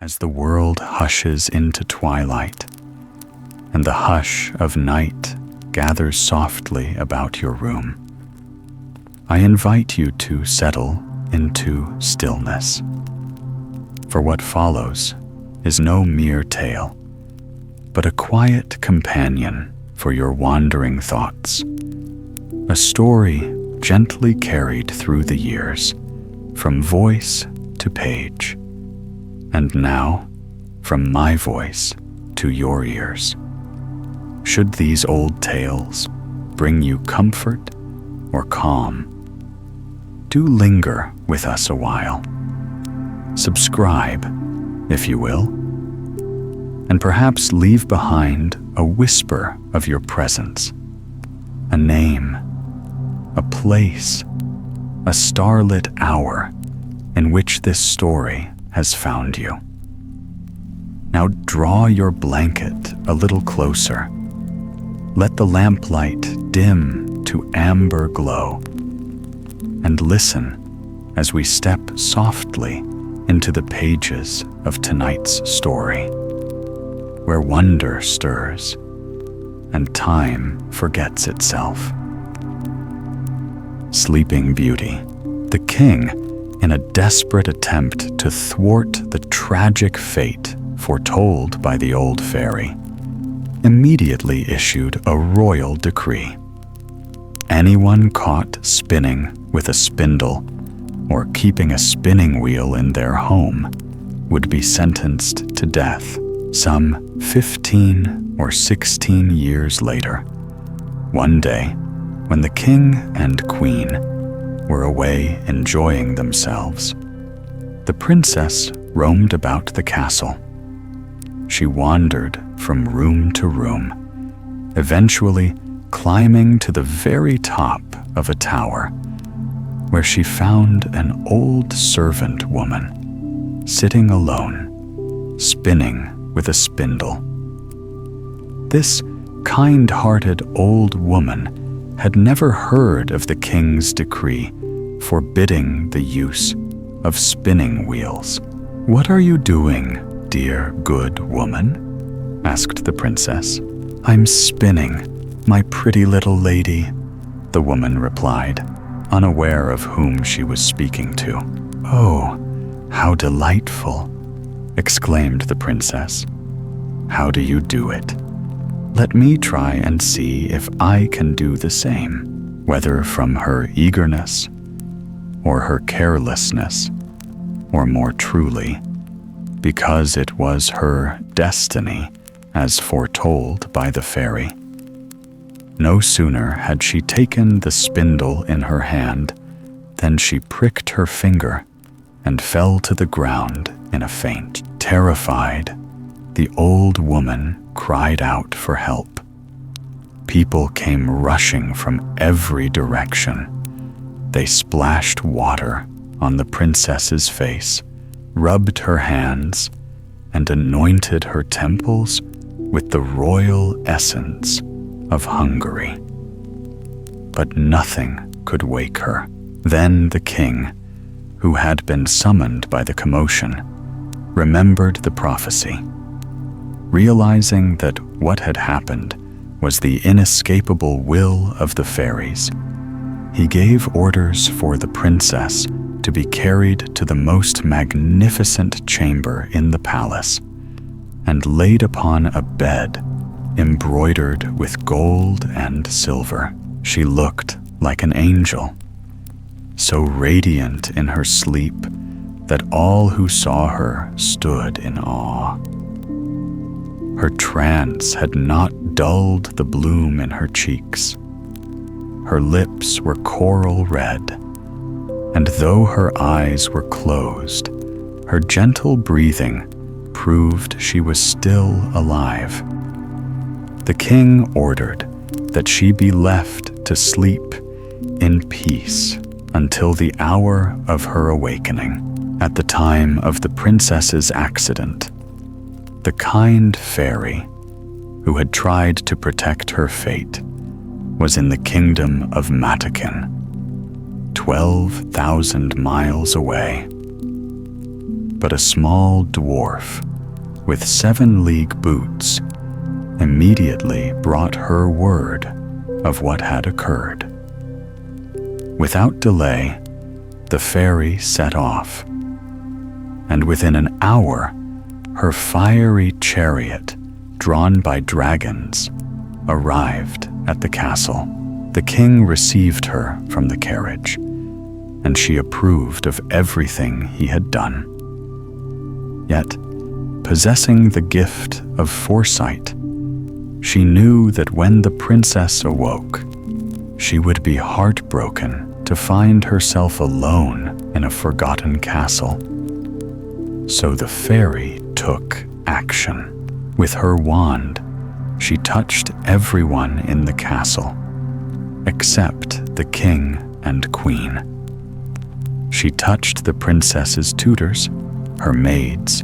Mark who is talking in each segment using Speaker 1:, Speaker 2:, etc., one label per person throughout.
Speaker 1: as the world hushes into twilight, and the hush of night gathers softly about your room, I invite you to settle into stillness. For what follows is no mere tale, but a quiet companion for your wandering thoughts, a story gently carried through the years, from voice to page, and now from my voice to your ears. Should these old tales bring you comfort or calm, do linger with us a while. Subscribe, if you will, and perhaps leave behind a whisper of your presence, a name, a place, a starlit hour in which this story has found you. Now draw your blanket a little closer. Let the lamplight dim to amber glow, and listen as we step softly into the pages of tonight's story, where wonder stirs and time forgets itself. Sleeping Beauty. The king, in a desperate attempt to thwart the tragic fate foretold by the old fairy, immediately issued a royal decree. Anyone caught spinning with a spindle or keeping a spinning wheel in their home would be sentenced to death. Some 15 or 16 years later, one day, when the king and queen were away enjoying themselves, the princess roamed about the castle. She wandered from room to room, eventually climbing to the very top of a tower, where she found an old servant woman sitting alone, spinning with a spindle. This kind-hearted old woman had never heard of the king's decree forbidding the use of spinning wheels. "What are you doing, dear good woman?" asked the princess. "I'm spinning, my pretty little lady," the woman replied, unaware of whom she was speaking to. "Oh, how delightful," exclaimed the princess. "How do you do it? Let me try and see if I can do the same." Whether from her eagerness or her carelessness, or more truly, because it was her destiny as foretold by the fairy, no sooner had she taken the spindle in her hand than she pricked her finger and fell to the ground in a faint. Terrified, the old woman cried out for help. People came rushing from every direction. They splashed water on the princess's face, rubbed her hands, and anointed her temples with the royal essence of Hungary. But nothing could wake her. Then the king, who had been summoned by the commotion, remembered the prophecy. Realizing that what had happened was the inescapable will of the fairies, he gave orders for the princess to be carried to the most magnificent chamber in the palace and laid upon a bed embroidered with gold and silver. She looked like an angel, so radiant in her sleep that all who saw her stood in awe. Her trance had not dulled the bloom in her cheeks. Her lips were coral red, and though her eyes were closed, her gentle breathing proved she was still alive. The king ordered that she be left to sleep in peace until the hour of her awakening. At the time of the princess's accident, the kind fairy, who had tried to protect her fate, was in the kingdom of Matakin, 12,000 miles away. but a small dwarf with 7-league boots immediately brought her word of what had occurred. Without delay, the fairy set off, and within an hour, her fiery chariot, drawn by dragons, arrived at the castle. The king received her from the carriage, and she approved of everything he had done. Yet, possessing the gift of foresight, she knew that when the princess awoke, she would be heartbroken to find herself alone in a forgotten castle. So the fairy took action. With her wand, she touched everyone in the castle, except the king and queen. She touched the princess's tutors, her maids,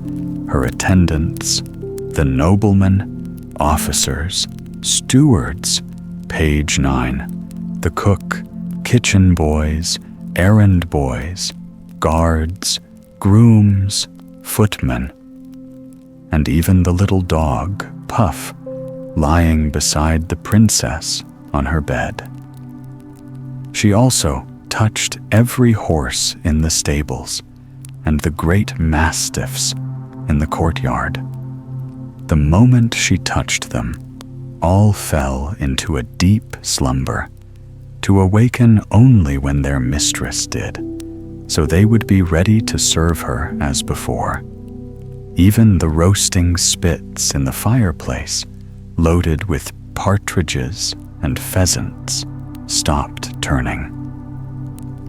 Speaker 1: her attendants, the noblemen, officers, stewards, page 9, the cook, kitchen boys, errand boys, guards, grooms, footmen, and even the little dog, Puff, lying beside the princess on her bed. She also touched every horse in the stables and the great mastiffs in the courtyard. The moment she touched them, all fell into a deep slumber, to awaken only when their mistress did, so they would be ready to serve her as before. Even the roasting spits in the fireplace, loaded with partridges and pheasants, stopped turning,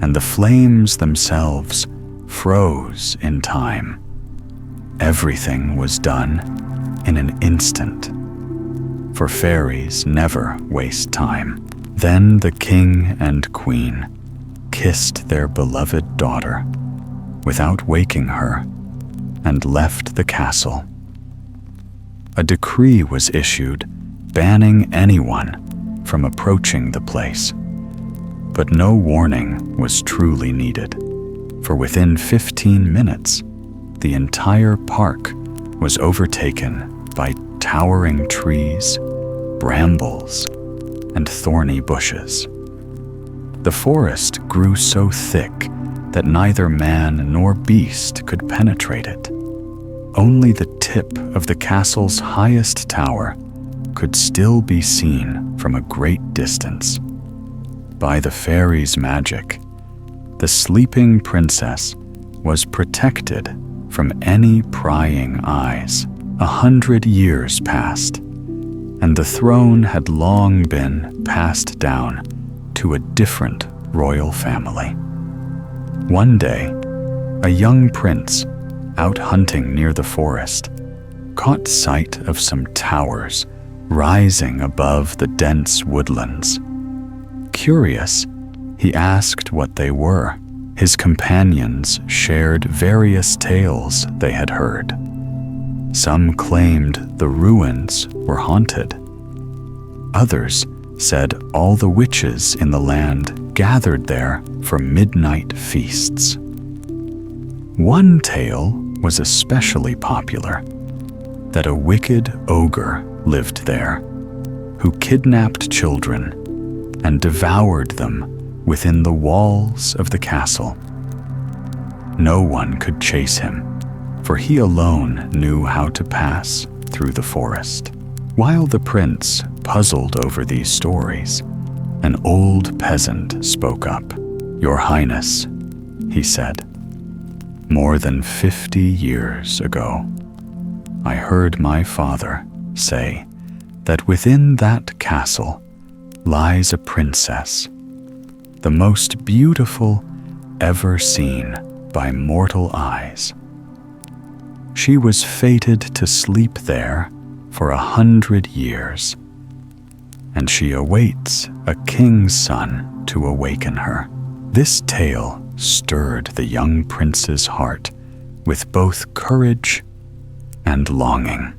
Speaker 1: and the flames themselves froze in time. Everything was done in an instant, for fairies never waste time. Then the king and queen kissed their beloved daughter without waking her and left the castle. A decree was issued banning anyone from approaching the place, but no warning was truly needed, for within 15 minutes, the entire park was overtaken by towering trees, brambles, and thorny bushes. The forest grew so thick that neither man nor beast could penetrate it. Only the tip of the castle's highest tower could still be seen from a great distance. By the fairies' magic, the sleeping princess was protected from any prying eyes. 100 years passed, and the throne had long been passed down to a different royal family. One day, a young prince, out hunting near the forest, caught sight of some towers rising above the dense woodlands. Curious, he asked what they were. His companions shared various tales they had heard. Some claimed the ruins were haunted. Others said all the witches in the land gathered there for midnight feasts. One tale was especially popular, that a wicked ogre lived there, who kidnapped children and devoured them within the walls of the castle. No one could chase him, for he alone knew how to pass through the forest. While the prince puzzled over these stories, an old peasant spoke up. "Your Highness," he said, "more than 50 years ago, I heard my father say that within that castle lies a princess, the most beautiful ever seen by mortal eyes. She was fated to sleep there for 100 years, and she awaits a king's son to awaken her." This tale stirred the young prince's heart with both courage and longing.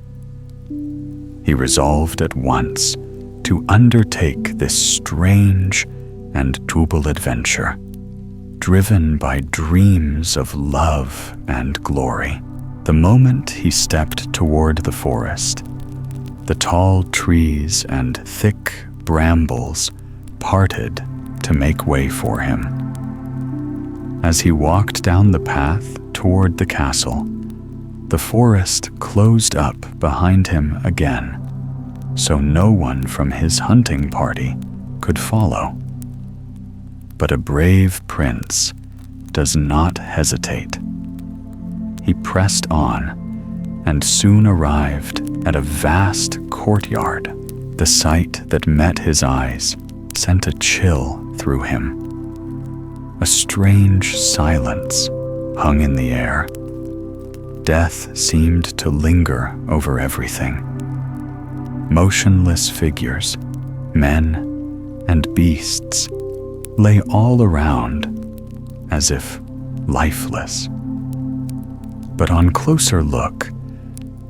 Speaker 1: He resolved at once to undertake this strange and double adventure, driven by dreams of love and glory. The moment he stepped toward the forest, the tall trees and thick brambles parted to make way for him. As he walked down the path toward the castle, the forest closed up behind him again, so no one from his hunting party could follow. But a brave prince does not hesitate. He pressed on and soon arrived at a vast courtyard. The sight that met his eyes sent a chill through him. A strange silence hung in the air. Death seemed to linger over everything. Motionless figures, men and beasts, lay all around as if lifeless. But on closer look,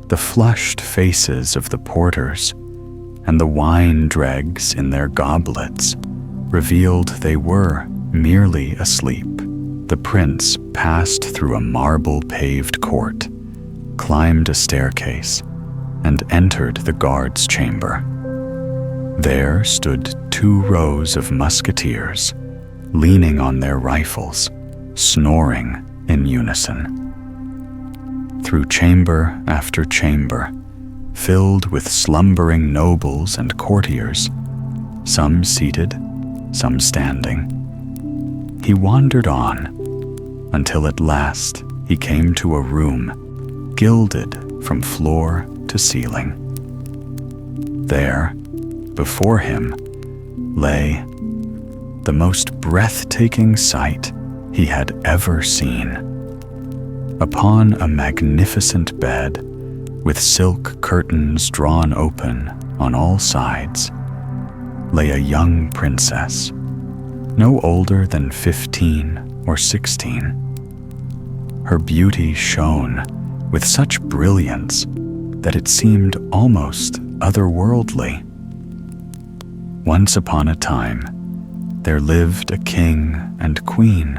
Speaker 1: the flushed faces of the porters and the wine dregs in their goblets revealed they were merely asleep. The prince passed through a marble-paved court, climbed a staircase, and entered the guard's chamber. There stood 2 rows of musketeers, leaning on their rifles, snoring in unison. Through chamber after chamber, filled with slumbering nobles and courtiers, some seated, some standing, he wandered on until at last he came to a room gilded from floor to ceiling. There, before him, lay the most breathtaking sight he had ever seen. Upon a magnificent bed, with silk curtains drawn open on all sides, lay a young princess, no older than 15 or 16. Her beauty shone with such brilliance that it seemed almost otherworldly. Once upon a time, there lived a king and queen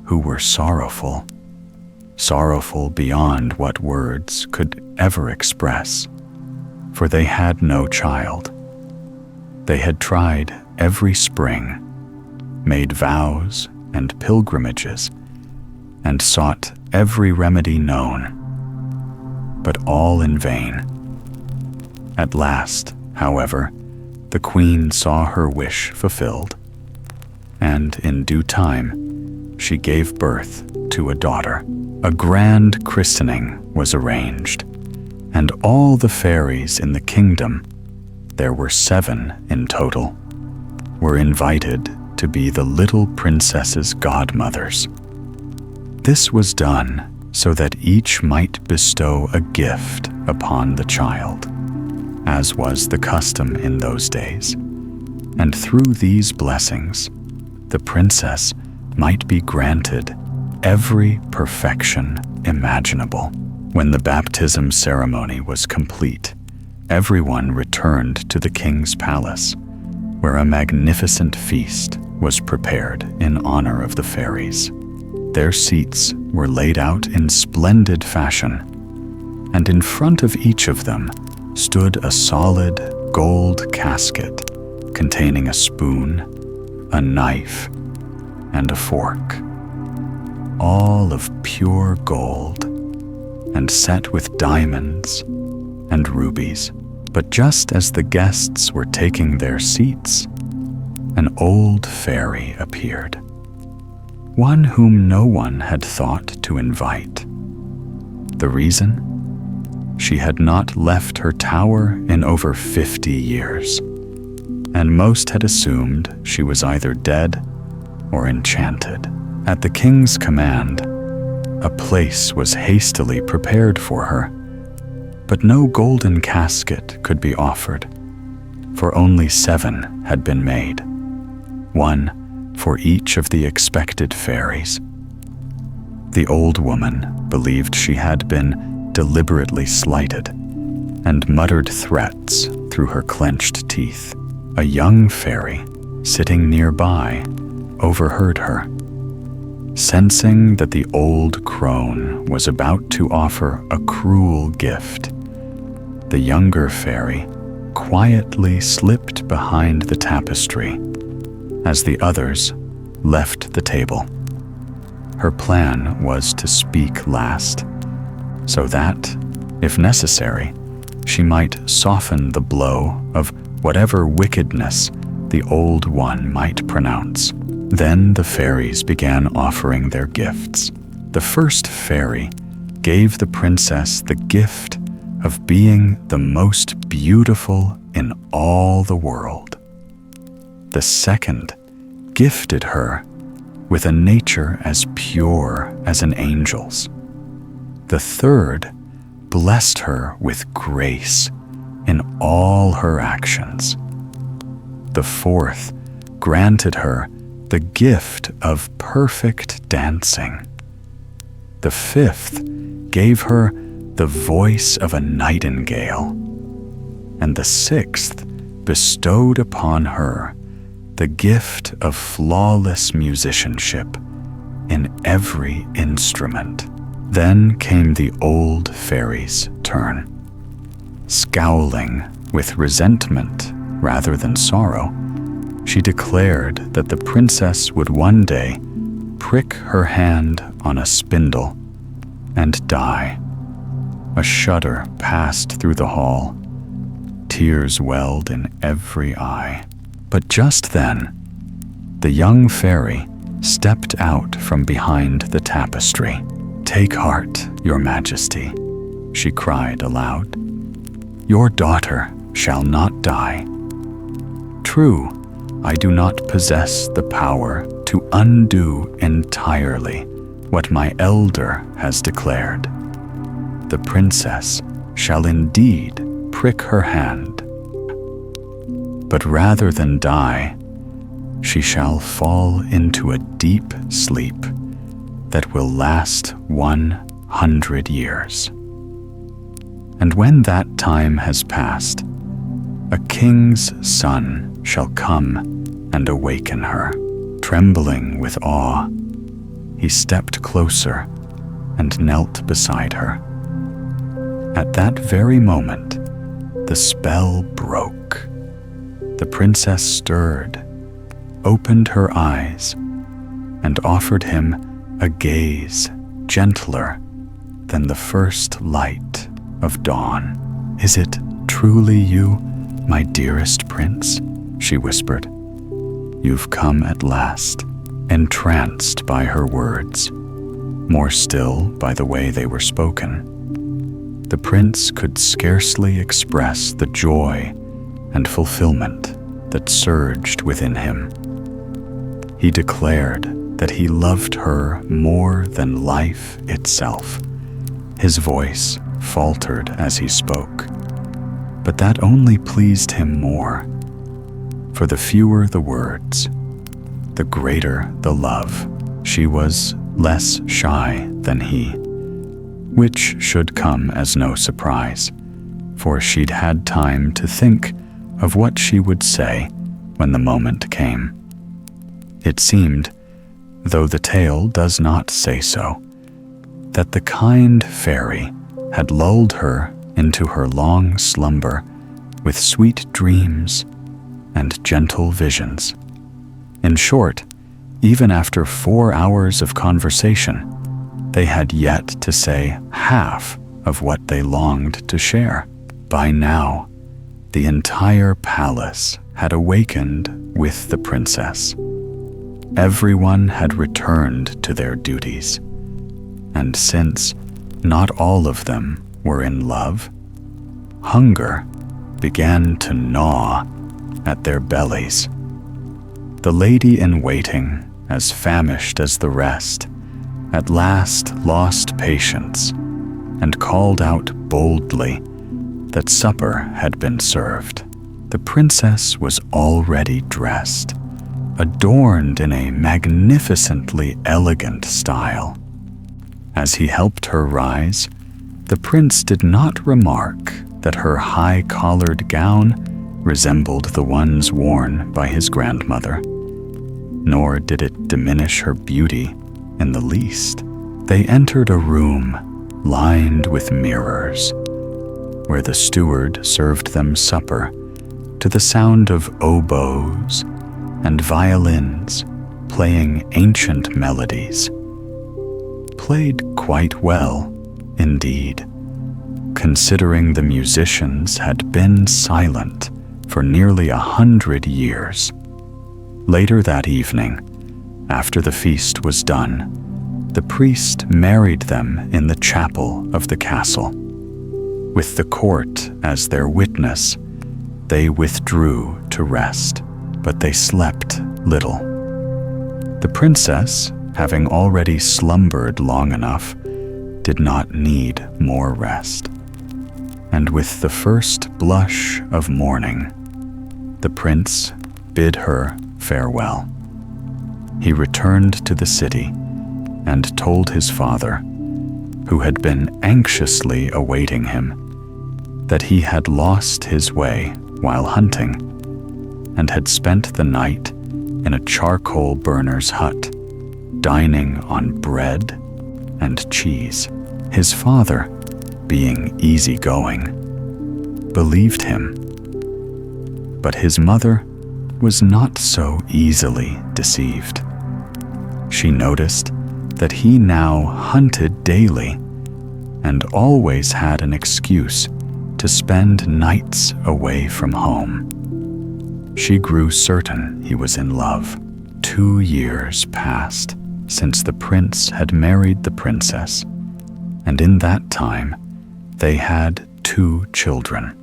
Speaker 1: who were sorrowful beyond what words could ever express, for they had no child. They had tried every spring, made vows and pilgrimages, and sought every remedy known, but all in vain. At last, however, the queen saw her wish fulfilled, and in due time she gave birth to a daughter. A grand christening was arranged, and all the fairies in the kingdom, there were 7 in total, were invited to be the little princess's godmothers. This was done so that each might bestow a gift upon the child, as was the custom in those days, and through these blessings, the princess might be granted every perfection imaginable. When the baptism ceremony was complete, everyone returned to the king's palace, where a magnificent feast was prepared in honor of the fairies. Their seats were laid out in splendid fashion, and in front of each of them stood a solid gold casket containing a spoon, a knife, and a fork, all of pure gold and set with diamonds and rubies. But just as the guests were taking their seats, an old fairy appeared, one whom no one had thought to invite. The reason? She had not left her tower in over 50 years, and most had assumed she was either dead or enchanted. At the king's command, a place was hastily prepared for her, but no golden casket could be offered, for only 7 had been made, 1 for each of the expected fairies. The old woman believed she had been deliberately slighted and muttered threats through her clenched teeth. A young fairy, sitting nearby, overheard her Sensing that the old crone was about to offer a cruel gift, the younger fairy quietly slipped behind the tapestry as the others left the table. Her plan was to speak last, so that, if necessary, she might soften the blow of whatever wickedness the old one might pronounce. Then the fairies began offering their gifts. The first fairy gave the princess the gift of being the most beautiful in all the world. The second gifted her with a nature as pure as an angel's. The third blessed her with grace in all her actions. The fourth granted her the gift of perfect dancing. The fifth gave her the voice of a nightingale, and the sixth bestowed upon her the gift of flawless musicianship in every instrument. Then came the old fairy's turn. Scowling with resentment rather than sorrow, she declared that the princess would one day prick her hand on a spindle and die. A shudder passed through the hall. Tears welled in every eye. But just then, the young fairy stepped out from behind the tapestry. "Take heart, Your Majesty," she cried aloud. "Your daughter shall not die. True, I do not possess the power to undo entirely what my elder has declared. The princess shall indeed prick her hand, but rather than die, she shall fall into a deep sleep that will last 100 years. And when that time has passed, a king's son shall come and awaken her." Trembling with awe, he stepped closer and knelt beside her. At that very moment, the spell broke. The princess stirred, opened her eyes, and offered him a gaze gentler than the first light of dawn. "Is it truly you, my dearest prince?" she whispered. "You've come at last." Entranced by her words, more still by the way they were spoken, the prince could scarcely express the joy and fulfillment that surged within him. He declared that he loved her more than life itself. His voice faltered as he spoke, but that only pleased him more. For the fewer the words, the greater the love. She was less shy than he, which should come as no surprise, for she'd had time to think of what she would say when the moment came. It seemed, though the tale does not say so, that the kind fairy had lulled her into her long slumber with sweet dreams and gentle visions. In short, even after 4 hours of conversation, they had yet to say half of what they longed to share. By now, the entire palace had awakened with the princess. Everyone had returned to their duties, and since not all of them were in love, hunger began to gnaw at their bellies. The lady-in-waiting, as famished as the rest, at last lost patience and called out boldly that supper had been served. The princess was already dressed, adorned in a magnificently elegant style. As he helped her rise, the prince did not remark that her high-collared gown resembled the ones worn by his grandmother, nor did it diminish her beauty in the least. They entered a room lined with mirrors, where the steward served them supper to the sound of oboes and violins playing ancient melodies. Played quite well, indeed, considering the musicians had been silent for nearly 100 years. Later that evening, after the feast was done, the priest married them in the chapel of the castle. With the court as their witness, they withdrew to rest, but they slept little. The princess, having already slumbered long enough, did not need more rest. And with the first blush of morning, the prince bid her farewell. He returned to the city and told his father, who had been anxiously awaiting him, that he had lost his way while hunting and had spent the night in a charcoal burner's hut, dining on bread and cheese. His father, being easygoing, believed him. But his mother was not so easily deceived. She noticed that he now hunted daily and always had an excuse to spend nights away from home. She grew certain he was in love. 2 years passed since the prince had married the princess, and in that time they had 2 children.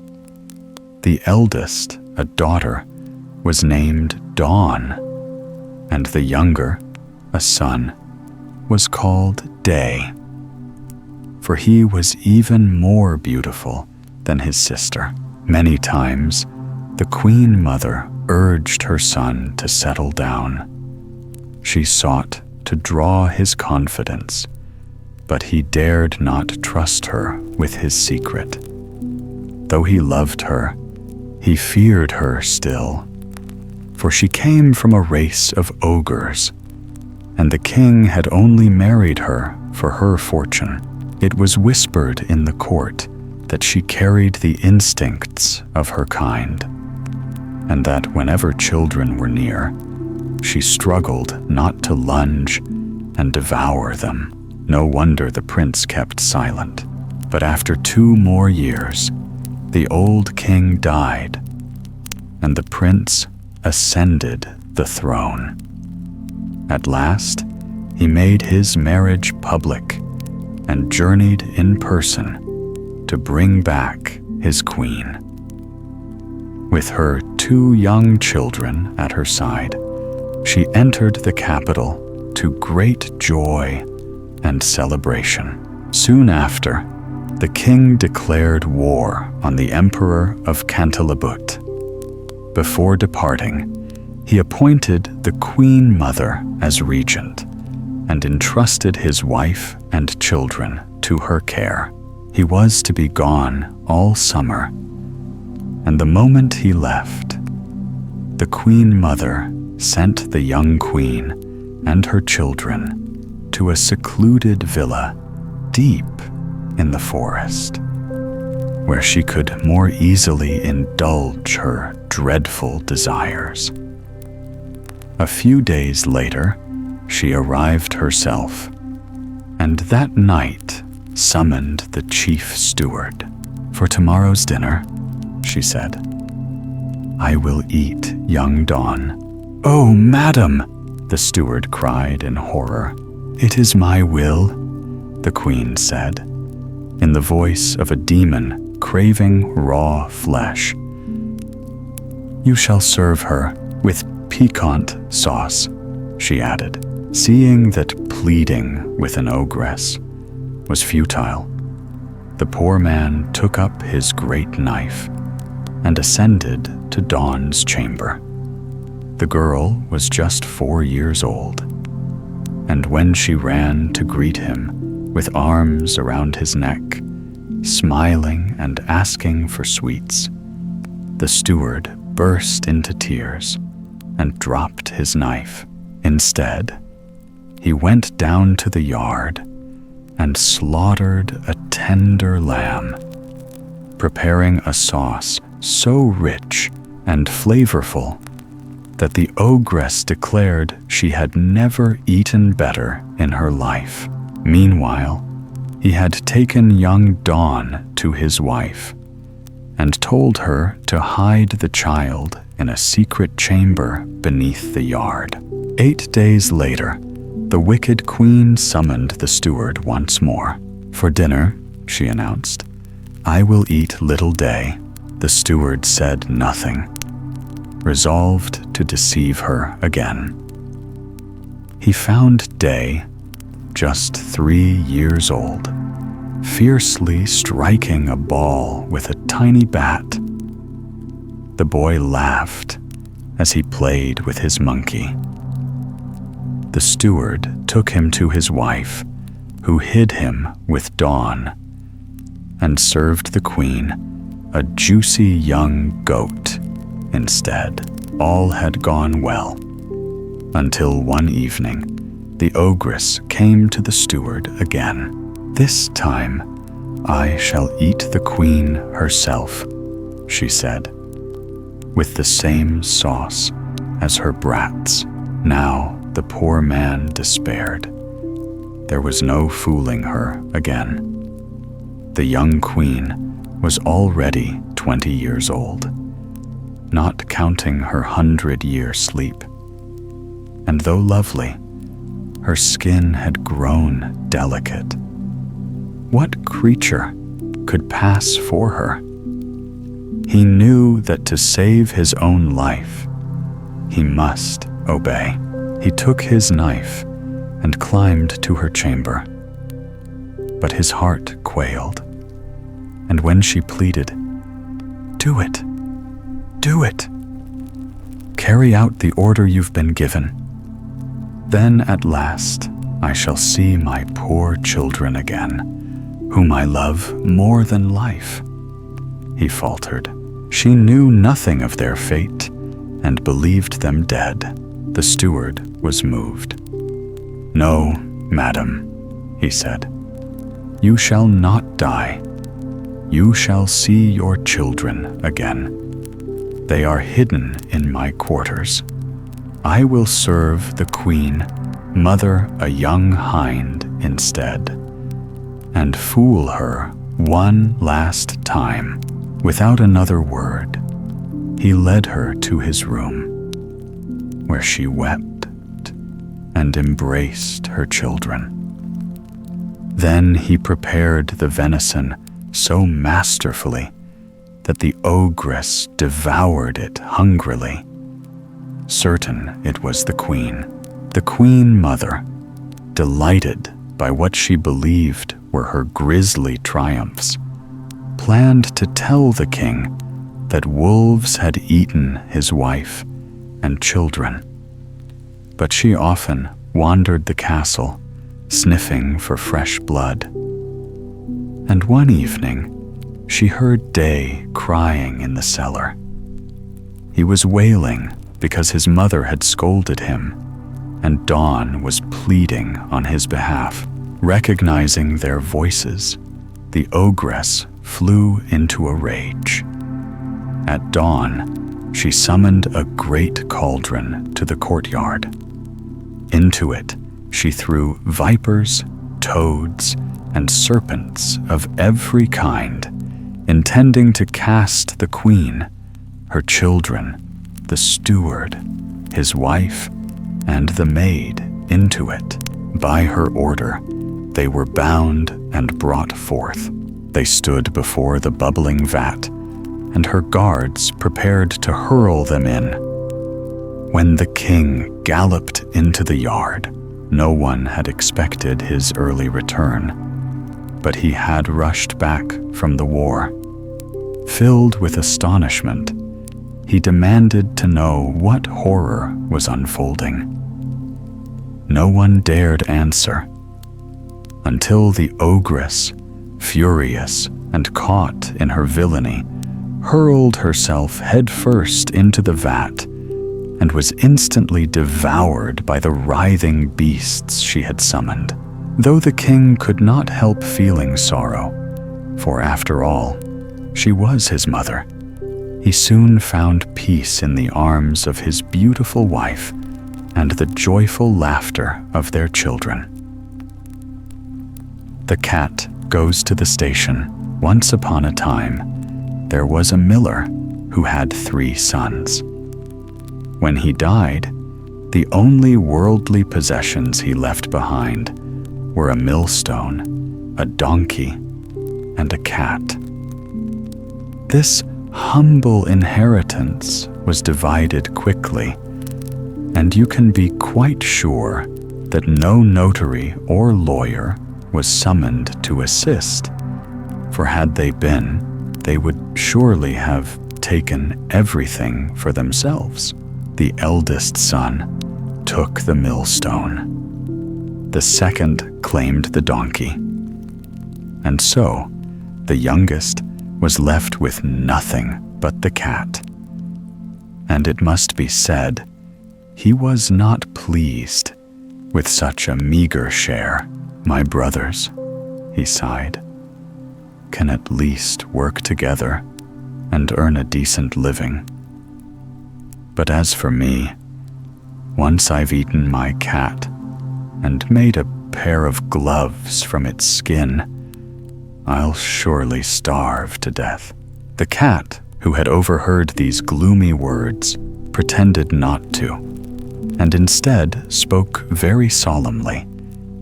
Speaker 1: The eldest, a daughter, was named Dawn, and the younger, a son, was called Day, for he was even more beautiful than his sister. Many times, the Queen Mother urged her son to settle down. She sought to draw his confidence, but he dared not trust her with his secret. Though he loved her, he feared her still, for she came from a race of ogres, and the king had only married her for her fortune. It was whispered in the court that she carried the instincts of her kind, and that whenever children were near, she struggled not to lunge and devour them. No wonder the prince kept silent. But after 2 more years, the old king died, and the prince ascended the throne. At last, he made his marriage public and journeyed in person to bring back his queen. With her 2 young children at her side, she entered the capital to great joy and celebration. Soon after, the king declared war on the Emperor of Cantalabut. Before departing, he appointed the Queen Mother as regent and entrusted his wife and children to her care. He was to be gone all summer, and the moment he left, the Queen Mother sent the young queen and her children to a secluded villa deep in the forest, where she could more easily indulge her dreadful desires. A few days later, she arrived herself, and that night summoned the chief steward. "For tomorrow's dinner," she said, "I will eat young Dawn." "Oh, madam!" the steward cried in horror. "It is my will," the queen said, in the voice of a demon craving raw flesh. "You shall serve her with piquant sauce," she added, seeing that pleading with an ogress was futile. The poor man took up his great knife and ascended to Dawn's chamber. The girl was just 4 years old, and when she ran to greet him with arms around his neck, smiling and asking for sweets, the steward burst into tears and dropped his knife. Instead, he went down to the yard and slaughtered a tender lamb, preparing a sauce so rich and flavorful that the ogress declared she had never eaten better in her life. Meanwhile, he had taken young Dawn to his wife and told her to hide the child in a secret chamber beneath the yard. 8 days later, the wicked queen summoned the steward once more. "For dinner," she announced, "I will eat little Day." The steward said nothing, resolved to deceive her again. He found Day, just 3 years old, fiercely striking a ball with a tiny bat. The boy laughed as he played with his monkey. The steward took him to his wife, who hid him with Dawn, and served the queen a juicy young goat instead. All had gone well, until one evening, the ogress came to the steward again. "This time, I shall eat the queen herself," she said, "with the same sauce as her brats." Now the poor man despaired. There was no fooling her again. The young queen was already 20 years old, not counting her 100-year sleep. And though lovely, her skin had grown delicate. What creature could pass for her? He knew that to save his own life, he must obey. He took his knife and climbed to her chamber. But his heart quailed, and when she pleaded, "Do it, do it. Carry out the order you've been given. Then at last I shall see my poor children again, whom I love more than life," he faltered. She knew nothing of their fate and believed them dead. The steward was moved. "No, madam," he said, "you shall not die. You shall see your children again. They are hidden in my quarters. I will serve the queen, mother a young hind instead, and fool her one last time." Without another word, he led her to his room, where she wept and embraced her children. Then he prepared the venison so masterfully that the ogress devoured it hungrily. Certain it was the queen mother, delighted by what she believed were her grisly triumphs, planned to tell the king that wolves had eaten his wife and children. But she often wandered the castle, sniffing for fresh blood. And one evening, she heard Day crying in the cellar. He was wailing because his mother had scolded him, and Dawn was pleading on his behalf. Recognizing their voices, the ogress flew into a rage. At dawn, she summoned a great cauldron to the courtyard. Into it, she threw vipers, toads, and serpents of every kind, intending to cast the queen, her children, the steward, his wife, and the maid into it. By her order, they were bound and brought forth. They stood before the bubbling vat, and her guards prepared to hurl them in. When the king galloped into the yard, no one had expected his early return, but he had rushed back from the war. Filled with astonishment, he demanded to know what horror was unfolding. No one dared answer, until the ogress, furious and caught in her villainy, hurled herself headfirst into the vat and was instantly devoured by the writhing beasts she had summoned. Though the king could not help feeling sorrow, for after all, she was his mother, he soon found peace in the arms of his beautiful wife and the joyful laughter of their children. The cat goes to the station. Once upon a time, there was a miller who had 3 sons. When he died, the only worldly possessions he left behind were a millstone, a donkey, and a cat. This humble inheritance was divided quickly, and you can be quite sure that no notary or lawyer was summoned to assist, for had they been, they would surely have taken everything for themselves. The eldest son took the millstone. The second claimed the donkey. And so, the youngest was left with nothing but the cat. And it must be said, he was not pleased with such a meager share. My brothers, he sighed, can at least work together and earn a decent living. But as for me, once I've eaten my cat and made a pair of gloves from its skin, I'll surely starve to death. The cat, who had overheard these gloomy words, pretended not to, and instead spoke very solemnly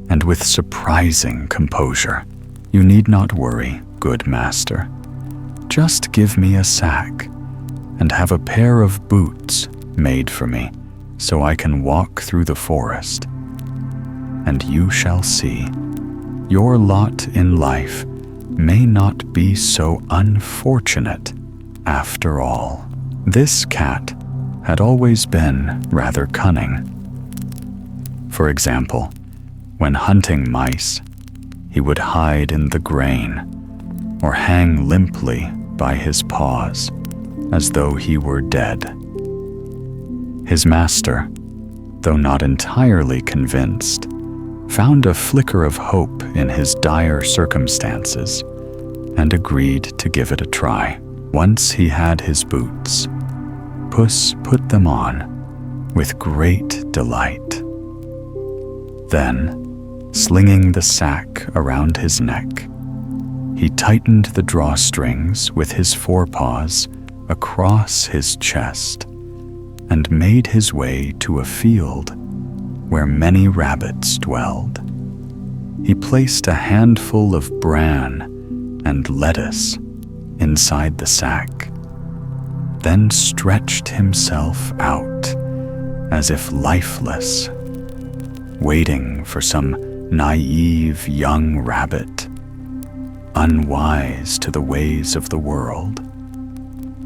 Speaker 1: and with surprising composure. You need not worry, good master. Just give me a sack and have a pair of boots made for me so I can walk through the forest. And you shall see, your lot in life may not be so unfortunate after all. This cat had always been rather cunning. For example, when hunting mice, he would hide in the grain or hang limply by his paws as though he were dead. His master, though not entirely convinced, found a flicker of hope in his dire circumstances and agreed to give it a try. Once he had his boots, Puss put them on with great delight. Then, slinging the sack around his neck, he tightened the drawstrings with his forepaws across his chest and made his way to a field where many rabbits dwelled. He placed a handful of bran and lettuce inside the sack, then stretched himself out as if lifeless, waiting for some naive young rabbit, unwise to the ways of the world,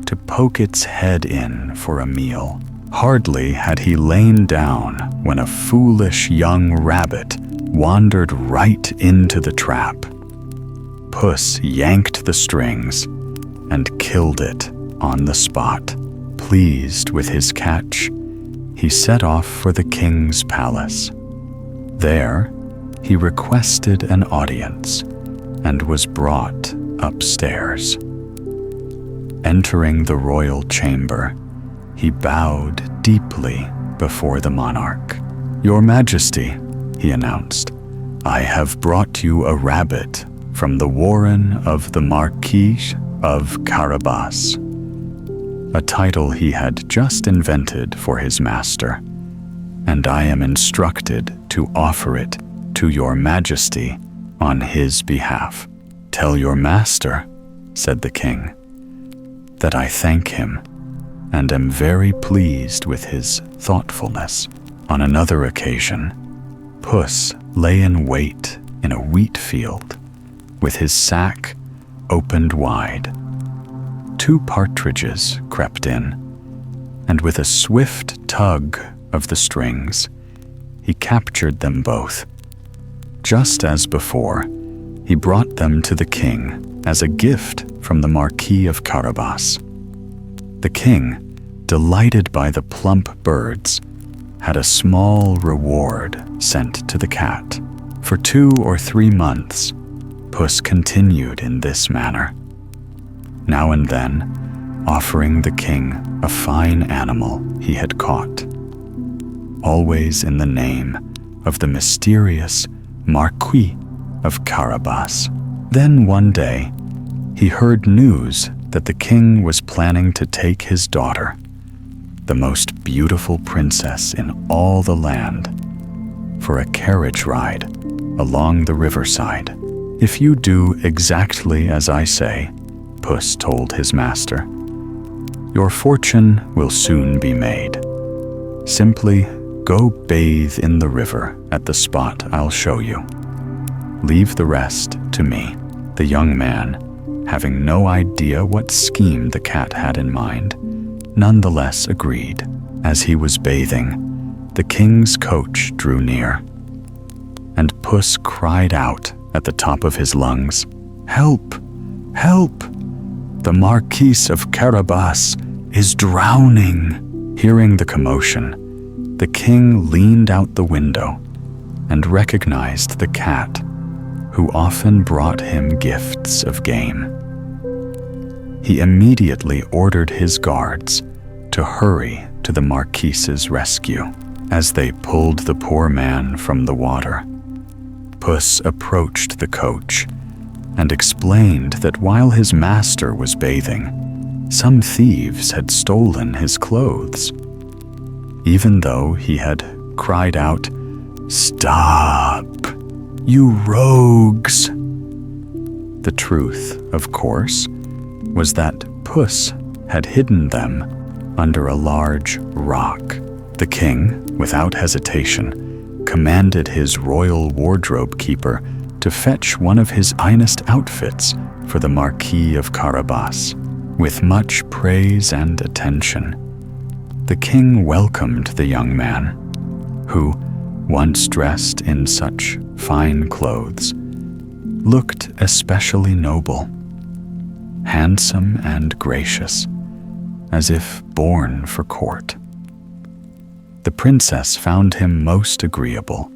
Speaker 1: to poke its head in for a meal. Hardly had he lain down when a foolish young rabbit wandered right into the trap. Puss yanked the strings and killed it on the spot. Pleased with his catch, he set off for the king's palace. There, he requested an audience and was brought upstairs. Entering the royal chamber, he bowed deeply before the monarch. "Your Majesty," he announced, "I have brought you a rabbit from the warren of the Marquis of Carabas," a title he had just invented for his master, "and I am instructed to offer it to your Majesty on his behalf." "Tell your master," said the king, "that I thank him and am very pleased with his thoughtfulness." On another occasion, Puss lay in wait in a wheat field with his sack opened wide. 2 partridges crept in, and with a swift tug of the strings, he captured them both. Just as before, he brought them to the king as a gift from the Marquis of Carabas. The king, delighted by the plump birds, had a small reward sent to the cat. For 2 or 3 months, Puss continued in this manner, now and then offering the king a fine animal he had caught, always in the name of the mysterious Marquis of Carabas. Then one day, he heard news that the king was planning to take his daughter, the most beautiful princess in all the land, for a carriage ride along the riverside. "If you do exactly as I say," Puss told his master, "your fortune will soon be made. Simply go bathe in the river at the spot I'll show you. Leave the rest to me." The young man, having no idea what scheme the cat had in mind, nonetheless agreed. As he was bathing, the king's coach drew near, and Puss cried out at the top of his lungs, "Help! Help! The Marquis of Carabas is drowning!" Hearing the commotion, the king leaned out the window and recognized the cat, who often brought him gifts of game. He immediately ordered his guards to hurry to the Marquis's rescue. As they pulled the poor man from the water, Puss approached the coach and explained that while his master was bathing, some thieves had stolen his clothes. Even though he had cried out, "Stop, you rogues!" The truth, of course, was that Puss had hidden them under a large rock. The king, without hesitation, commanded his royal wardrobe keeper to fetch one of his finest outfits for the Marquis of Carabas. With much praise and attention, the king welcomed the young man, who, once dressed in such fine clothes, looked especially noble, handsome and gracious, as if born for court. The princess found him most agreeable,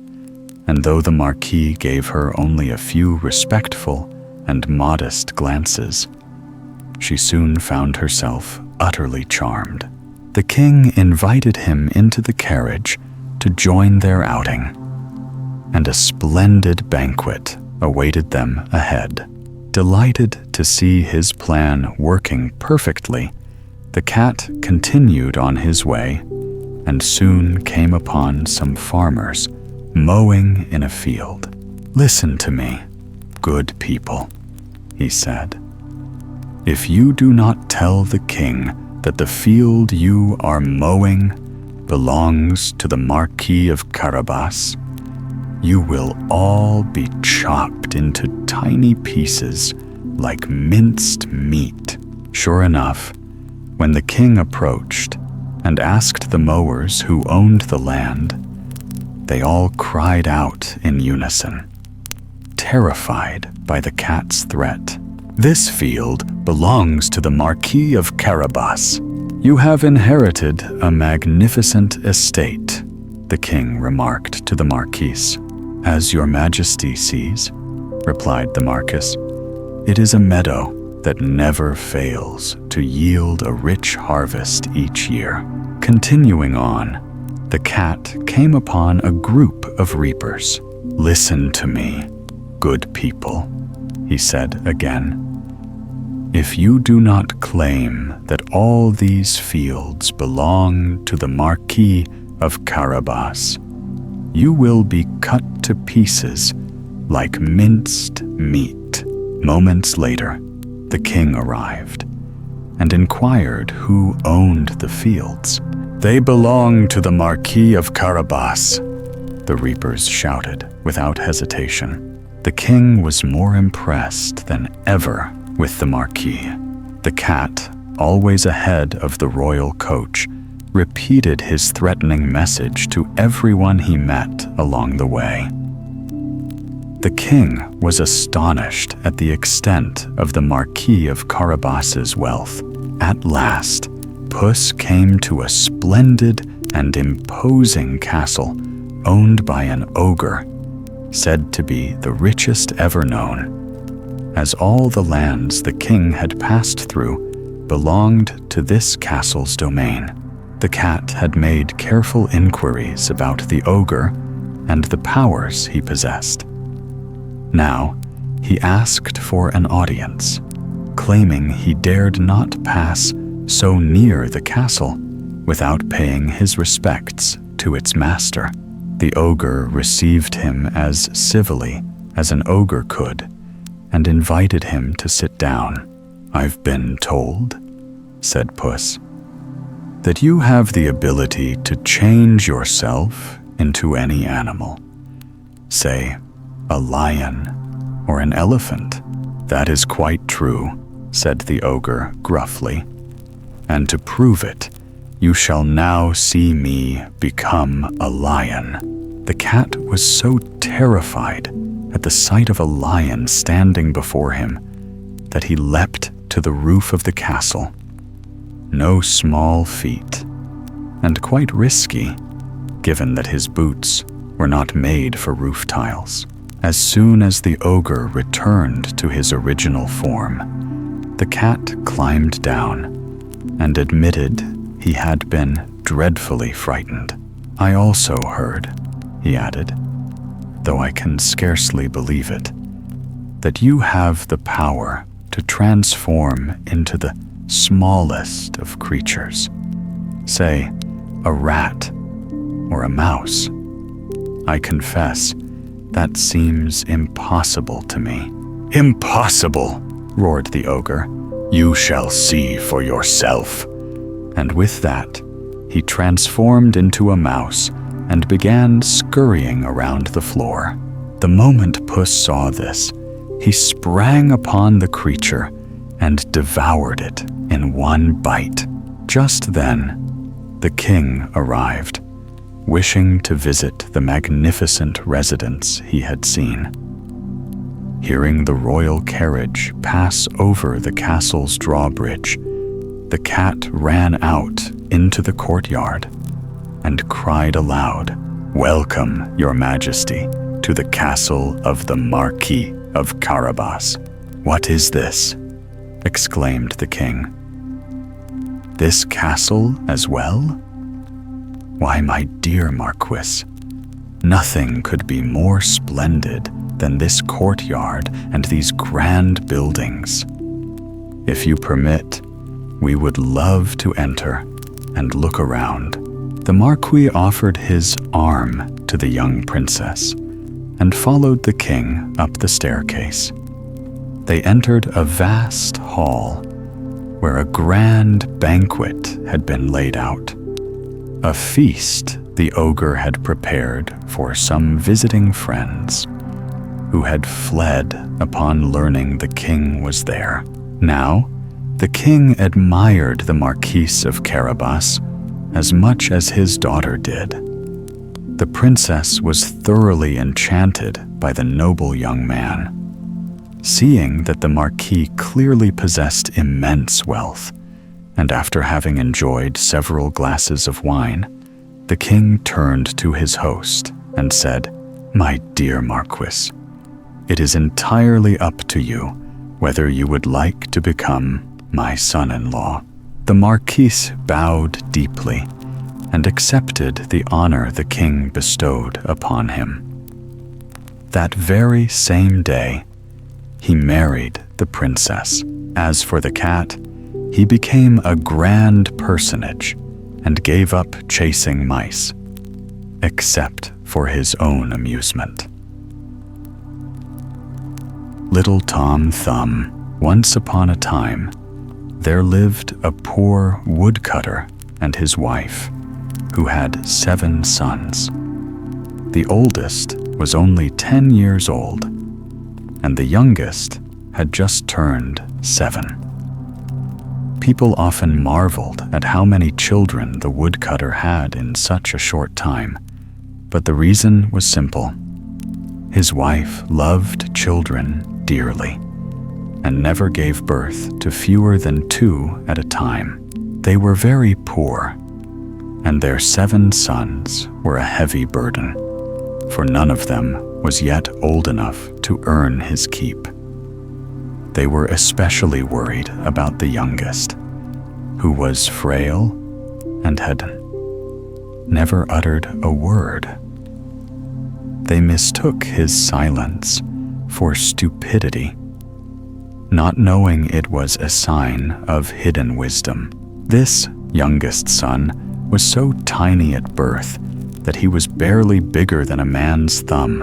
Speaker 1: and though the Marquis gave her only a few respectful and modest glances, she soon found herself utterly charmed. The king invited him into the carriage to join their outing, and a splendid banquet awaited them ahead. Delighted to see his plan working perfectly, the cat continued on his way and soon came upon some farmers mowing in a field. "Listen to me, good people," he said. "If you do not tell the king that the field you are mowing belongs to the Marquis of Carabas, you will all be chopped into tiny pieces like minced meat." Sure enough, when the king approached and asked the mowers who owned the land, they all cried out in unison, terrified by the cat's threat, "This field belongs to the Marquis of Carabas. You have inherited a magnificent estate," the king remarked to the Marquis. "As your majesty sees," replied the Marquis, "it is a meadow that never fails to yield a rich harvest each year." Continuing on, the cat came upon a group of reapers. "Listen to me, good people," he said again. "If you do not claim that all these fields belong to the Marquis of Carabas, you will be cut to pieces like minced meat." Moments later, the king arrived and inquired who owned the fields. "They belong to the Marquis of Carabas," the reapers shouted without hesitation. The king was more impressed than ever with the Marquis. The cat, always ahead of the royal coach, repeated his threatening message to everyone he met along the way. The king was astonished at the extent of the Marquis of Carabas's wealth. At last, Puss came to a splendid and imposing castle owned by an ogre, said to be the richest ever known, as all the lands the king had passed through belonged to this castle's domain. The cat had made careful inquiries about the ogre and the powers he possessed. Now, he asked for an audience, claiming he dared not pass so near the castle without paying his respects to its master. The ogre received him as civilly as an ogre could and invited him to sit down. "I've been told," said Puss, "that you have the ability to change yourself into any animal, say a lion or an elephant." "That is quite true," said the ogre gruffly, "and to prove it, you shall now see me become a lion." The cat was so terrified at the sight of a lion standing before him that he leapt to the roof of the castle. No small feat, and quite risky, given that his boots were not made for roof tiles. As soon as the ogre returned to his original form, the cat climbed down and admitted he had been dreadfully frightened. "I also heard," he added, "though I can scarcely believe it, that you have the power to transform into the smallest of creatures, say a rat or a mouse. I confess, that seems impossible to me." "Impossible!" roared the ogre. "You shall see for yourself." And with that, he transformed into a mouse and began scurrying around the floor. The moment Puss saw this, he sprang upon the creature and devoured it in one bite. Just then, the king arrived, wishing to visit the magnificent residence he had seen. Hearing the royal carriage pass over the castle's drawbridge, the cat ran out into the courtyard and cried aloud, "Welcome, your majesty, to the castle of the Marquis of Carabas." "What is this?" exclaimed the king. "This castle as well? Why, my dear Marquis, nothing could be more splendid than this courtyard and these grand buildings. If you permit, we would love to enter and look around." The Marquis offered his arm to the young princess and followed the king up the staircase. They entered a vast hall where a grand banquet had been laid out. A feast the ogre had prepared for some visiting friends who had fled upon learning the king was there. Now, the king admired the Marquis of Carabas as much as his daughter did. The princess was thoroughly enchanted by the noble young man. Seeing that the Marquis clearly possessed immense wealth, and after having enjoyed several glasses of wine, the king turned to his host and said, "My dear Marquis, it is entirely up to you whether you would like to become my son-in-law." The Marquis bowed deeply and accepted the honor the king bestowed upon him. That very same day, he married the princess. As for the cat, he became a grand personage and gave up chasing mice, except for his own amusement. Little Tom Thumb. Once upon a time, there lived a poor woodcutter and his wife, who had 7 sons. The oldest was only 10 years old, and the youngest had just turned 7. People often marveled at how many children the woodcutter had in such a short time, but the reason was simple. His wife loved children dearly and never gave birth to fewer than 2 at a time. They were very poor, and their 7 sons were a heavy burden, for none of them was yet old enough to earn his keep. They were especially worried about the youngest, who was frail and had never uttered a word. They mistook his silence for stupidity, not knowing it was a sign of hidden wisdom. This youngest son was so tiny at birth that he was barely bigger than a man's thumb,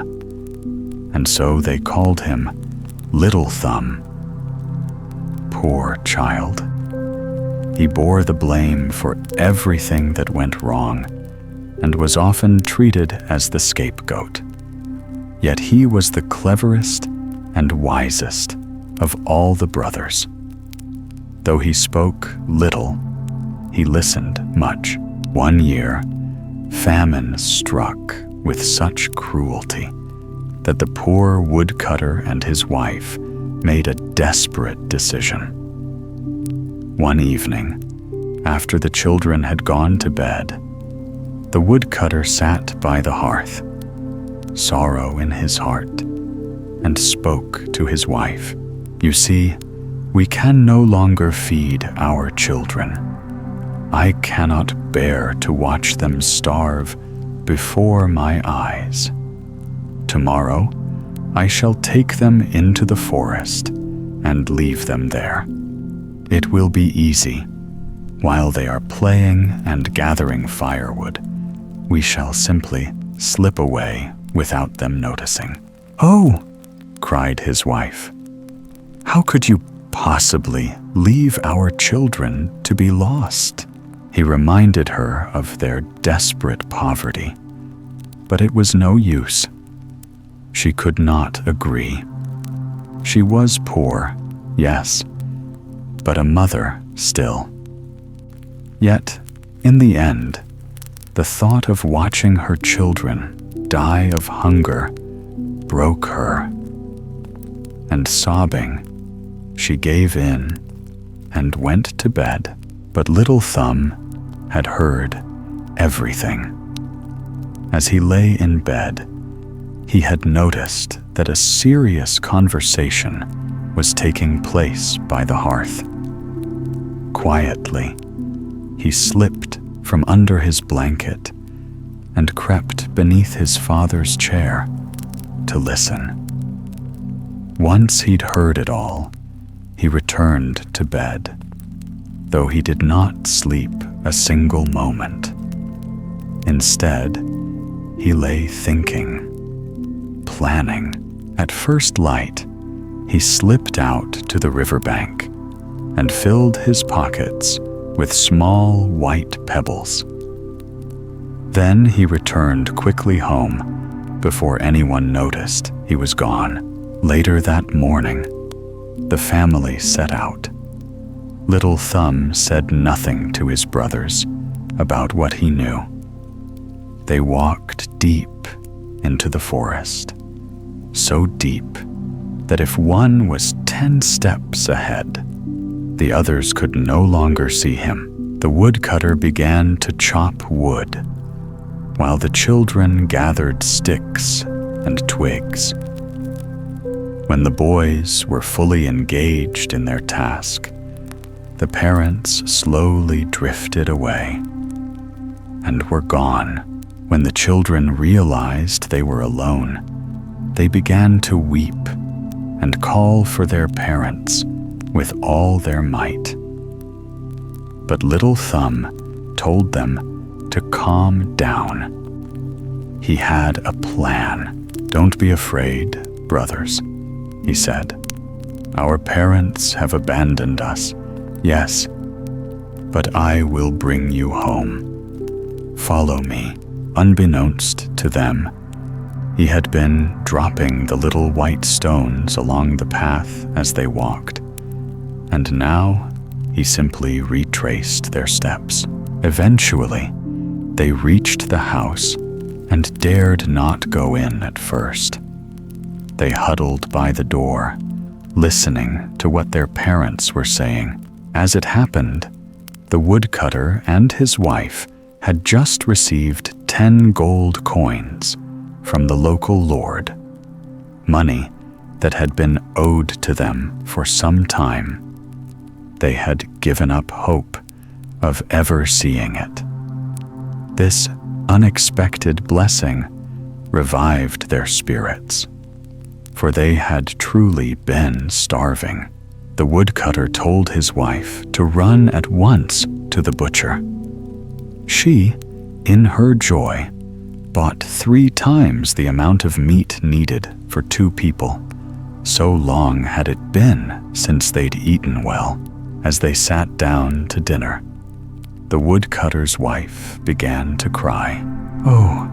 Speaker 1: and so they called him Little Thumb. Poor child. He bore the blame for everything that went wrong and was often treated as the scapegoat. Yet he was the cleverest and wisest of all the brothers. Though he spoke little, he listened much. One year, famine struck with such cruelty that the poor woodcutter and his wife made a desperate decision. One evening, after the children had gone to bed, the woodcutter sat by the hearth, sorrow in his heart, and spoke to his wife. "You see, we can no longer feed our children. I cannot bear to watch them starve before my eyes. Tomorrow, I shall take them into the forest and leave them there. It will be easy. While they are playing and gathering firewood, we shall simply slip away without them noticing." "Oh!" cried his wife. "How could you possibly leave our children to be lost?" He reminded her of their desperate poverty, but it was no use. She could not agree. She was poor, yes, but a mother still. Yet, in the end, the thought of watching her children die of hunger broke her, and sobbing, she gave in and went to bed. But Little Thumb had heard everything. As he lay in bed, he had noticed that a serious conversation was taking place by the hearth. Quietly, he slipped from under his blanket and crept beneath his father's chair to listen. Once he'd heard it all, he returned to bed, though he did not sleep a single moment. Instead, he lay thinking, planning. At first light, he slipped out to the riverbank and filled his pockets with small white pebbles. Then he returned quickly home before anyone noticed he was gone. Later that morning, the family set out. Little Thumb said nothing to his brothers about what he knew. They walked deep into the forest, so deep that if one was 10 steps ahead, the others could no longer see him. The woodcutter began to chop wood, while the children gathered sticks and twigs. When the boys were fully engaged in their task, the parents slowly drifted away and were gone. When the children realized they were alone, they began to weep and call for their parents with all their might. But Little Thumb told them to calm down. He had a plan. "Don't be afraid, brothers," he said. "Our parents have abandoned us, yes, but I will bring you home. Follow me." Unbeknownst to them, he had been dropping the little white stones along the path as they walked, and now he simply retraced their steps. Eventually, they reached the house and dared not go in at first. They huddled by the door, listening to what their parents were saying. As it happened, The woodcutter and his wife had just received 10 gold coins from the local lord, money that had been owed to them for some time. They had given up hope of ever seeing it. This unexpected blessing revived their spirits, for they had truly been starving. The woodcutter told his wife to run at once to the butcher. She, in her joy, bought 3 times the amount of meat needed for 2 people. So long had it been since they'd eaten well. As they sat down to dinner, the woodcutter's wife began to cry. "Oh,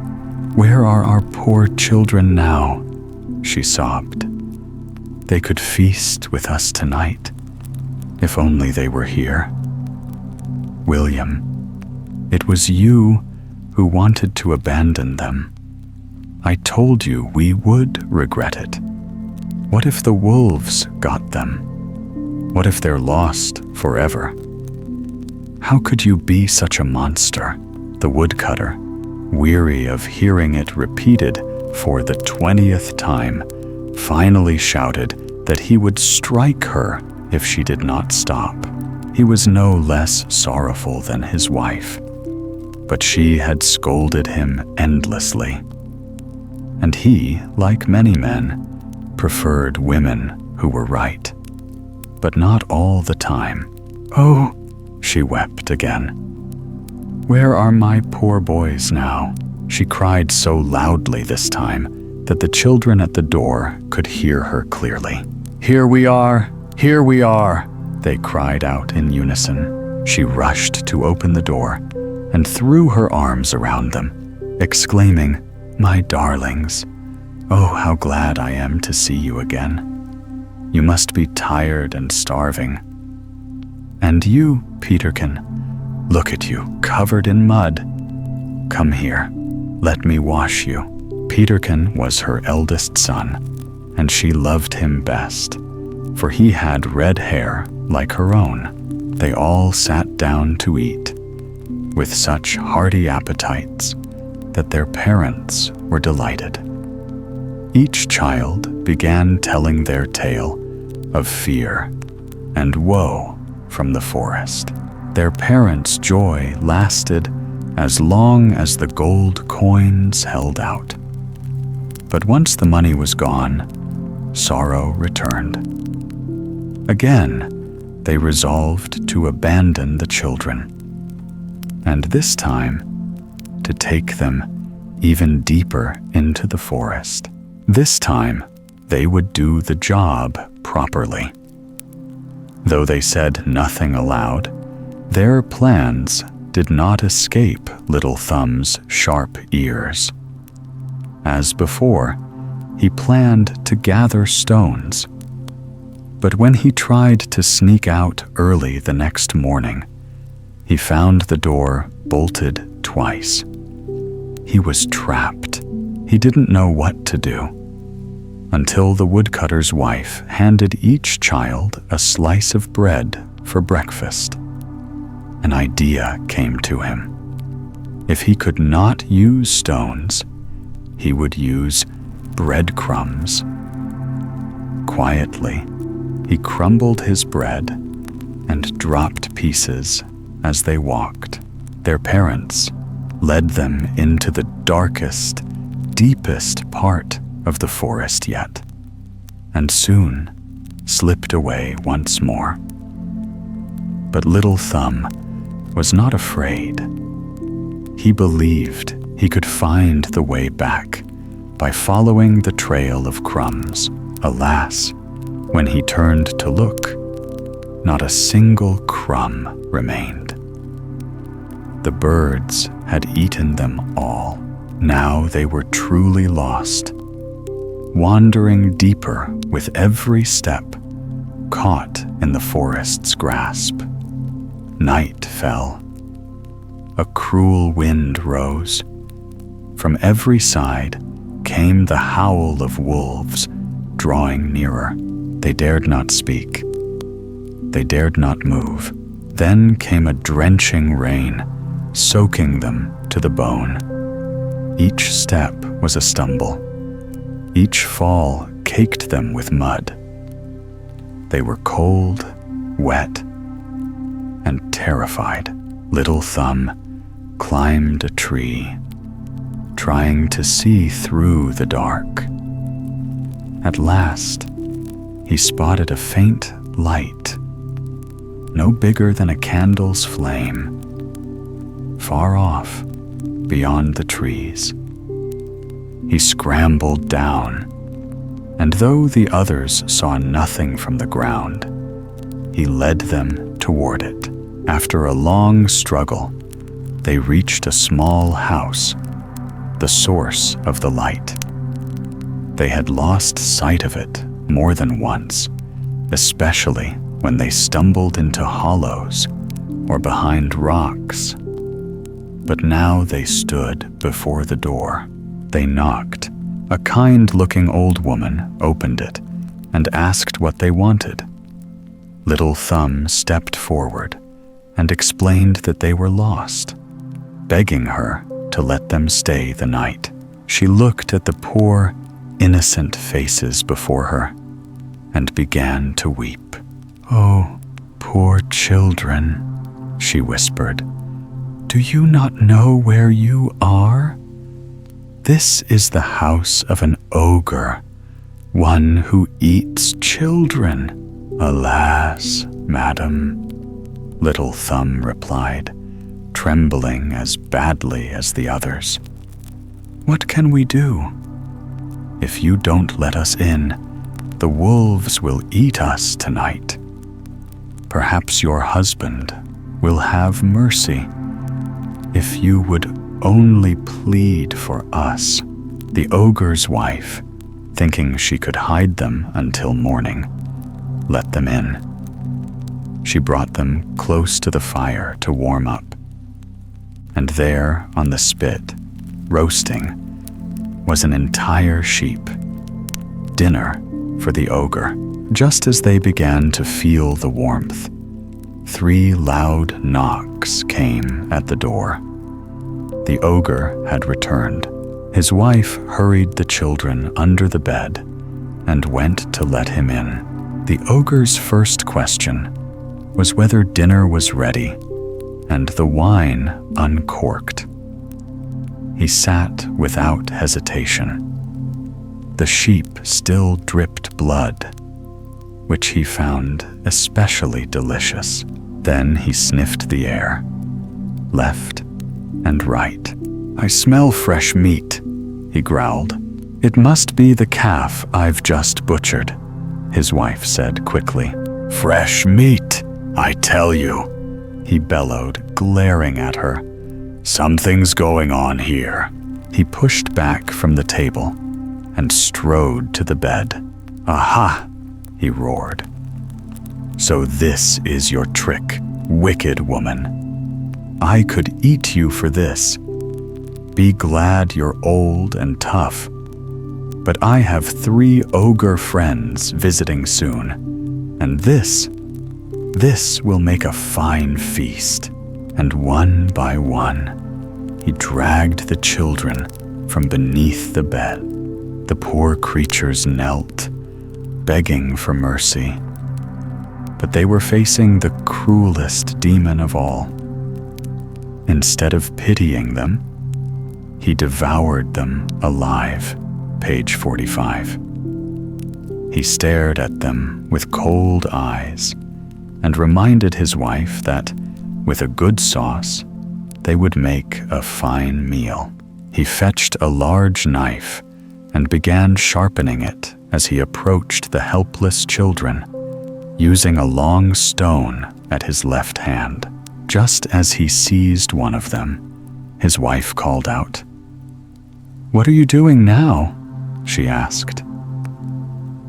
Speaker 1: where are our poor children now?" she sobbed. "They could feast with us tonight, if only they were here. William, it was you who wanted to abandon them. I told you we would regret it. What if the wolves got them? What if they're lost forever? How could you be such a monster?" The woodcutter, weary of hearing it repeated for the 20th time, finally shouted that he would strike her if she did not stop. He was no less sorrowful than his wife, but she had scolded him endlessly. And he, like many men, preferred women who were right, but not all the time. "Oh," she wept again. "Where are my poor boys now?" She cried so loudly this time that the children at the door could hear her clearly. "Here we are! Here we are!" they cried out in unison. She rushed to open the door and threw her arms around them, exclaiming, "My darlings, oh, how glad I am to see you again. You must be tired and starving. And you, Peterkin, look at you, covered in mud. Come here, let me wash you." Peterkin was her eldest son, and she loved him best, for he had red hair like her own. They all sat down to eat, with such hearty appetites that their parents were delighted. Each child began telling their tale of fear and woe from the forest. Their parents' joy lasted as long as the gold coins held out. But once the money was gone, sorrow returned. Again, they resolved to abandon the children, and this time to take them even deeper into the forest. This time, they would do the job properly. Though they said nothing aloud, their plans did not escape Little Thumb's sharp ears. As before, he planned to gather stones. But when he tried to sneak out early the next morning, he found the door bolted twice. He was trapped. He didn't know what to do, until the woodcutter's wife handed each child a slice of bread for breakfast. An idea came to him. If he could not use stones, he would use breadcrumbs. Quietly, he crumbled his bread and dropped pieces as they walked. Their parents led them into the darkest, deepest part of the forest yet, and soon slipped away once more. But Little Thumb was not afraid. He believed he could find the way back by following the trail of crumbs. Alas, when he turned to look, not a single crumb remained. The birds had eaten them all. Now they were truly lost, wandering deeper with every step, caught in the forest's grasp. Night fell. A cruel wind rose. From every side came the howl of wolves, drawing nearer. They dared not speak. They dared not move. Then came a drenching rain, soaking them to the bone. Each step was a stumble. Each fall caked them with mud. They were cold, wet, and terrified. Little Thumb climbed a tree, trying to see through the dark. At last, he spotted a faint light, no bigger than a candle's flame, far off beyond the trees. He scrambled down, and though the others saw nothing from the ground, he led them toward it. After a long struggle, they reached a small house, the source of the light. They had lost sight of it more than once, especially when they stumbled into hollows or behind rocks. But now they stood before the door. They knocked. A kind-looking old woman opened it and asked what they wanted. Little Thumb stepped forward and explained that they were lost, begging her to let them stay the night. She looked at the poor, innocent faces before her and began to weep. "Oh, poor children," she whispered. "Do you not know where you are? This is the house of an ogre, one who eats children." "Alas, madam," Little Thumb replied, trembling as badly as the others. "What can we do? If you don't let us in, the wolves will eat us tonight. Perhaps your husband will have mercy. If you would only plead for us." The ogre's wife, thinking she could hide them until morning, let them in. She brought them close to the fire to warm up. And there, on the spit, roasting, was an entire sheep, dinner for the ogre. Just as they began to feel the warmth, 3 loud knocks came at the door. The ogre had returned. His wife hurried the children under the bed and went to let him in. The ogre's first question was whether dinner was ready and the wine uncorked. He sat without hesitation. The sheep still dripped blood, which he found especially delicious. Then he sniffed the air, left and right. "I smell fresh meat," he growled. "It must be the calf I've just butchered," his wife said quickly. "Fresh meat, I tell you," he bellowed, glaring at her. "Something's going on here." He pushed back from the table and strode to the bed. "Aha!" he roared. "So this is your trick, wicked woman. I could eat you for this. Be glad you're old and tough. But I have 3 ogre friends visiting soon, and this will make a fine feast." And one by one, he dragged the children from beneath the bed. The poor creatures knelt, begging for mercy. But they were facing the cruelest demon of all. Instead of pitying them, he devoured them alive. Page 45. He stared at them with cold eyes and reminded his wife that, with a good sauce, they would make a fine meal. He fetched a large knife and began sharpening it as he approached the helpless children, using a long stone at his left hand. Just as he seized one of them, his wife called out. "What are you doing now?" she asked.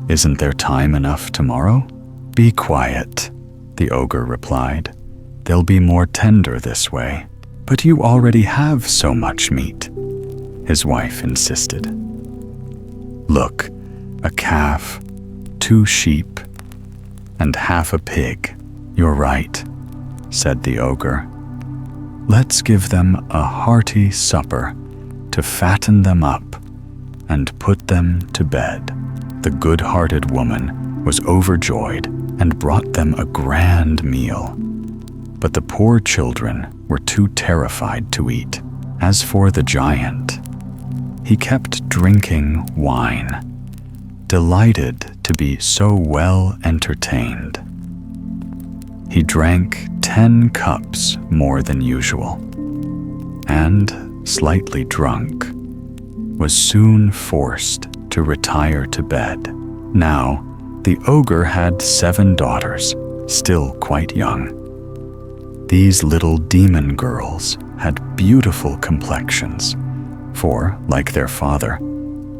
Speaker 1: "Isn't there time enough tomorrow?" "Be quiet," the ogre replied. "They'll be more tender this way." "But you already have so much meat," his wife insisted. "Look, a calf, 2 sheep, and half a pig. You're right. said the ogre. "Let's give them a hearty supper to fatten them up and put them to bed." The good-hearted woman was overjoyed and brought them a grand meal. But the poor children were too terrified to eat. As for the giant, he kept drinking wine, delighted to be so well entertained. He drank 10 cups more than usual, and, slightly drunk, was soon forced to retire to bed. Now, the ogre had 7 daughters, still quite young. These little demon girls had beautiful complexions, for, like their father,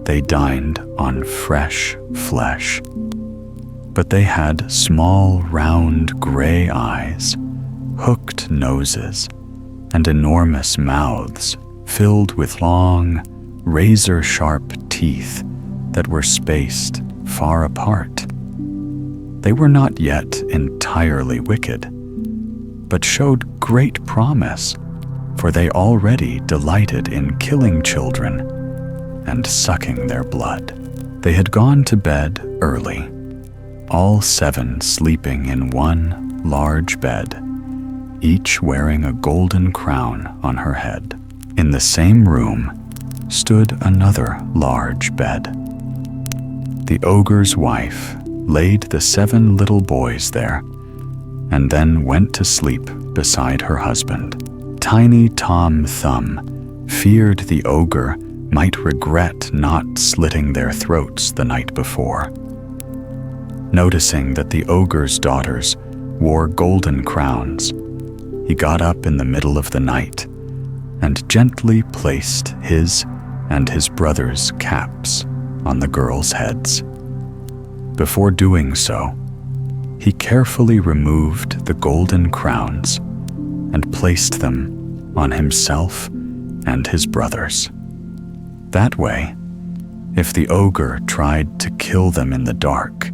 Speaker 1: they dined on fresh flesh. But they had small, round, gray eyes, hooked noses, and enormous mouths filled with long, razor-sharp teeth that were spaced far apart. They were not yet entirely wicked, but showed great promise, for they already delighted in killing children and sucking their blood. They had gone to bed early, all 7 sleeping in one large bed, each wearing a golden crown on her head. In the same room stood another large bed. The ogre's wife laid the 7 little boys there, and then went to sleep beside her husband. Tiny Tom Thumb feared the ogre might regret not slitting their throats the night before. Noticing that the ogre's daughters wore golden crowns, he got up in the middle of the night and gently placed his and his brothers' caps on the girls' heads. Before doing so, he carefully removed the golden crowns and placed them on himself and his brothers. That way, if the ogre tried to kill them in the dark,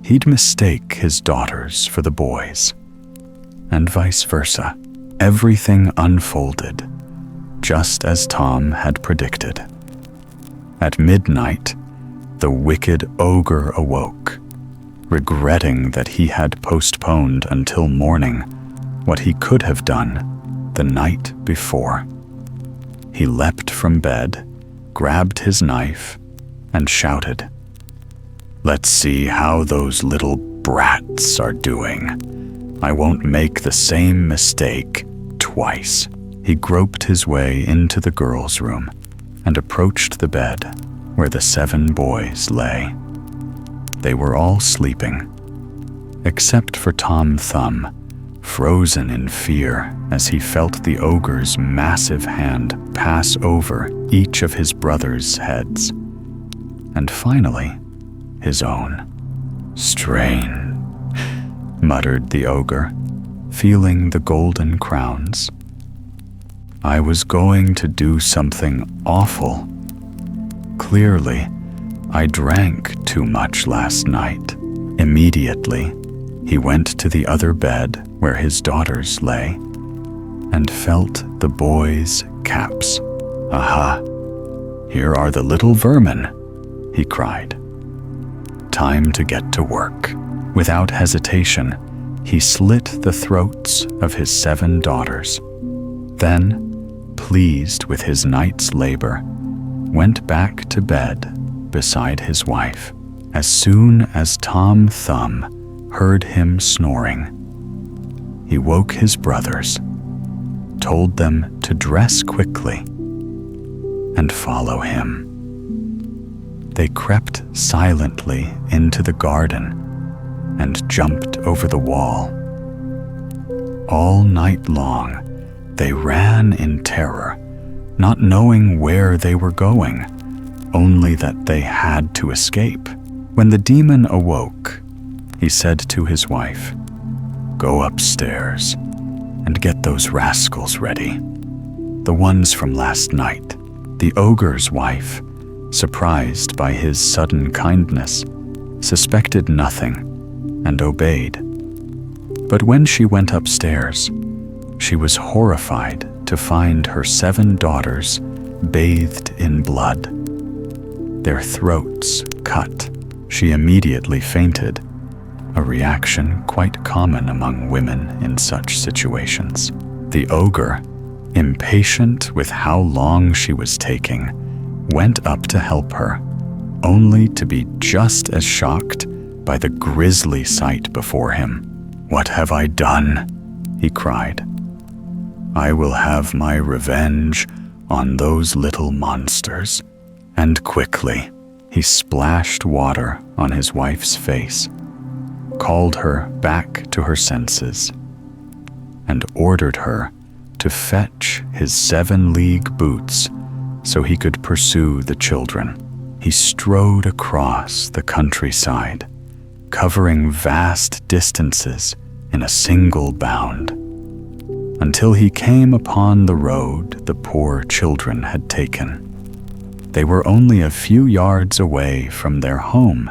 Speaker 1: he'd mistake his daughters for the boys, and vice versa. Everything unfolded just as Tom had predicted. At midnight, the wicked ogre awoke, regretting that he had postponed until morning what he could have done the night before. He leapt from bed, grabbed his knife, and shouted, "Let's see how those little brats are doing. I won't make the same mistake twice." He groped his way into the girls' room and approached the bed where the 7 boys lay. They were all sleeping, except for Tom Thumb, frozen in fear as he felt the ogre's massive hand pass over each of his brothers' heads, and finally, his own. "Strange," muttered the ogre, feeling the golden crowns. "I was going to do something awful. Clearly, I drank too much last night." Immediately, he went to the other bed where his daughters lay and felt the boys' caps. "Aha! Here are the little vermin," he cried. "Time to get to work." Without hesitation, he slit the throats of his 7 daughters. Then, pleased with his night's labor, went back to bed beside his wife. As soon as Tom Thumb heard him snoring, he woke his brothers, told them to dress quickly, and follow him. They crept silently into the garden and jumped over the wall. All night long, they ran in terror, not knowing where they were going, only that they had to escape. When the demon awoke, he said to his wife, "Go upstairs and get those rascals ready, the ones from last night." The ogre's wife, surprised by his sudden kindness, suspected nothing and obeyed. But when she went upstairs, she was horrified to find her 7 daughters bathed in blood, their throats cut. She immediately fainted, a reaction quite common among women in such situations. The ogre, impatient with how long she was taking, went up to help her, only to be just as shocked by the grisly sight before him. "What have I done?" he cried. "I will have my revenge on those little monsters." And quickly, he splashed water on his wife's face, called her back to her senses, and ordered her to fetch his 7-league boots so he could pursue the children. He strode across the countryside, covering vast distances in a single bound, until he came upon the road the poor children had taken. They were only a few yards away from their home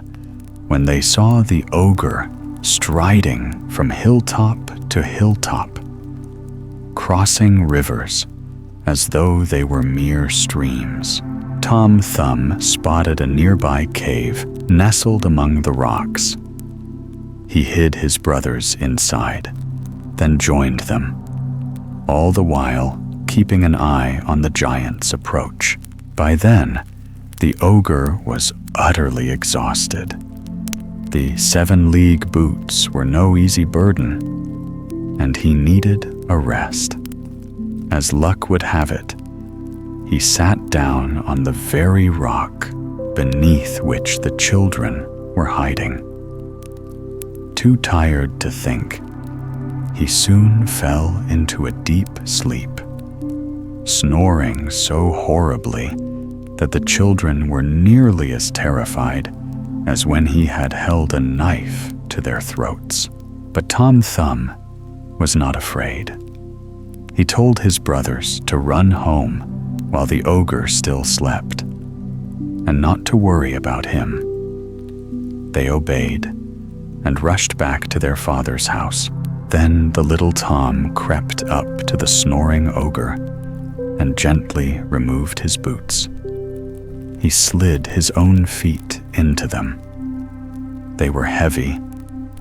Speaker 1: when they saw the ogre striding from hilltop to hilltop, crossing rivers as though they were mere streams. Tom Thumb spotted a nearby cave nestled among the rocks. He hid his brothers inside, then joined them, all the while keeping an eye on the giant's approach. By then, the ogre was utterly exhausted. The 7-league boots were no easy burden, and he needed a rest. As luck would have it, he sat down on the very rock beneath which the children were hiding. Too tired to think, he soon fell into a deep sleep, snoring so horribly that the children were nearly as terrified as when he had held a knife to their throats. But Tom Thumb was not afraid. He told his brothers to run home while the ogre still slept, and not to worry about him. They obeyed and rushed back to their father's house. Then the little Tom crept up to the snoring ogre and gently removed his boots. He slid his own feet into them. They were heavy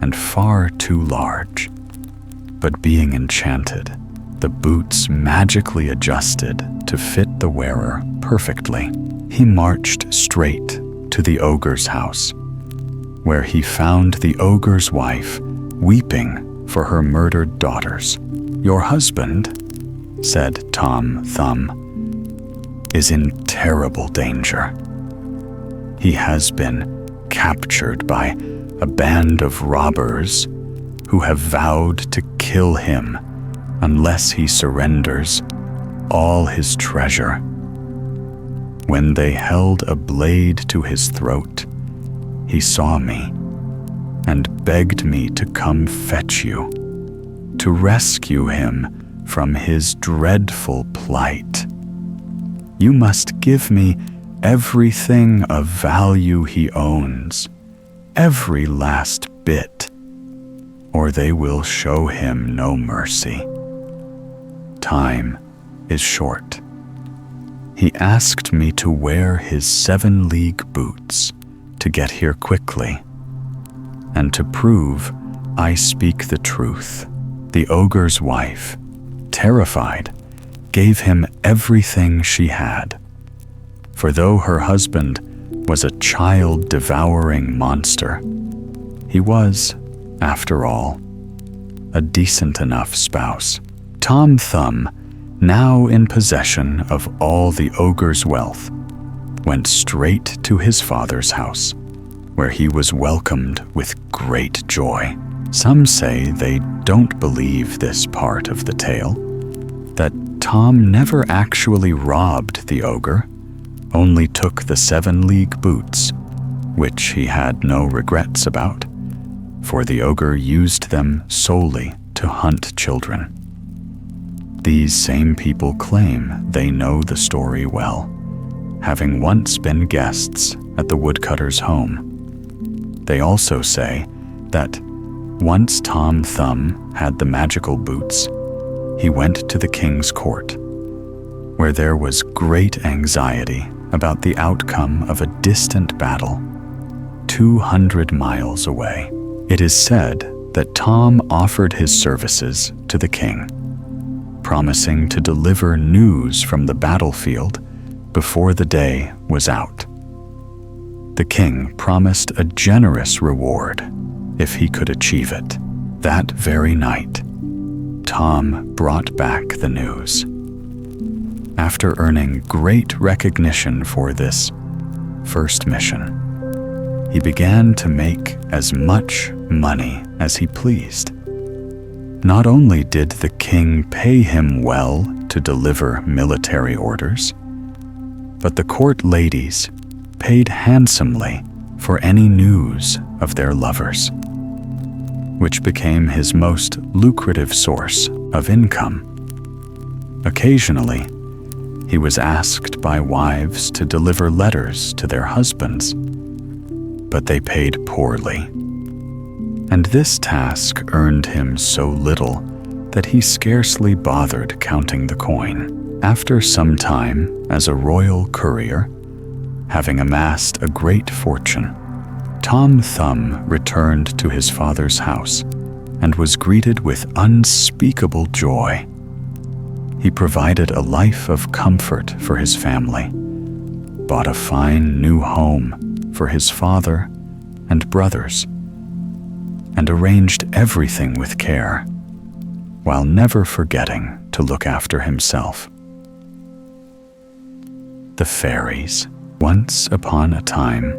Speaker 1: and far too large, but being enchanted, the boots magically adjusted to fit the wearer perfectly. He marched straight to the ogre's house, where he found the ogre's wife weeping for her murdered daughters. "Your husband," said Tom Thumb, "is in terrible danger. He has been captured by a band of robbers who have vowed to kill him unless he surrenders all his treasure. When they held a blade to his throat, he saw me and begged me to come fetch you, to rescue him from his dreadful plight. You must give me everything of value he owns, every last bit, or they will show him no mercy. Time is short. He asked me to wear his 7-league boots to get here quickly, and to prove I speak the truth." The ogre's wife, terrified, gave him everything she had. For though her husband was a child-devouring monster, he was, after all, a decent enough spouse. Tom Thumb, now in possession of all the ogre's wealth, went straight to his father's house, where he was welcomed with great joy. Some say they don't believe this part of the tale, that Tom never actually robbed the ogre, only took the 7-league boots, which he had no regrets about, for the ogre used them solely to hunt children. These same people claim they know the story well, having once been guests at the woodcutter's home. They also say that Once Tom Thumb had the magical boots, he went to the king's court, where there was great anxiety about the outcome of a distant battle 200 miles away. It is said that Tom offered his services to the king, promising to deliver news from the battlefield before the day was out. The king promised a generous reward if he could achieve it. That very night, Tom brought back the news. After earning great recognition for this first mission, he began to make as much money as he pleased. Not only did the king pay him well to deliver military orders, but the court ladies paid handsomely for any news of their lovers, which became his most lucrative source of income. Occasionally, he was asked by wives to deliver letters to their husbands, but they paid poorly. And this task earned him so little that he scarcely bothered counting the coin. After some time as a royal courier, having amassed a great fortune, Tom Thumb returned to his father's house and was greeted with unspeakable joy. He provided a life of comfort for his family, bought a fine new home for his father and brothers, and arranged everything with care, while never forgetting to look after himself. The Fairies. Once upon a time,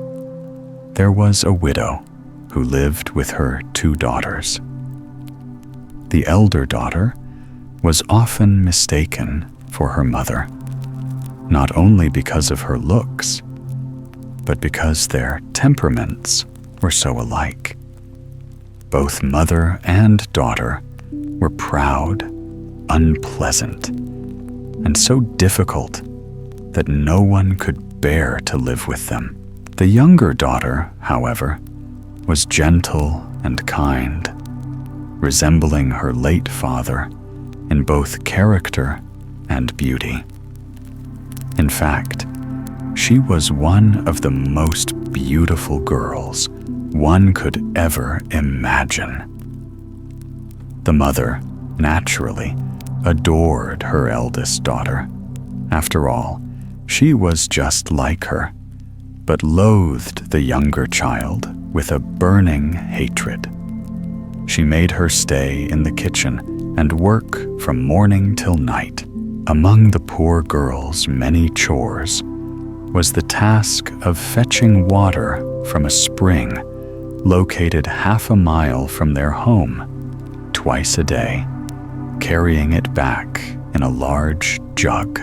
Speaker 1: there was a widow who lived with her 2 daughters. The elder daughter was often mistaken for her mother, not only because of her looks, but because their temperaments were so alike. Both mother and daughter were proud, unpleasant, and so difficult that no one could bear to live with them. The younger daughter, however, was gentle and kind, resembling her late father in both character and beauty. In fact, she was one of the most beautiful girls one could ever imagine. The mother, naturally, adored her eldest daughter. After all, she was just like her, but loathed the younger child with a burning hatred. She made her stay in the kitchen and work from morning till night. Among the poor girl's many chores was the task of fetching water from a spring located half a mile from their home, twice a day, carrying it back in a large jug.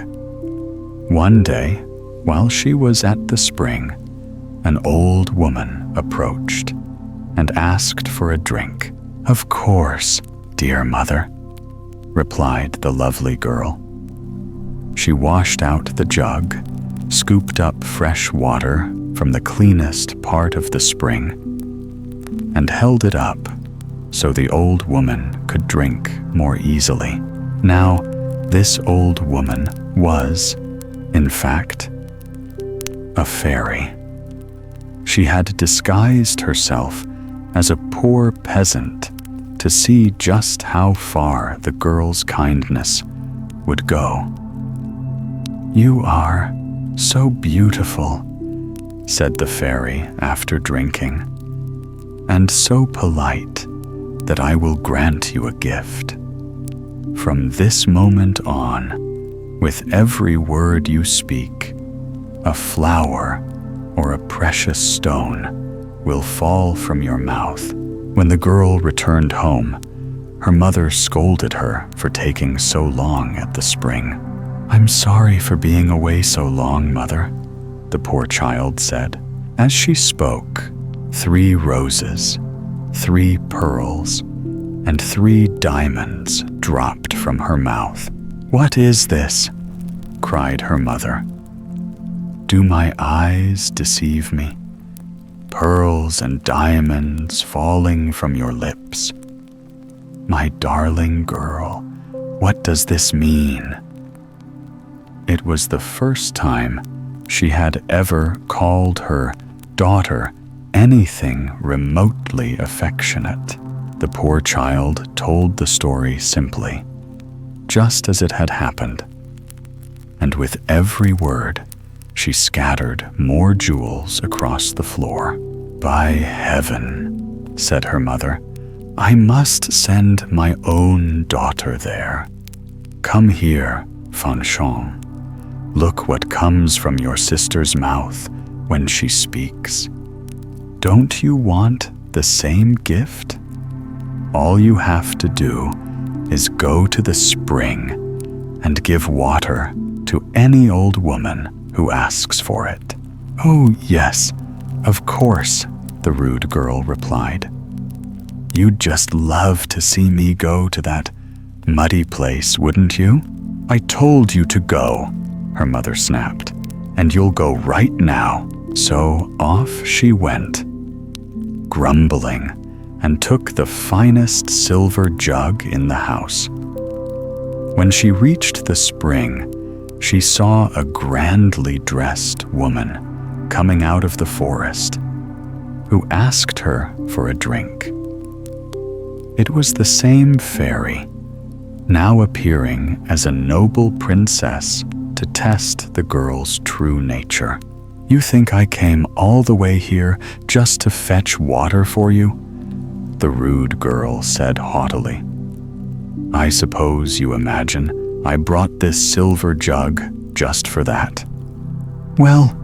Speaker 1: One day, while she was at the spring, an old woman approached and asked for a drink. "Of course, dear mother," replied the lovely girl. She washed out the jug, scooped up fresh water from the cleanest part of the spring, and held it up so the old woman could drink more easily. Now, this old woman was, in fact, a fairy. She had disguised herself as a poor peasant to see just how far the girl's kindness would go. "You are so beautiful," said the fairy after drinking, "and so polite that I will grant you a gift. From this moment on, with every word you speak, a flower or a precious stone will fall from your mouth." When the girl returned home, her mother scolded her for taking so long at the spring. "I'm sorry for being away so long, mother," the poor child said. As she spoke, 3 roses, 3 pearls, and 3 diamonds dropped from her mouth. "What is this?" cried her mother. "Do my eyes deceive me? pearls and diamonds falling from your lips. My darling girl, what does this mean? It was the first time she had ever called her daughter anything remotely affectionate. The poor child told the story simply, just as it had happened. And with every word, she scattered more jewels across the floor. By heaven, said her mother, I must send my own daughter there. Come here, Fanchon. Look what comes from your sister's mouth when she speaks. Don't you want the same gift? All you have to do is go to the spring and give water to any old woman who asks for it. Oh, yes, of course, the rude girl replied. You'd just love to see me go to that muddy place, wouldn't you? I told you to go, her mother snapped, and you'll go right now. So off she went, grumbling, and took the finest silver jug in the house. When she reached the spring, she saw a grandly dressed woman coming out of the forest, who asked her for a drink. It was the same fairy, now appearing as a noble princess to test the girl's true nature. You think I came all the way here just to fetch water for you? The rude girl said haughtily. I suppose you imagine I brought this silver jug just for that. Well,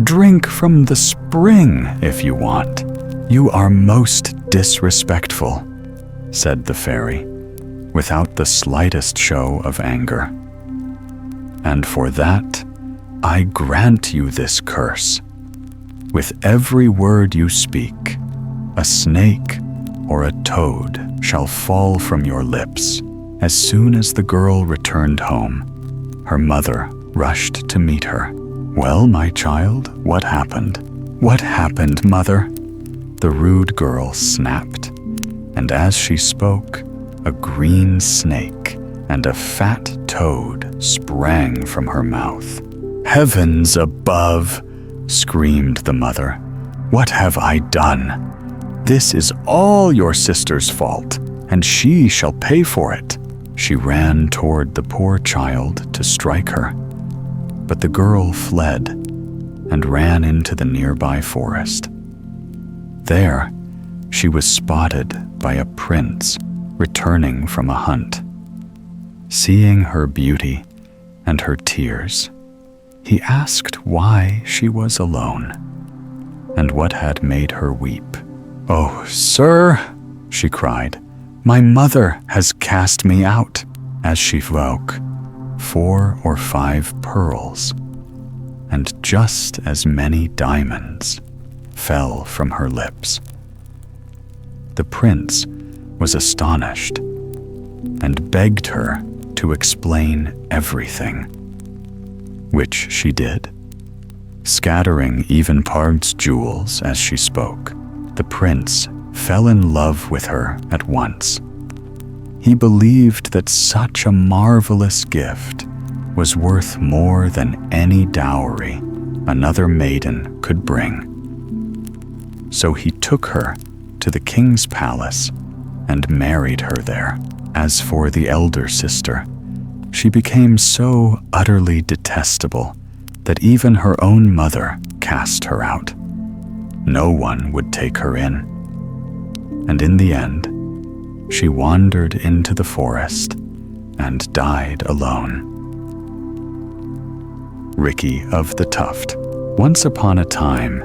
Speaker 1: drink from the spring if you want. You are most disrespectful, said the fairy, without the slightest show of anger. And for that, I grant you this curse. With every word you speak, a snake or a toad shall fall from your lips. As soon as the girl returned home, her mother rushed to meet her. Well, my child, what happened? What happened, mother? The rude girl snapped, and as she spoke, a green snake and a fat toad sprang from her mouth. Heavens above, screamed the mother. What have I done? This is all your sister's fault, and she shall pay for it. She ran toward the poor child to strike her, but the girl fled and ran into the nearby forest. There, she was spotted by a prince returning from a hunt. Seeing her beauty and her tears, he asked why she was alone and what had made her weep. Oh, sir, she cried, my mother has cast me out. As she spoke, 4 or 5 pearls and just as many diamonds fell from her lips. The prince was astonished and begged her to explain everything, which she did, scattering even Pard's jewels as she spoke. The prince fell in love with her at once. He believed that such a marvelous gift was worth more than any dowry another maiden could bring. So he took her to the king's palace and married her there. As for the elder sister, she became so utterly detestable that even her own mother cast her out. No one would take her in. And in the end, she wandered into the forest and died alone. Ricky of the Tuft. Once upon a time,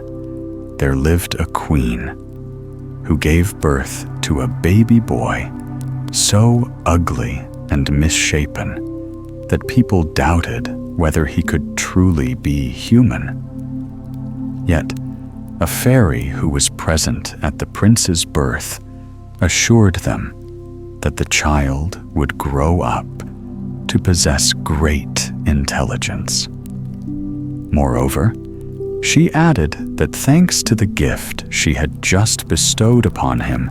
Speaker 1: there lived a queen who gave birth to a baby boy so ugly and misshapen that people doubted whether he could truly be human. Yet, a fairy who was present at the prince's birth assured them that the child would grow up to possess great intelligence. Moreover, She added that thanks to the gift she had just bestowed upon him,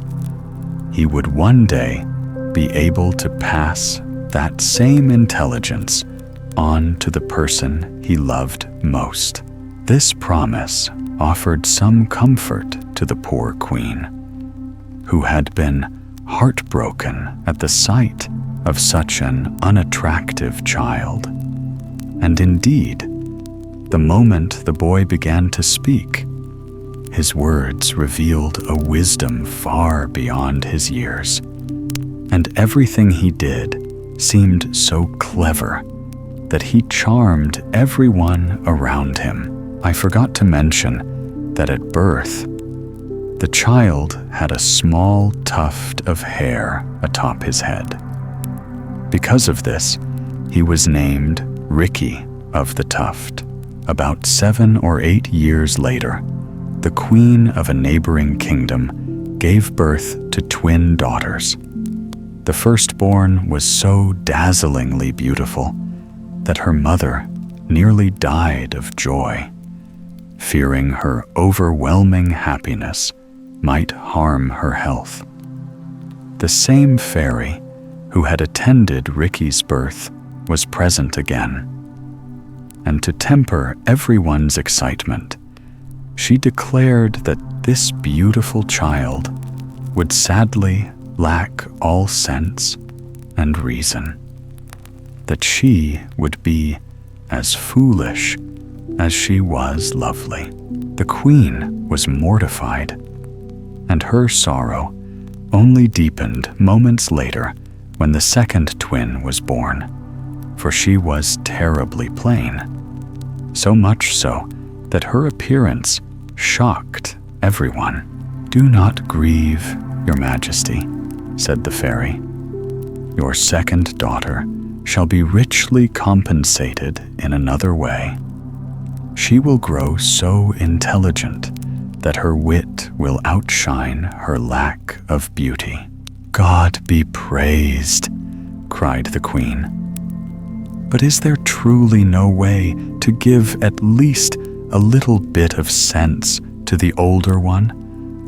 Speaker 1: he would one day be able to pass that same intelligence on to the person he loved most. This promise offered some comfort to the poor queen, who had been heartbroken at the sight of such an unattractive child. And indeed, the moment the boy began to speak, his words revealed a wisdom far beyond his years, and everything he did seemed so clever that he charmed everyone around him. I forgot to mention that at birth, the child had a small tuft of hair atop his head. Because of this, he was named Ricky of the Tuft. About 7 or 8 years later, the queen of a neighboring kingdom gave birth to twin daughters. The firstborn was so dazzlingly beautiful that her mother nearly died of joy, fearing her overwhelming happiness might harm her health. The same fairy who had attended Ricky's birth was present again, and to temper everyone's excitement, she declared that this beautiful child would sadly lack all sense and reason, that she would be as foolish as she was lovely. The queen was mortified, and her sorrow only deepened moments later when the second twin was born, for she was terribly plain, so much so that her appearance shocked everyone. "Do not grieve, Your Majesty," said the fairy. "Your second daughter shall be richly compensated in another way. She will grow so intelligent that her wit will outshine her lack of beauty." "God be praised," cried the queen. "But is there truly no way to give at least a little bit of sense to the older one,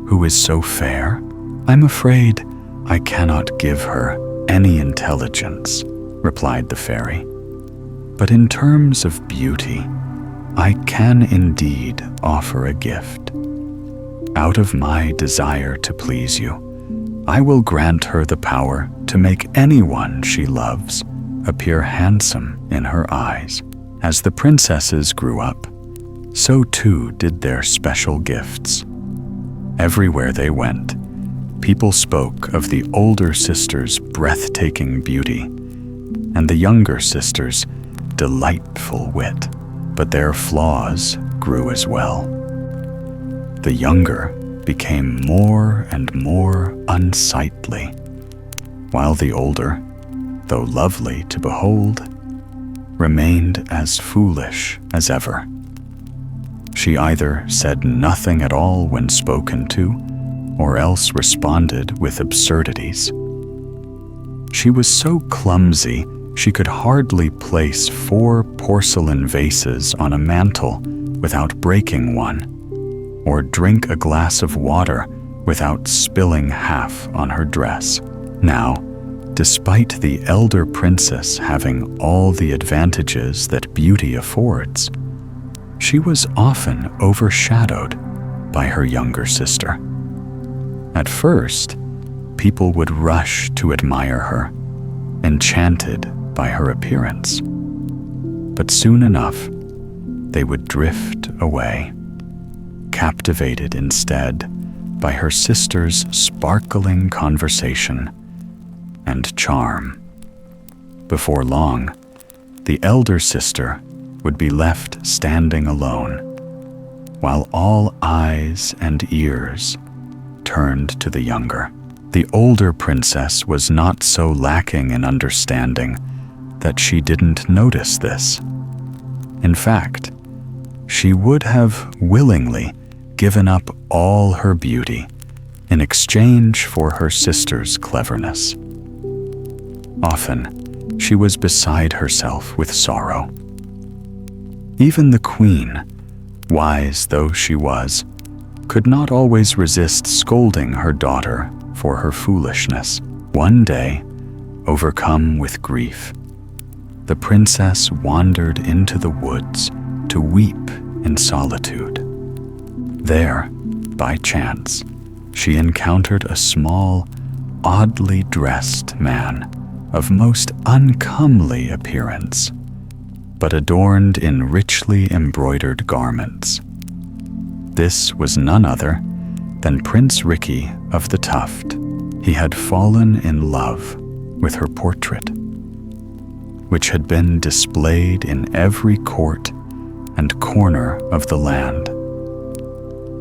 Speaker 1: who is so fair? I'm afraid I cannot give her any intelligence," replied the fairy. "But in terms of beauty, I can indeed offer a gift. Out of my desire to please you, I will grant her the power to make anyone she loves appear handsome in her eyes." As the princesses grew up, so too did their special gifts. Everywhere they went, people spoke of the older sister's breathtaking beauty and the younger sister's delightful wit, but their flaws grew as well. The younger became more and more unsightly, while the older, though lovely to behold, remained as foolish as ever. She either said nothing at all when spoken to, or else responded with absurdities. She was so clumsy she could hardly place 4 porcelain vases on a mantel without breaking one, or drink a glass of water without spilling half on her dress. Now, despite the elder princess having all the advantages that beauty affords, she was often overshadowed by her younger sister. At first, people would rush to admire her, enchanted by her appearance. But soon enough, they would drift away, captivated instead by her sister's sparkling conversation and charm. Before long, the elder sister would be left standing alone, while all eyes and ears turned to the younger. The older princess was not so lacking in understanding that she didn't notice this. In fact, she would have willingly given up all her beauty in exchange for her sister's cleverness. Often, she was beside herself with sorrow. Even the queen, wise though she was, could not always resist scolding her daughter for her foolishness. One day, overcome with grief, the princess wandered into the woods to weep in solitude. There, by chance, she encountered a small, oddly dressed man of most uncomely appearance, but adorned in richly embroidered garments. This was none other than Prince Ricky of the Tuft. He had fallen in love with her portrait, which had been displayed in every court and corner of the land,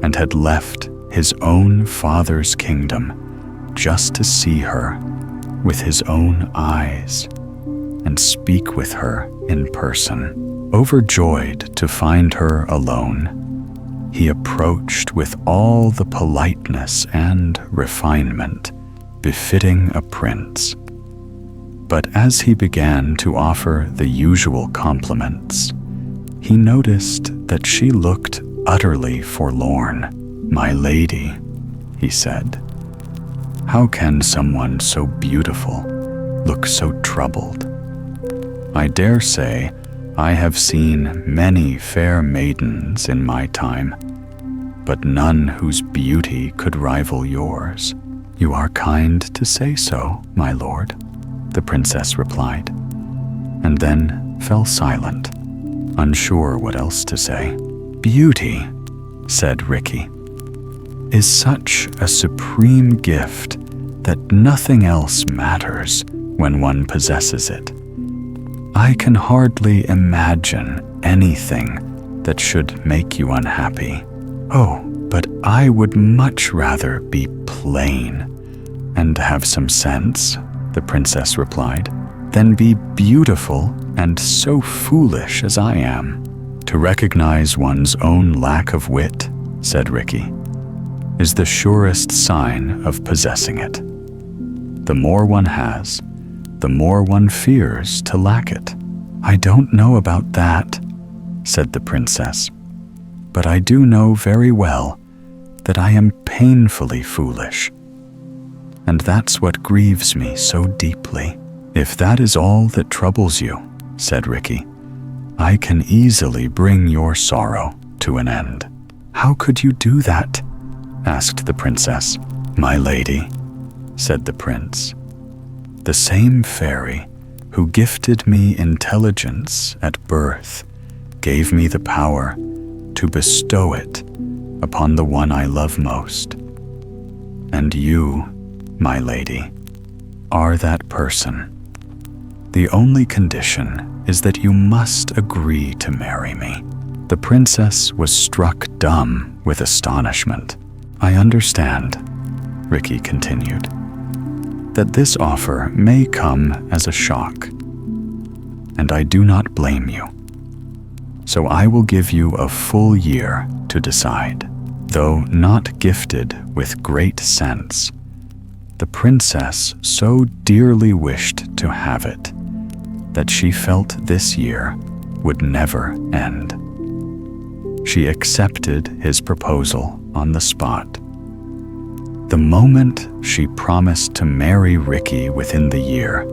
Speaker 1: and had left his own father's kingdom just to see her with his own eyes and speak with her in person. Overjoyed to find her alone, he approached with all the politeness and refinement befitting a prince. But as he began to offer the usual compliments, he noticed that she looked utterly forlorn. "My lady," he said, "how can someone so beautiful look so troubled? I dare say I have seen many fair maidens in my time, but none whose beauty could rival yours." "You are kind to say so, my lord," the princess replied, and then fell silent, unsure what else to say. "Beauty," said Ricky, "is such a supreme gift that nothing else matters when one possesses it. I can hardly imagine anything that should make you unhappy. Oh, but I would much rather be plain and have some sense," the princess replied, "than be beautiful and so foolish as I am." "To recognize one's own lack of wit," said Ricky, "is the surest sign of possessing it. The more one has, the more one fears to lack it." "I don't know about that," said the princess, "but I do know very well that I am painfully foolish, and that's what grieves me so deeply." "If that is all that troubles you," said Ricky, "I can easily bring your sorrow to an end." "How could you do that?" asked the princess. "My lady," said the prince, "the same fairy who gifted me intelligence at birth gave me the power to bestow it upon the one I love most. And you, my lady, are that person. The only condition is that you must agree to marry me." The princess was struck dumb with astonishment. "I understand," Ricky continued, "that this offer may come as a shock, and I do not blame you. So I will give you a full year to decide." Though not gifted with great sense, the princess so dearly wished to have it that she felt this year would never end. She accepted his proposal on the spot. The moment she promised to marry Ricky within the year,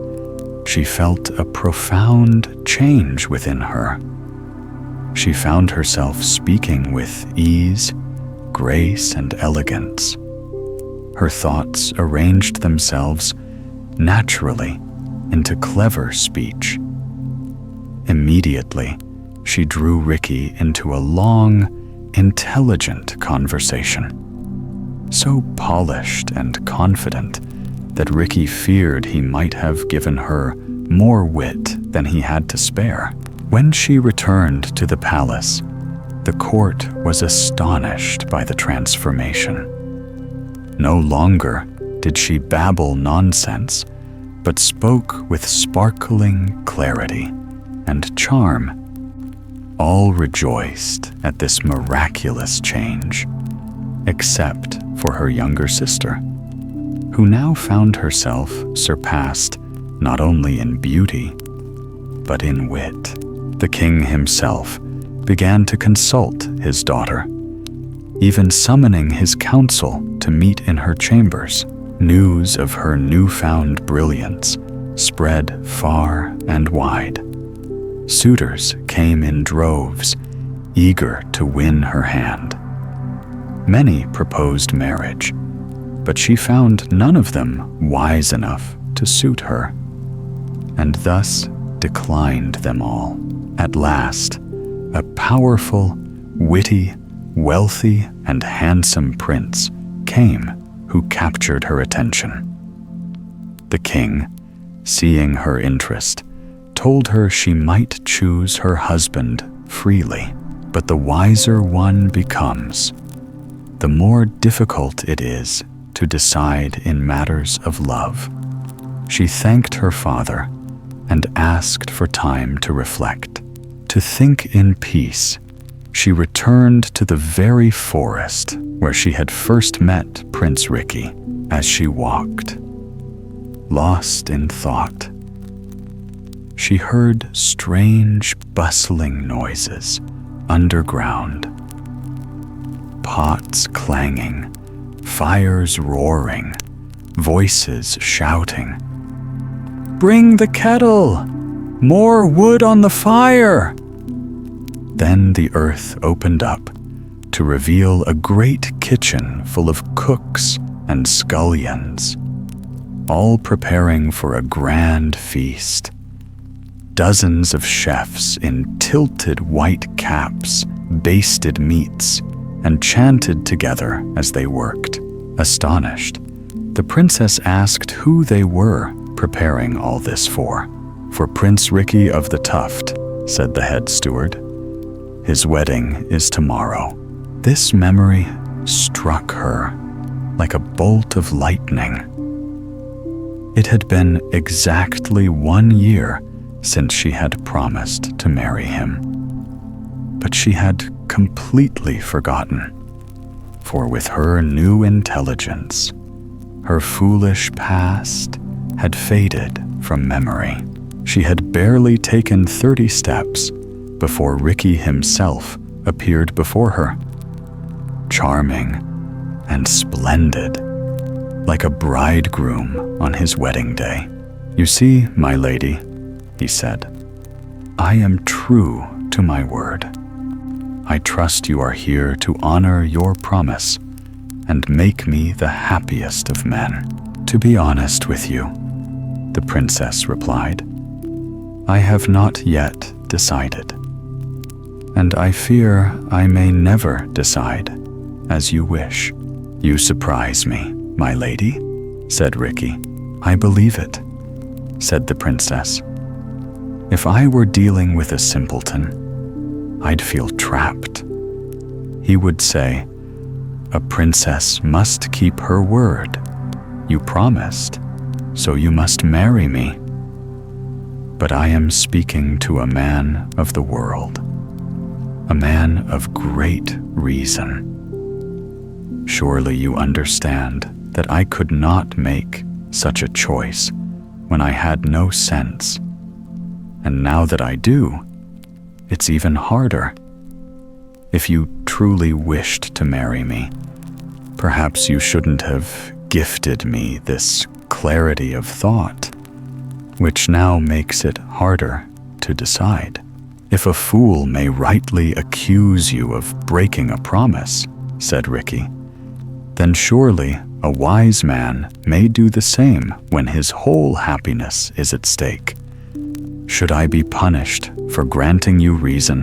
Speaker 1: she felt a profound change within her. She found herself speaking with ease, grace, and elegance. Her thoughts arranged themselves naturally into clever speech. Immediately, she drew Ricky into a long, intelligent conversation, so polished and confident that Ricky feared he might have given her more wit than he had to spare. When she returned to the palace, the court was astonished by the transformation. No longer did she babble nonsense, but spoke with sparkling clarity and charm. All rejoiced at this miraculous change, except for her younger sister, who now found herself surpassed not only in beauty, but in wit. The king himself began to consult his daughter, even summoning his council to meet in her chambers. News of her newfound brilliance spread far and wide. Suitors came in droves, eager to win her hand. Many proposed marriage, but she found none of them wise enough to suit her, and thus declined them all. At last, a powerful, witty, wealthy, and handsome prince came who captured her attention. The king, seeing her interest, told her she might choose her husband freely, but the wiser one becomes, the more difficult it is to decide in matters of love. She thanked her father and asked for time to reflect. To think in peace, she returned to the very forest where she had first met Prince Ricky. As she walked, lost in thought, she heard strange, bustling noises underground. Pots clanging, fires roaring, voices shouting, "Bring the kettle! More wood on the fire!" Then the earth opened up to reveal a great kitchen full of cooks and scullions, all preparing for a grand feast. Dozens of chefs in tilted white caps basted meats and chanted together as they worked. Astonished, the princess asked who they were preparing all this for. "For Prince Ricky of the Tuft," said the head steward. "His wedding is tomorrow." This memory struck her like a bolt of lightning. It had been exactly 1 year since she had promised to marry him. But she had completely forgotten, for with her new intelligence, her foolish past had faded from memory. She had barely taken 30 steps before Ricky himself appeared before her, charming and splendid, like a bridegroom on his wedding day. "You see, my lady," he said, "I am true to my word. I trust you are here to honor your promise and make me the happiest of men." "To be honest with you," the princess replied, "I have not yet decided, and I fear I may never decide as you wish." "You surprise me, my lady," said Ricky. "I believe it," said the princess. "If I were dealing with a simpleton, I'd feel trapped. He would say, 'A princess must keep her word. You promised, so you must marry me.' But I am speaking to a man of the world, a man of great reason. Surely you understand that I could not make such a choice when I had no sense. And now that I do, it's even harder. If you truly wished to marry me, perhaps you shouldn't have gifted me this clarity of thought, which now makes it harder to decide. If a fool may rightly accuse you of breaking a promise," said Ricky, "then surely a wise man may do the same when his whole happiness is at stake. Should I be punished for granting you reason,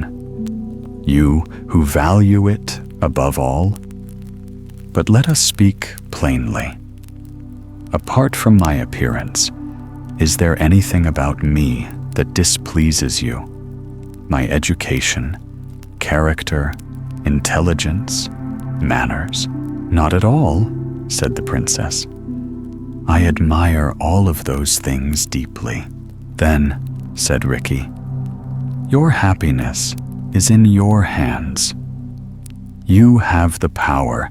Speaker 1: you who value it above all? But let us speak plainly. Apart from my appearance, is there anything about me that displeases you? My education, character, intelligence, manners? Not at all," said the princess. "I admire all of those things deeply." "Then," said Ricky, "your happiness is in your hands. You have the power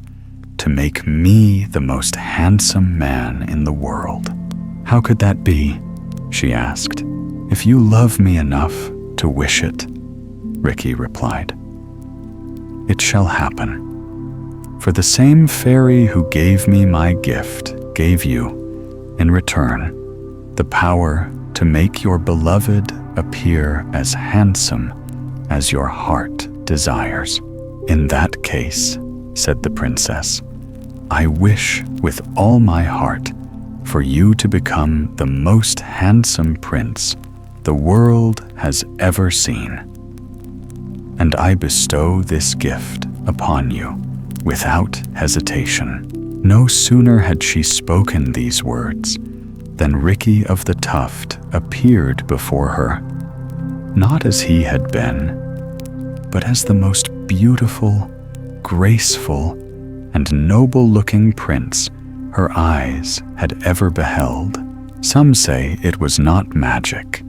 Speaker 1: to make me the most handsome man in the world." "How could that be?" she asked. "If you love me enough to wish it," Ricky replied. it shall happen. For the same fairy who gave me my gift gave you, in return, the power to make your beloved appear as handsome as your heart desires. In that case, said the princess, I wish with all my heart for you to become the most handsome prince the world has ever seen. And I bestow this gift upon you without hesitation. No sooner had she spoken these words than Ricky of the Tuft appeared before her, not as he had been, but as the most beautiful, graceful, and noble-looking prince her eyes had ever beheld. Some say it was not magic,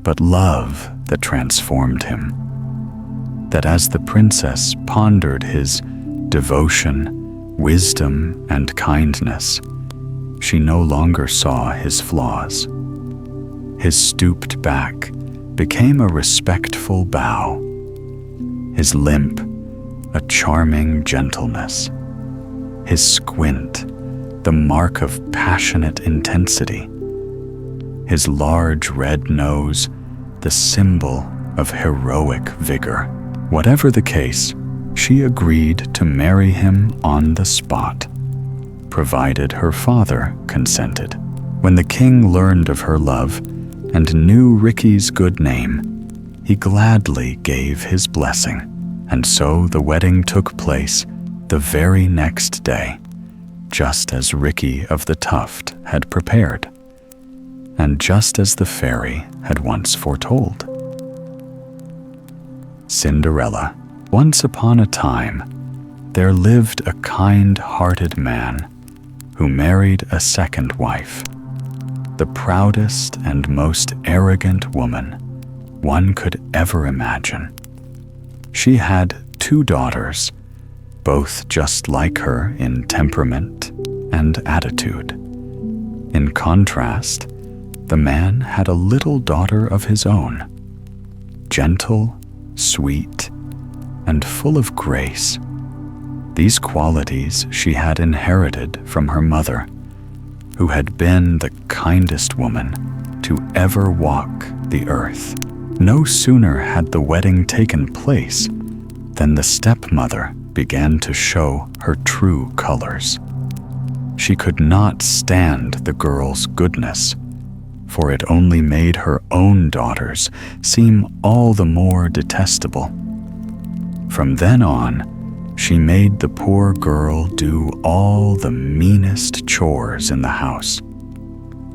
Speaker 1: but love that transformed him. That as the princess pondered his devotion, wisdom, and kindness, she no longer saw his flaws. His stooped back became a respectful bow, his limp a charming gentleness, his squint the mark of passionate intensity, his large red nose the symbol of heroic vigor. Whatever the case, she agreed to marry him on the spot, provided her father consented. When the king learned of her love and knew Ricky's good name, he gladly gave his blessing, and so the wedding took place the very next day, just as Ricky of the Tuft had prepared, and just as the fairy had once foretold. Cinderella. Once upon a time, there lived a kind-hearted man who married a second wife, the proudest and most arrogant woman one could ever imagine. She had 2 daughters, both just like her in temperament and attitude. In contrast, the man had a little daughter of his own, gentle, sweet, and full of grace. These qualities she had inherited from her mother, who had been the kindest woman to ever walk the earth. No sooner had the wedding taken place than the stepmother began to show her true colors. She could not stand the girl's goodness, for it only made her own daughters seem all the more detestable. From then on, she made the poor girl do all the meanest chores in the house.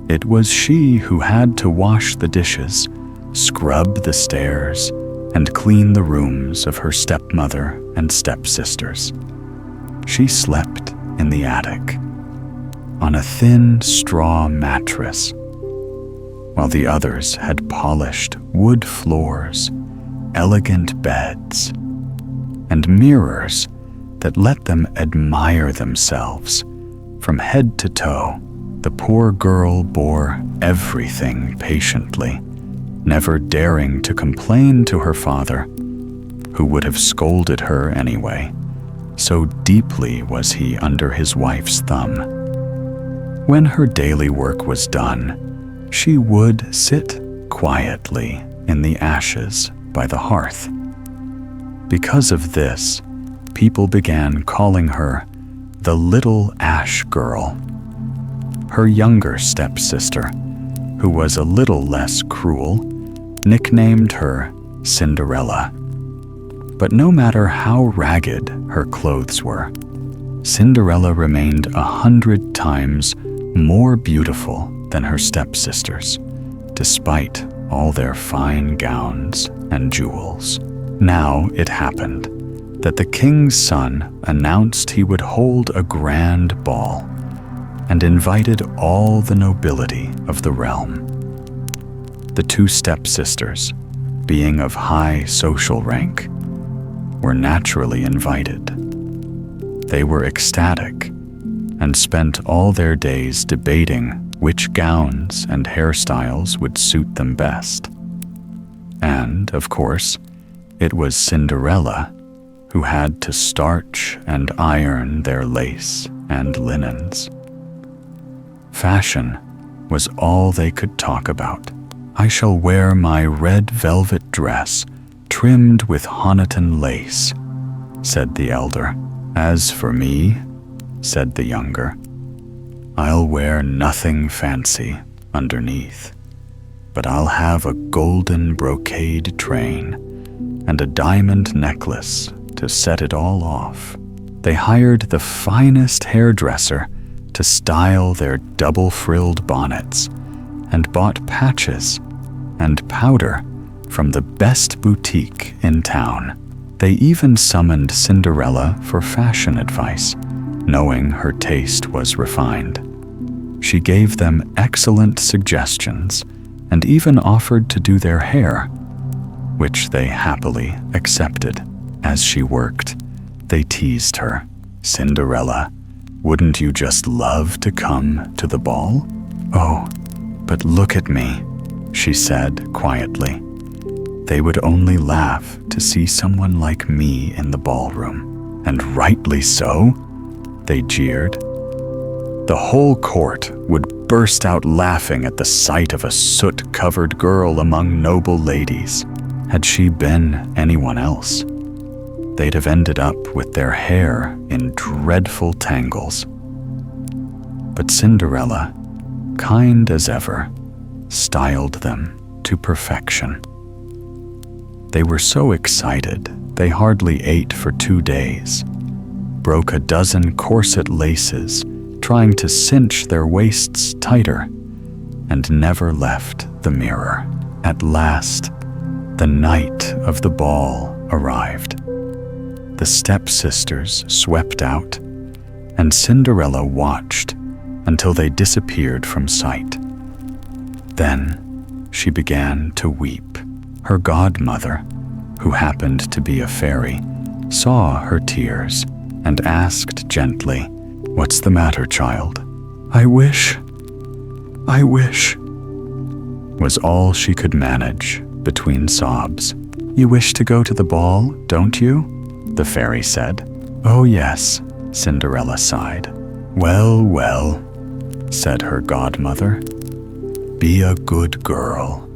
Speaker 1: It was she who had to wash the dishes, scrub the stairs, and clean the rooms of her stepmother and stepsisters. She slept in the attic, on a thin straw mattress, while the others had polished wood floors, elegant beds, and mirrors that let them admire themselves from head to toe. The poor girl bore everything patiently, never daring to complain to her father, who would have scolded her anyway, so deeply was he under his wife's thumb. When her daily work was done, she would sit quietly in the ashes by the hearth. Because of this, people began calling her the Little Ash Girl. Her younger stepsister, who was a little less cruel, nicknamed her Cinderella. But no matter how ragged her clothes were, Cinderella remained 100 times more beautiful than her stepsisters, despite all their fine gowns and jewels. Now it happened that the king's son announced he would hold a grand ball and invited all the nobility of the realm. The 2 stepsisters, being of high social rank, were naturally invited. They were ecstatic and spent all their days debating which gowns and hairstyles would suit them best. And, of course, it was Cinderella who had to starch and iron their lace and linens. Fashion was all they could talk about. "I shall wear my red velvet dress trimmed with Honiton lace," said the elder. "As for me," said the younger, "I'll wear nothing fancy underneath, but I'll have a golden brocade train and a diamond necklace to set it all off." They hired the finest hairdresser to style their double-frilled bonnets and bought patches and powder from the best boutique in town. They even summoned Cinderella for fashion advice, knowing her taste was refined. She gave them excellent suggestions and even offered to do their hair, which they happily accepted. As she worked, they teased her. "Cinderella, wouldn't you just love to come to the ball?" "Oh, but look at me," she said quietly. They would only laugh to see someone like me in the ballroom. And rightly so, they jeered. The whole court would burst out laughing at the sight of a soot-covered girl among noble ladies. Had she been anyone else, they'd have ended up with their hair in dreadful tangles. But Cinderella, kind as ever, styled them to perfection. They were so excited they hardly ate for 2 days, broke a dozen corset laces trying to cinch their waists tighter, and never left the mirror. At last, the night of the ball arrived. The stepsisters swept out, and Cinderella watched until they disappeared from sight. Then she began to weep. Her godmother, who happened to be a fairy, saw her tears and asked gently, "What's the matter, child?" I wish, was all she could manage between sobs. "You wish to go to the ball, don't you?" the fairy said. "Oh yes," Cinderella sighed. Well, well," said her godmother, "be a good girl,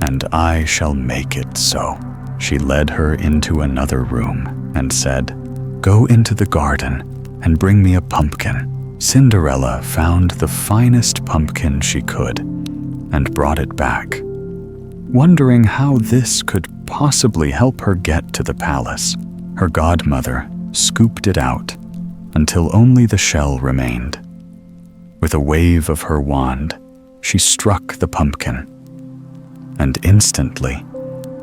Speaker 1: and I shall make it so." She led her into another room and said, "Go into the garden and bring me a pumpkin." Cinderella found the finest pumpkin she could and brought it back, wondering how this could possibly help her get to the palace. Her godmother scooped it out until only the shell remained. With a wave of her wand, she struck the pumpkin, and instantly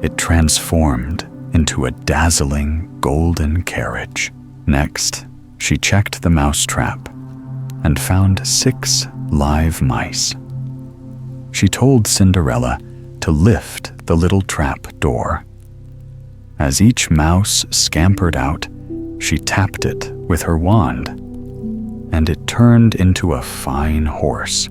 Speaker 1: it transformed into a dazzling golden carriage. Next, she checked the mousetrap and found 6 live mice. She told Cinderella to lift the little trap door. As each mouse scampered out, she tapped it with her wand, and it turned into a fine horse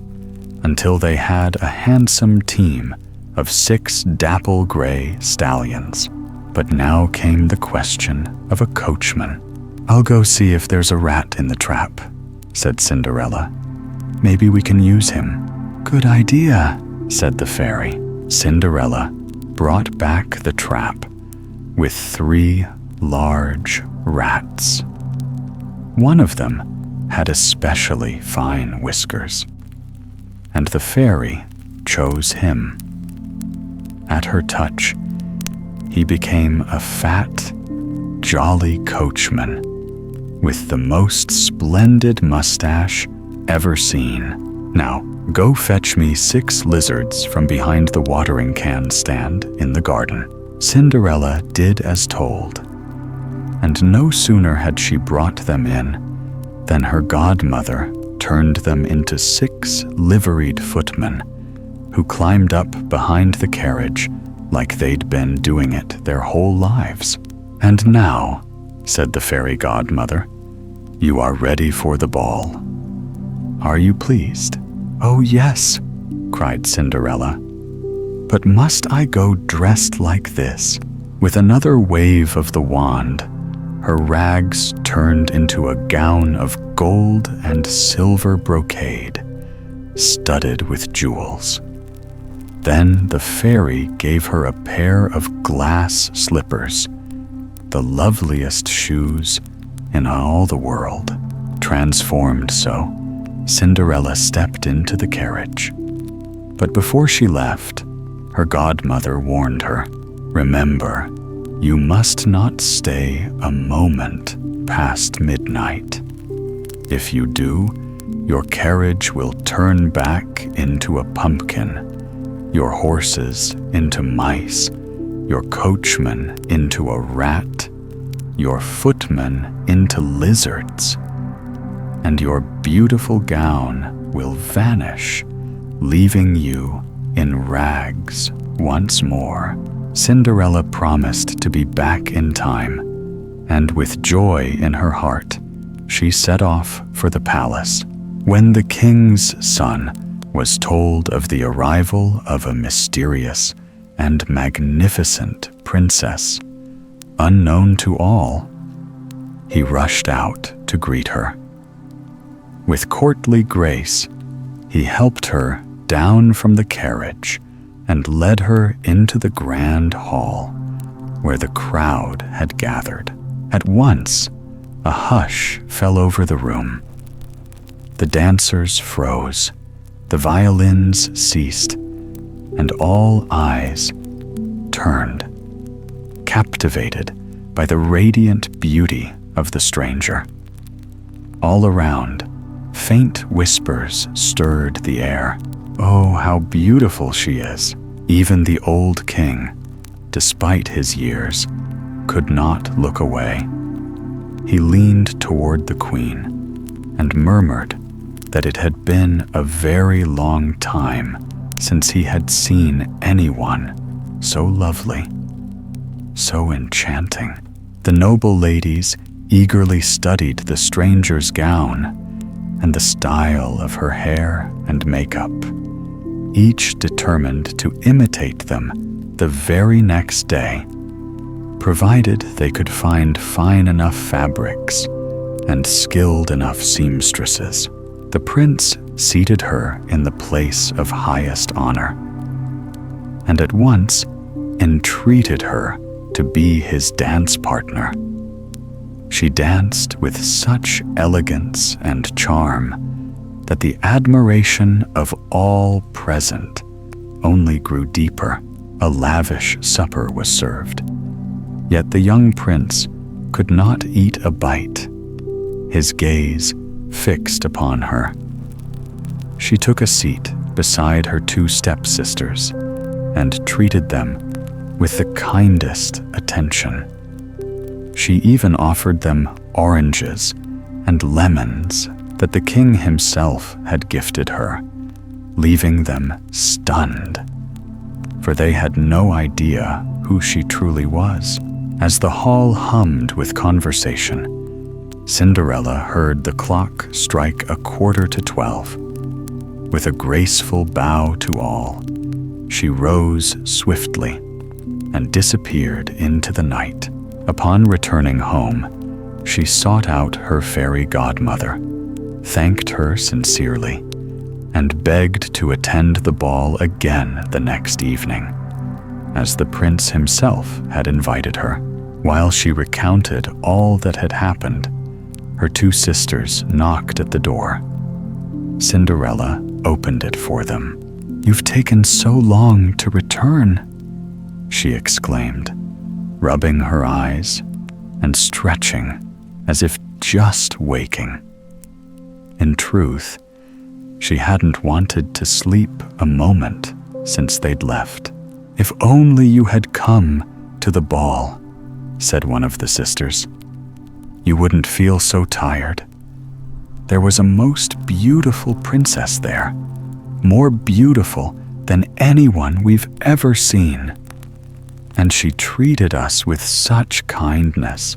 Speaker 1: until they had a handsome team of 6 dapple gray stallions. But now came the question of a coachman. "I'll go see if there's a rat in the trap," said Cinderella. "Maybe we can use him." "Good idea," said the fairy. Cinderella brought back the trap with 3 large rats. One of them had especially fine whiskers, and the fairy chose him. At her touch, he became a fat, jolly coachman with the most splendid mustache ever seen. "Now, go fetch me 6 lizards from behind the watering can stand in the garden." Cinderella did as told, and no sooner had she brought them in than her godmother turned them into 6 liveried footmen who climbed up behind the carriage like they'd been doing it their whole lives. "And now," said the fairy godmother, "you are ready for the ball. Are you pleased?" "Oh yes," cried Cinderella. "But must I go dressed like this?" With another wave of the wand, her rags turned into a gown of gold and silver brocade, studded with jewels. Then the fairy gave her a pair of glass slippers, the loveliest shoes in all the world. Transformed so, Cinderella stepped into the carriage. But before she left, her godmother warned her, "Remember, you must not stay a moment past midnight. If you do, your carriage will turn back into a pumpkin, your horses into mice, your coachman into a rat, your footmen into lizards, and your beautiful gown will vanish, leaving you in rags once more." Cinderella promised to be back in time, and with joy in her heart, she set off for the palace. When the king's son was told of the arrival of a mysterious and magnificent princess, unknown to all, he rushed out to greet her. With courtly grace, he helped her down from the carriage and led her into the grand hall where the crowd had gathered. At once, a hush fell over the room. The dancers froze, the violins ceased, and all eyes turned, captivated by the radiant beauty of the stranger. All around, faint whispers stirred the air. "Oh, how beautiful she is!" Even the old king, despite his years, could not look away. He leaned toward the queen and murmured that it had been a very long time since he had seen anyone so lovely, so enchanting. The noble ladies eagerly studied the stranger's gown and the style of her hair and makeup, each determined to imitate them the very next day, provided they could find fine enough fabrics and skilled enough seamstresses. The prince seated her in the place of highest honor, and at once entreated her to be his dance partner. She danced with such elegance and charm that the admiration of all present only grew deeper. A lavish supper was served, yet the young prince could not eat a bite, his gaze fixed upon her. She took a seat beside her two stepsisters and treated them with the kindest attention. She even offered them oranges and lemons that the king himself had gifted her, leaving them stunned, for they had no idea who she truly was. As the hall hummed with conversation, Cinderella heard the clock strike 11:45. With a graceful bow to all, she rose swiftly and disappeared into the night. Upon returning home, she sought out her fairy godmother, thanked her sincerely, and begged to attend the ball again the next evening, as the prince himself had invited her. While she recounted all that had happened, her two sisters knocked at the door. Cinderella opened it for them. "You've taken so long to return," she exclaimed, rubbing her eyes and stretching as if just waking. In truth, she hadn't wanted to sleep a moment since they'd left. "If only you had come to the ball," said one of the sisters. "You wouldn't feel so tired. There was a most beautiful princess there, more beautiful than anyone we've ever seen. And she treated us with such kindness.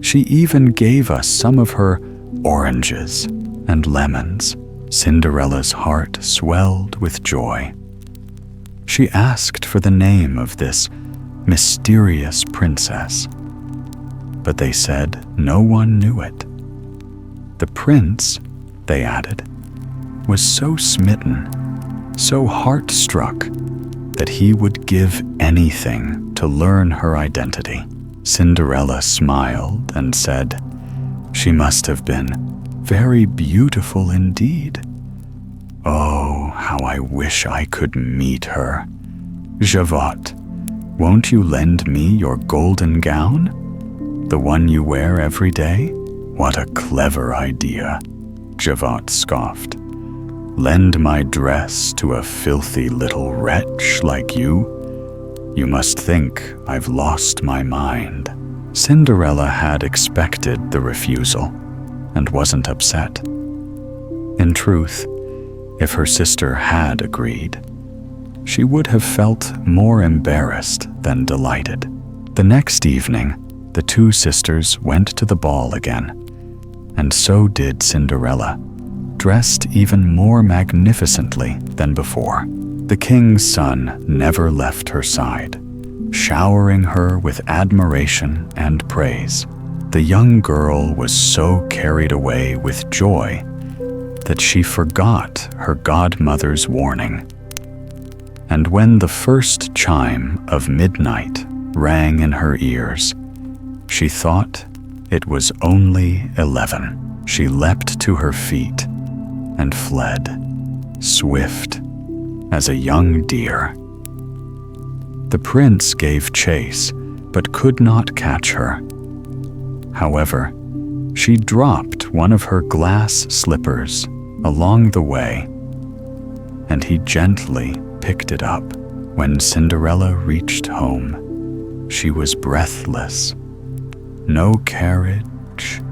Speaker 1: She even gave us some of her oranges and lemons." Cinderella's heart swelled with joy. She asked for the name of this mysterious princess. but they said no one knew it. The prince, they added, was so smitten, so heart-struck, that he would give anything to learn her identity. Cinderella smiled and said, "She must have been very beautiful indeed. Oh, how I wish I could meet her. Javotte, won't you lend me your golden gown? The one you wear every day? What a clever idea," Javotte scoffed. "Lend my dress to a filthy little wretch like you? You must think I've lost my mind." Cinderella had expected the refusal and wasn't upset. In truth, if her sister had agreed, she would have felt more embarrassed than delighted. The next evening, the two sisters went to the ball again, and so did Cinderella, dressed even more magnificently than before. The king's son never left her side, showering her with admiration and praise. The young girl was so carried away with joy that she forgot her godmother's warning. And when the first chime of midnight rang in her ears, she thought it was only 11. She leapt to her feet and fled, swift as a young deer. The prince gave chase, but could not catch her. However, she dropped one of her glass slippers along the way, and he gently picked it up. When Cinderella reached home, she was breathless. No carriage,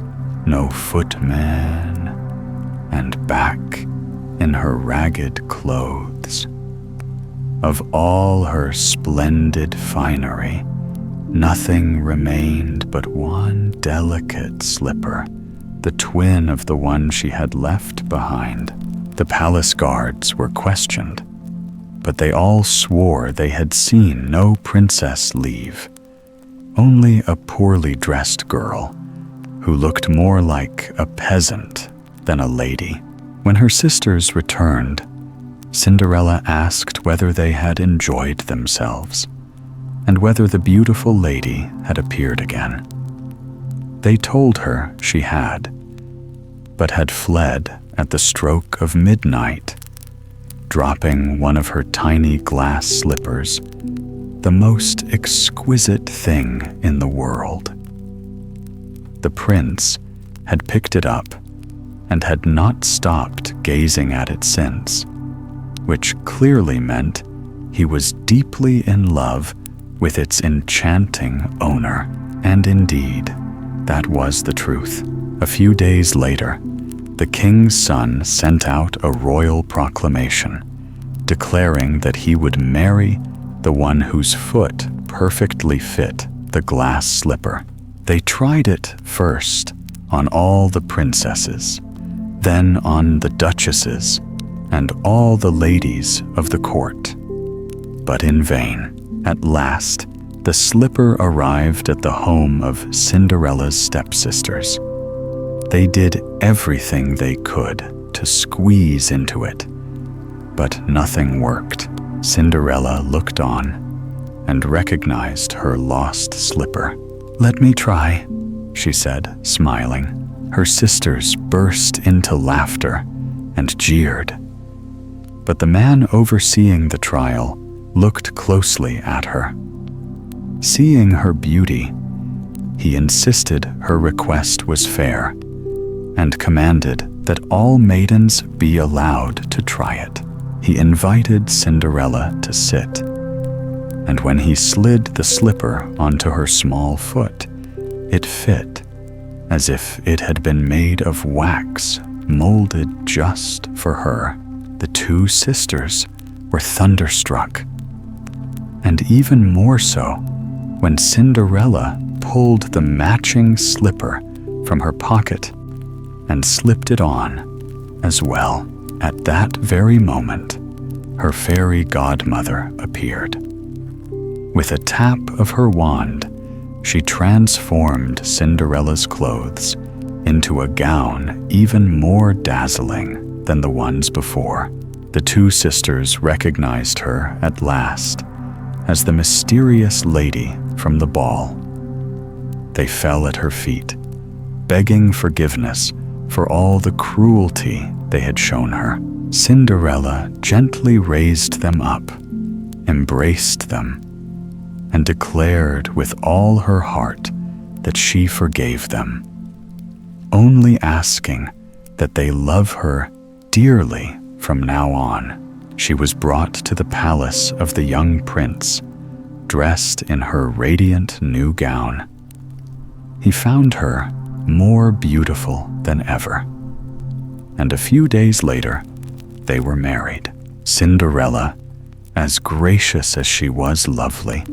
Speaker 1: no footman, and back in her ragged clothes. Of all her splendid finery, nothing remained but one delicate slipper, the twin of the one she had left behind. The palace guards were questioned, but they all swore they had seen no princess leave, only a poorly dressed girl who looked more like a peasant than a lady. When her sisters returned, Cinderella asked whether they had enjoyed themselves and whether the beautiful lady had appeared again. They told her she had, but had fled at the stroke of midnight, dropping one of her tiny glass slippers, the most exquisite thing in the world. The prince had picked it up and had not stopped gazing at it since, which clearly meant he was deeply in love with its enchanting owner. And indeed, that was the truth. A few days later, the king's son sent out a royal proclamation, declaring that he would marry the one whose foot perfectly fit the glass slipper. They tried it first on all the princesses, then on the duchesses, and all the ladies of the court. But in vain. At last, the slipper arrived at the home of Cinderella's stepsisters. They did everything they could to squeeze into it, but nothing worked. Cinderella looked on and recognized her lost slipper. "Let me try," she said, smiling. Her sisters burst into laughter and jeered. But the man overseeing the trial looked closely at her. Seeing her beauty, he insisted her request was fair and commanded that all maidens be allowed to try it. He invited Cinderella to sit, and when he slid the slipper onto her small foot, it fit as if it had been made of wax molded just for her. The two sisters were thunderstruck, and even more so when Cinderella pulled the matching slipper from her pocket and slipped it on as well. At that very moment, her fairy godmother appeared. With a tap of her wand, She transformed Cinderella's clothes into a gown even more dazzling than the ones before. The two sisters recognized her at last as the mysterious lady from the ball. They fell at her feet, begging forgiveness for all the cruelty they had shown her. Cinderella gently raised them up, embraced them, and declared with all her heart that she forgave them, only asking that they love her dearly from now on. She was brought to the palace of the young prince, dressed in her radiant new gown. He found her more beautiful than ever, and a few days later, they were married. Cinderella, as gracious as she was lovely,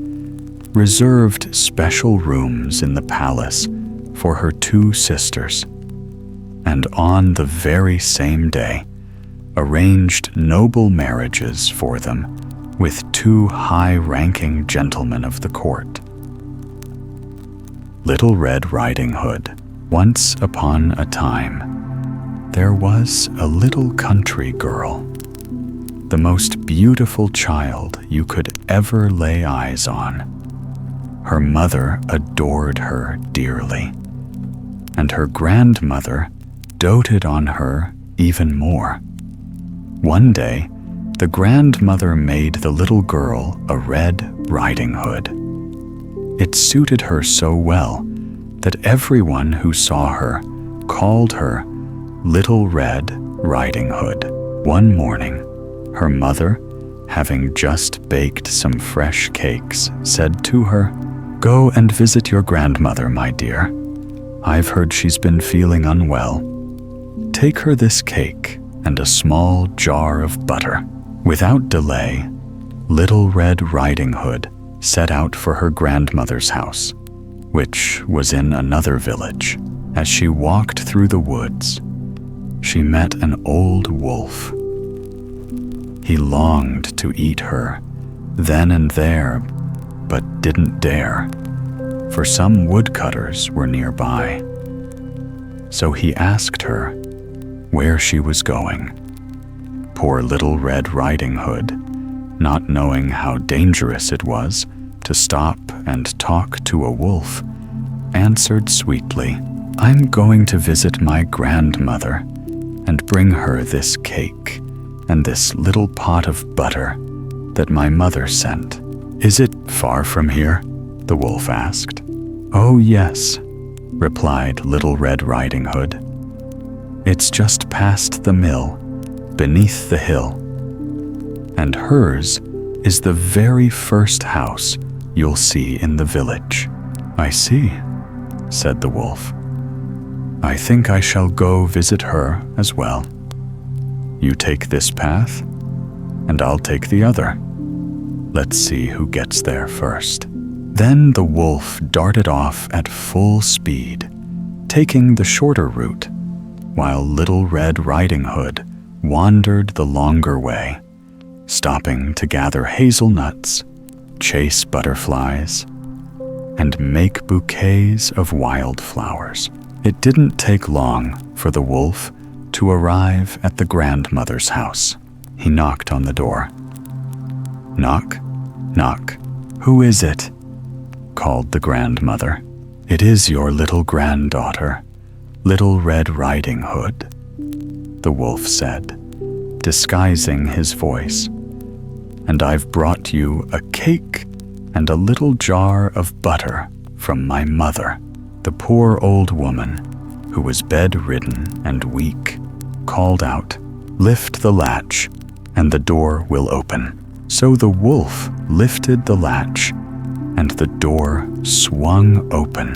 Speaker 1: reserved special rooms in the palace for her two sisters, and on the very same day, arranged noble marriages for them with two high-ranking gentlemen of the court. Little Red Riding Hood. Once upon a time, there was a little country girl, the most beautiful child you could ever lay eyes on. Her mother adored her dearly, and her grandmother doted on her even more. One day, the grandmother made the little girl a red riding hood. It suited her so well that everyone who saw her called her Little Red Riding Hood. One morning, her mother, having just baked some fresh cakes, said to her, "Go and visit your grandmother, my dear. I've heard she's been feeling unwell. Take her this cake and a small jar of butter." Without delay, Little Red Riding Hood set out for her grandmother's house, which was in another village. As she walked through the woods, she met an old wolf. He longed to eat her then and there, but didn't dare, for some woodcutters were nearby. So he asked her where she was going. Poor Little Red Riding Hood, not knowing how dangerous it was to stop and talk to a wolf, answered sweetly, "I'm going to visit my grandmother and bring her this cake and this little pot of butter that my mother sent." "Is it far from here?" the wolf asked. "Oh, yes," replied Little Red Riding Hood. "It's just past the mill, beneath the hill, and hers is the very first house you'll see in the village." "I see," said the wolf. "I think I shall go visit her as well. You take this path, and I'll take the other. Let's see who gets there first." Then the wolf darted off at full speed, taking the shorter route, while Little Red Riding Hood wandered the longer way, stopping to gather hazelnuts, chase butterflies, and make bouquets of wildflowers. It didn't take long for the wolf to arrive at the grandmother's house. He knocked on the door. "Knock, knock. Who is it?" called the grandmother. "It is your little granddaughter, Little Red Riding Hood," the wolf said, disguising his voice. "And I've brought you a cake and a little jar of butter from my mother." The poor old woman, who was bedridden and weak, called out, "Lift the latch, and the door will open." So the wolf lifted the latch, and the door swung open.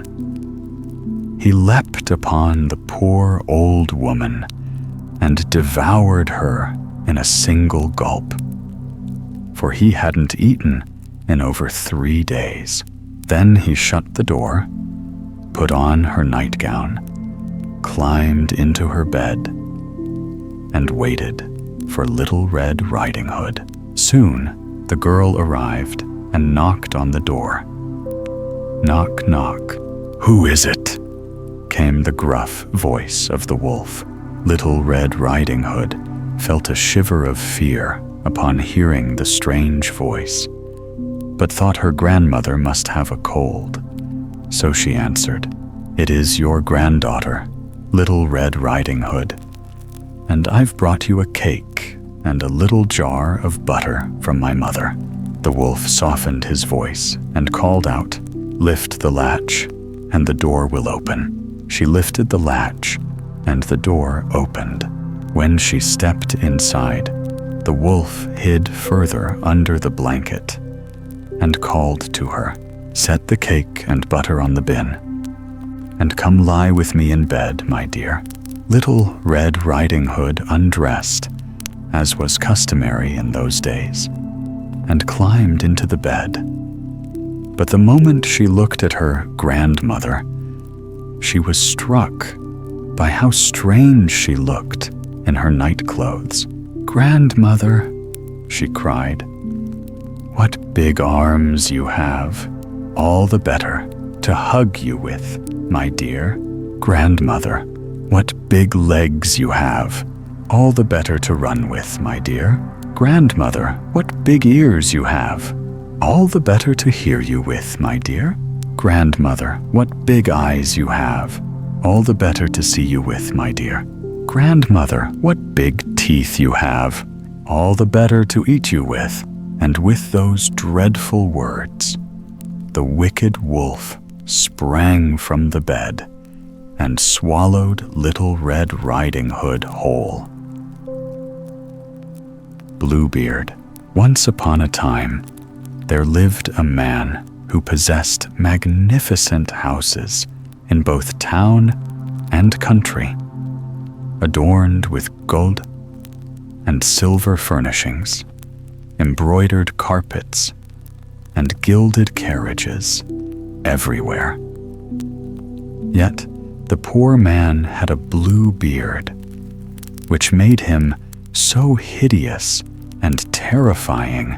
Speaker 1: He leapt upon the poor old woman and devoured her in a single gulp, for he hadn't eaten in over 3 days. Then he shut the door, put on her nightgown, climbed into her bed, and waited for Little Red Riding Hood. Soon, the girl arrived and knocked on the door. Knock, knock. Who is it? Came the gruff voice of the wolf. Little Red Riding Hood felt a shiver of fear upon hearing the strange voice, but thought her grandmother must have a cold. So she answered, "It is your granddaughter, Little Red Riding Hood, and I've brought you a cake and a little jar of butter from my mother." The wolf softened his voice and called out, "Lift the latch, and the door will open." She lifted the latch, and the door opened. When she stepped inside, the wolf hid further under the blanket and called to her, "Set the cake and butter on the bin, and come lie with me in bed, my dear." Little Red Riding Hood undressed, as was customary in those days, and climbed into the bed. But the moment she looked at her grandmother, she was struck by how strange she looked in her night clothes. "Grandmother," she cried, "what big arms you have, all the better to hug you with, my dear." "Grandmother, what big legs you have, all the better to run with, my dear." "Grandmother, what big ears you have, all the better to hear you with, my dear." "Grandmother, what big eyes you have, all the better to see you with, my dear." "Grandmother, what big teeth you have, all the better to eat you with." And with those dreadful words, the wicked wolf sprang from the bed and swallowed Little Red Riding Hood whole. Bluebeard. Once upon a time, there lived a man who possessed magnificent houses in both town and country, adorned with gold and silver furnishings, embroidered carpets, and gilded carriages everywhere. Yet the poor man had a blue beard, which made him so hideous and terrifying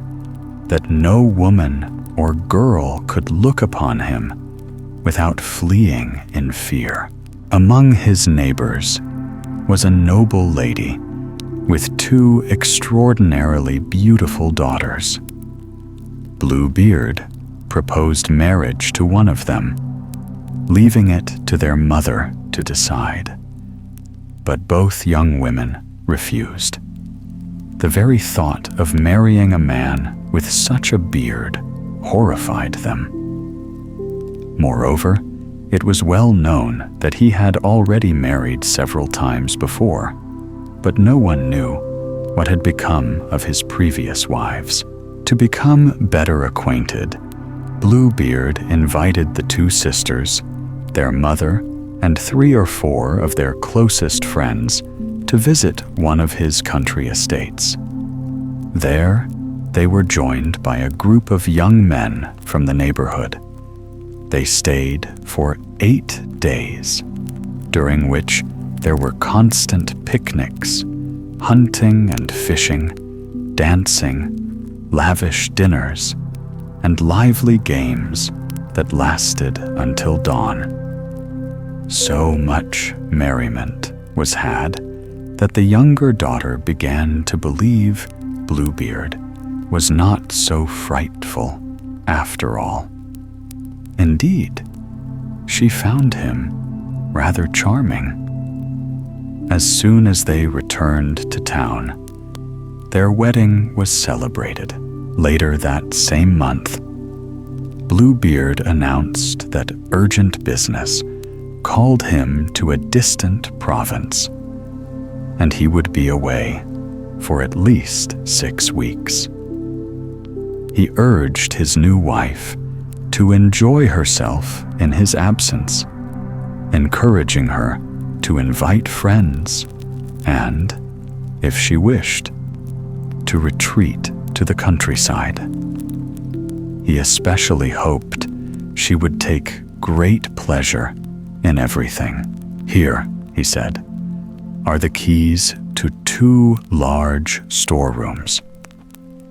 Speaker 1: that no woman or girl could look upon him without fleeing in fear. Among his neighbors was a noble lady with 2 extraordinarily beautiful daughters. Bluebeard proposed marriage to one of them, leaving it to their mother to decide. But both young women refused. The very thought of marrying a man with such a beard horrified them. Moreover, it was well known that he had already married several times before, but no one knew what had become of his previous wives. To become better acquainted, Bluebeard invited the 2 sisters, their mother, and 3 or 4 of their closest friends to visit one of his country estates. There, they were joined by a group of young men from the neighborhood. They stayed for 8 days, during which there were constant picnics, hunting and fishing, dancing, lavish dinners, and lively games that lasted until dawn. So much merriment was had that the younger daughter began to believe Bluebeard was not so frightful after all. Indeed, she found him rather charming. As soon as they returned to town, their wedding was celebrated. Later that same month, Bluebeard announced that urgent business called him to a distant province, and he would be away for at least 6 weeks. He urged his new wife to enjoy herself in his absence, encouraging her to invite friends and, if she wished, to retreat to the countryside. He especially hoped she would take great pleasure in everything. "Here," he said, "are the keys to 2 large storerooms.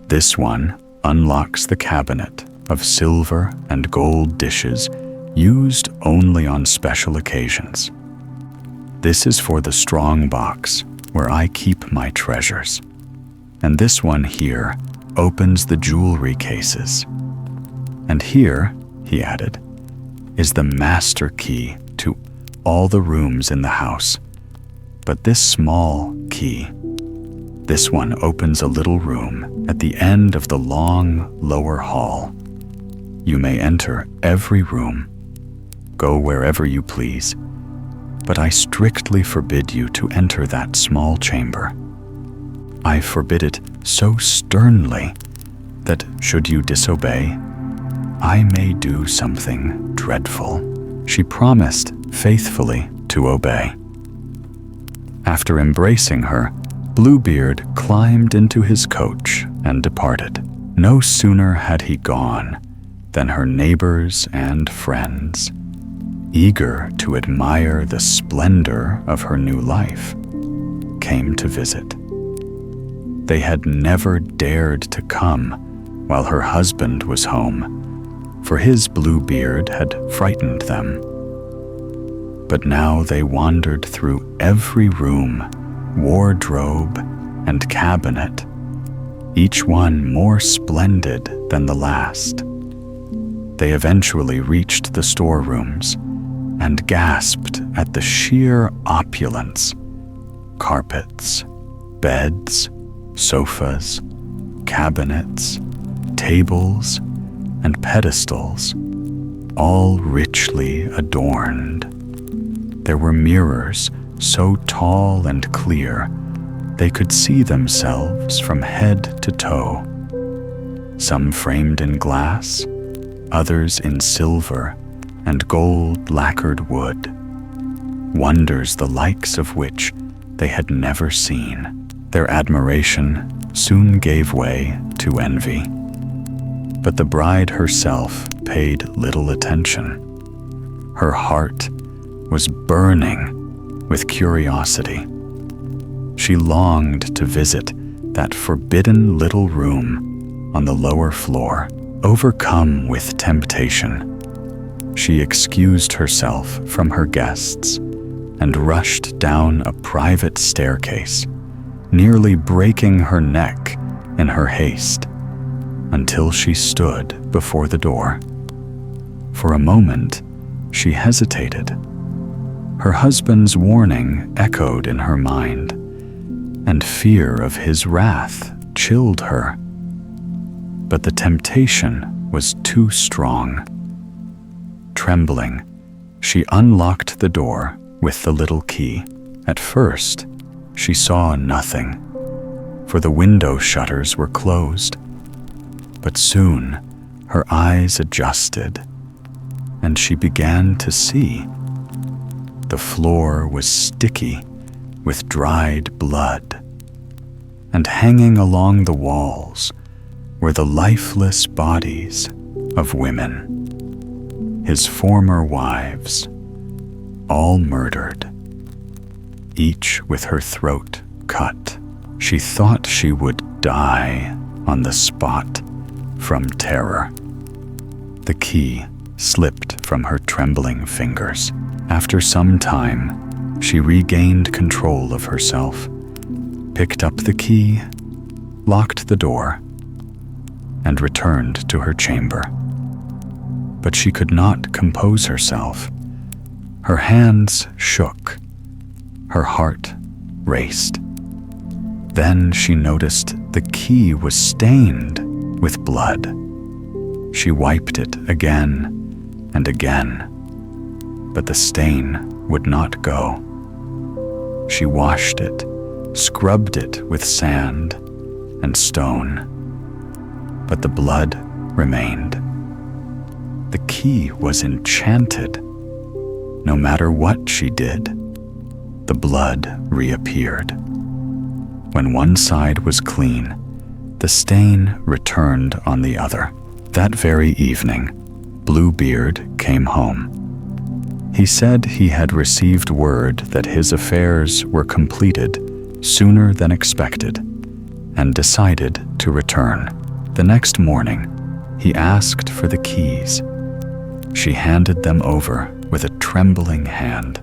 Speaker 1: This one unlocks the cabinet of silver and gold dishes used only on special occasions. This is for the strong box where I keep my treasures. And this one here opens the jewelry cases. And here, he added, is the master key to all the rooms in the house. But this small key, this one opens a little room at the end of the long lower hall. You may enter every room, go wherever you please, but I strictly forbid you to enter that small chamber. I forbid it so sternly that should you disobey, I may do something dreadful. She promised faithfully to obey. After embracing her, Bluebeard climbed into his coach and departed. No sooner had he gone than her neighbors and friends, eager to admire the splendor of her new life, came to visit. They had never dared to come while her husband was home, for his Bluebeard had frightened them. But now they wandered through every room, wardrobe, and cabinet, each one more splendid than the last. They eventually reached the storerooms and gasped at the sheer opulence. Carpets, beds, sofas, cabinets, tables, and pedestals, all richly adorned. There were mirrors so tall and clear they could see themselves from head to toe, some framed in glass, others in silver and gold lacquered wood, wonders the likes of which they had never seen. Their admiration soon gave way to envy, but the bride herself paid little attention. Her heart was burning with curiosity. She longed to visit that forbidden little room on the lower floor. Overcome with temptation, she excused herself from her guests and rushed down a private staircase, nearly breaking her neck in her haste, until she stood before the door. For a moment, she hesitated. Her husband's warning echoed in her mind, and fear of his wrath chilled her. But the temptation was too strong. Trembling, she unlocked the door with the little key. At first, she saw nothing, for the window shutters were closed. But soon, her eyes adjusted, and she began to see. The floor was sticky with dried blood, and hanging along the walls were the lifeless bodies of women, his former wives, all murdered, each with her throat cut. She thought she would die on the spot from terror. The key slipped from her trembling fingers. After some time, she regained control of herself, picked up the key, locked the door, and returned to her chamber. But she could not compose herself. Her hands shook. Her heart raced. Then she noticed the key was stained with blood. She wiped it again and again, but the stain would not go. She washed it, scrubbed it with sand and stone, but the blood remained. The key was enchanted. No matter what she did, the blood reappeared. When one side was clean, the stain returned on the other. That very evening, Bluebeard came home. He said he had received word that his affairs were completed sooner than expected, and decided to return. The next morning, He asked for the keys. She handed them over with a trembling hand.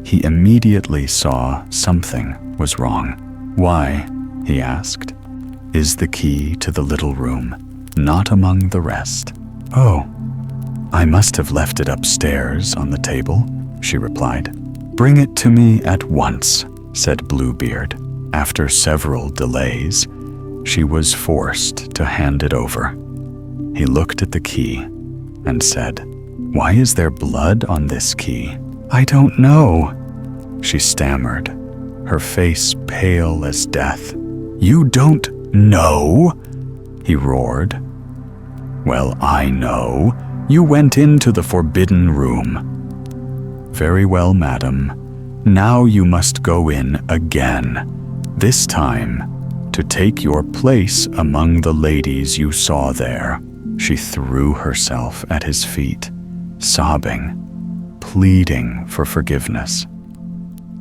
Speaker 1: He immediately saw something was wrong. "Why," he asked, "is the key to the little room not among the rest?" "Oh, I must have left it upstairs on the table," she replied. "Bring it to me at once," said Bluebeard. After several delays, she was forced to hand it over. He looked at the key and said, "Why is there blood on this key?" "I don't know," she stammered, her face pale as death. "You don't know?" he roared. "Well, I know. You went into the forbidden room." "Very well, madam. Now you must go in again, this time to take your place among the ladies you saw there." She threw herself at his feet, sobbing, pleading for forgiveness.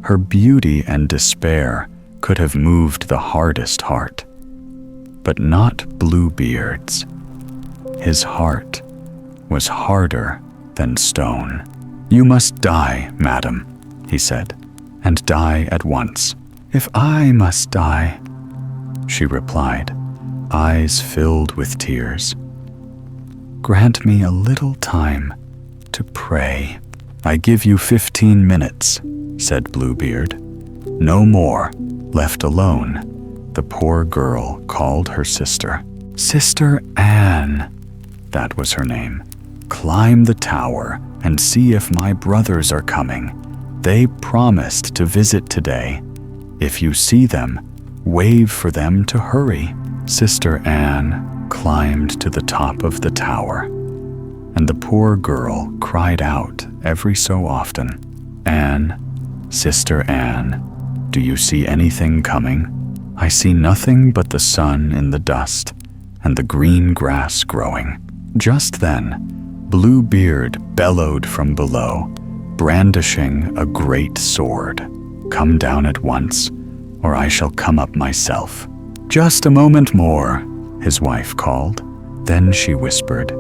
Speaker 1: Her beauty and despair could have moved the hardest heart, but not Bluebeard's. His heart was harder than stone. "You must die, madam," he said, "and die at once." "If I must die," she replied, eyes filled with tears, "grant me a little time to pray." "I give you 15 minutes, said Bluebeard. "No more." Left alone, the poor girl called her sister. "Sister Anne," that was her name, "climb the tower and see if my brothers are coming. They promised to visit today. If you see them, wave for them to hurry." Sister Anne climbed to the top of the tower, and the poor girl cried out every so often, "Anne, Sister Anne, do you see anything coming?" "I see nothing but the sun in the dust and the green grass growing." Just then, Bluebeard bellowed from below, brandishing a great sword. "Come down at once, or I shall come up myself." "Just a moment more," his wife called. Then she whispered,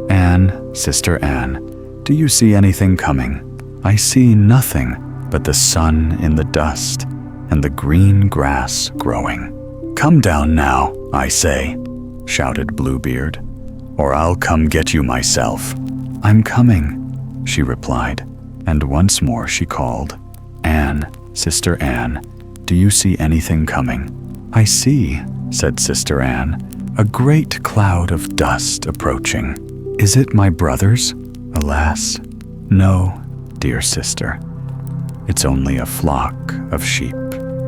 Speaker 1: "Anne, Sister Anne, do you see anything coming?" "I see nothing but the sun in the dust and the green grass growing." "Come down now, I say," shouted Bluebeard, "or I'll come get you myself." "I'm coming," she replied, and once more she called, "Anne, Sister Anne, do you see anything coming?" "I see," said Sister Anne, "a great cloud of dust approaching. Is it my brothers?" "Alas, no, dear sister. It's only a flock of sheep."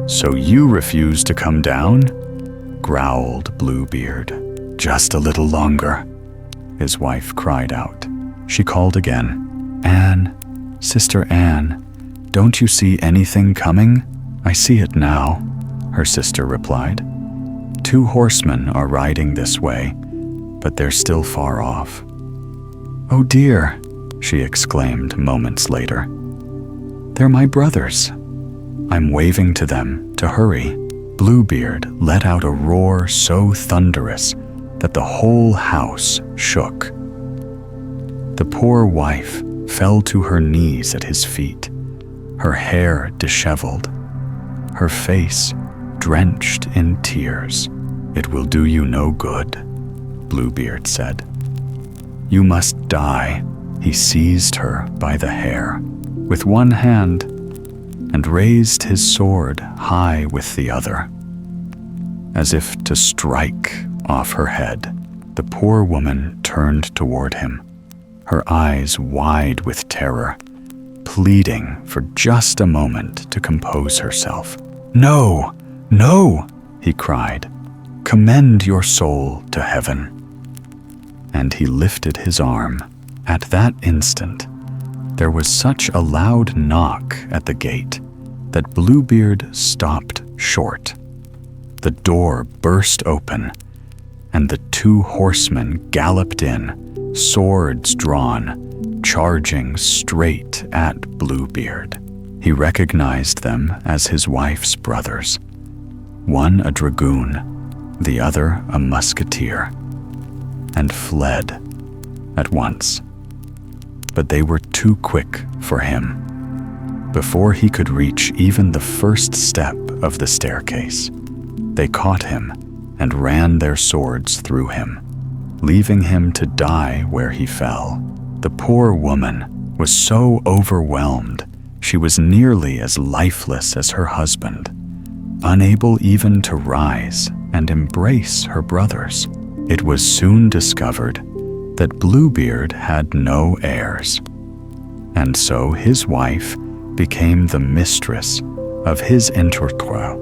Speaker 1: "So you refuse to come down?" growled Bluebeard. "Just a little longer," his wife cried out. She called again, "Anne, Sister Anne, don't you see anything coming?" "I see it now," her sister replied. "2 horsemen are riding this way, but they're still far off." "Oh dear," she exclaimed moments later. "They're my brothers." I'm waving to them to hurry. Bluebeard let out a roar so thunderous that the whole house shook. The poor wife fell to her knees at his feet, her hair disheveled, her face drenched in tears. "It will do you no good," Bluebeard said. "You must die." He seized her by the hair with one hand and raised his sword high with the other, as if to strike off her head. The poor woman turned toward him, her eyes wide with terror, pleading for just a moment to compose herself. "No, no," he cried. "Commend your soul to heaven." And he lifted his arm. At that instant, there was such a loud knock at the gate that Bluebeard stopped short. The door burst open, and the 2 horsemen galloped in, swords drawn, charging straight at Bluebeard. He recognized them as his wife's brothers, one a dragoon, the other a musketeer. and fled at once. But they were too quick for him. Before he could reach even the first step of the staircase, they caught him and ran their swords through him, leaving him to die where he fell. The poor woman was so overwhelmed she was nearly as lifeless as her husband, unable even to rise and embrace her brothers. It was soon discovered that Bluebeard had no heirs, and so his wife became the mistress of his entourage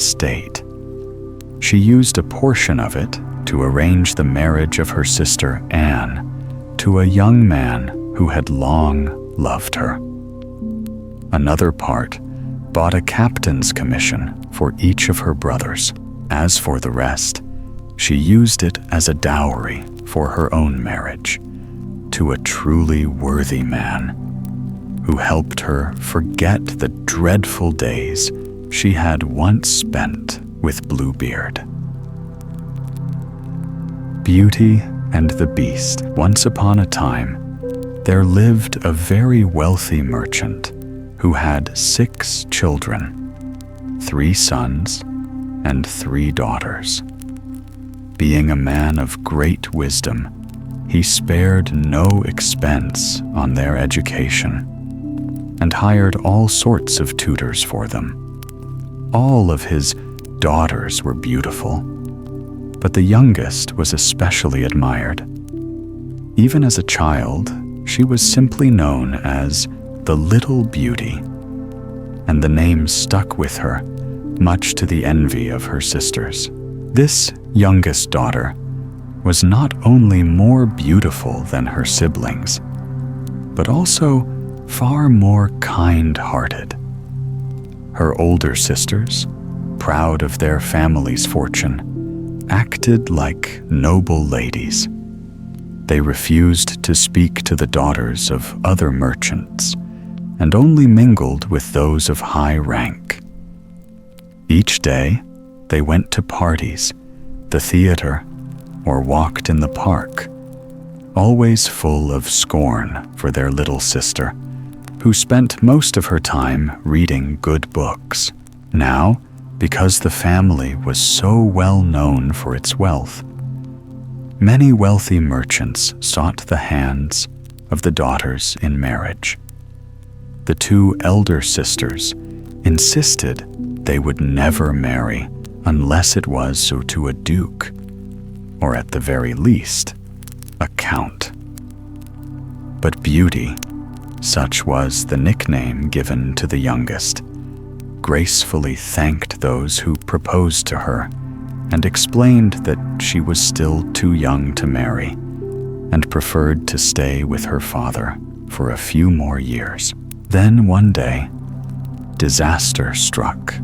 Speaker 1: state. She used a portion of it to arrange the marriage of her sister Anne to a young man who had long loved her. Another part bought a captain's commission for each of her brothers. As for the rest, she used it as a dowry for her own marriage to a truly worthy man who helped her forget the dreadful days she had once spent with Bluebeard. Beauty and the Beast. Once upon a time, there lived a very wealthy merchant who had 6 children, 3 sons and 3 daughters. Being a man of great wisdom, he spared no expense on their education and hired all sorts of tutors for them. All of his daughters were beautiful, but the youngest was especially admired. Even as a child, she was simply known as the Little Beauty, and the name stuck with her, much to the envy of her sisters. This youngest daughter was not only more beautiful than her siblings, but also far more kind-hearted. Her older sisters, proud of their family's fortune, acted like noble ladies. They refused to speak to the daughters of other merchants and only mingled with those of high rank. Each day, they went to parties, the theater, or walked in the park, always full of scorn for their little sister, who spent most of her time reading good books. Now, because the family was so well known for its wealth, many wealthy merchants sought the hands of the daughters in marriage. The 2 elder sisters insisted they would never marry unless it was so to a duke, or at the very least, a count. But Beauty, such was the nickname given to the youngest, gracefully thanked those who proposed to her and explained that she was still too young to marry and preferred to stay with her father for a few more years. Then one day, disaster struck.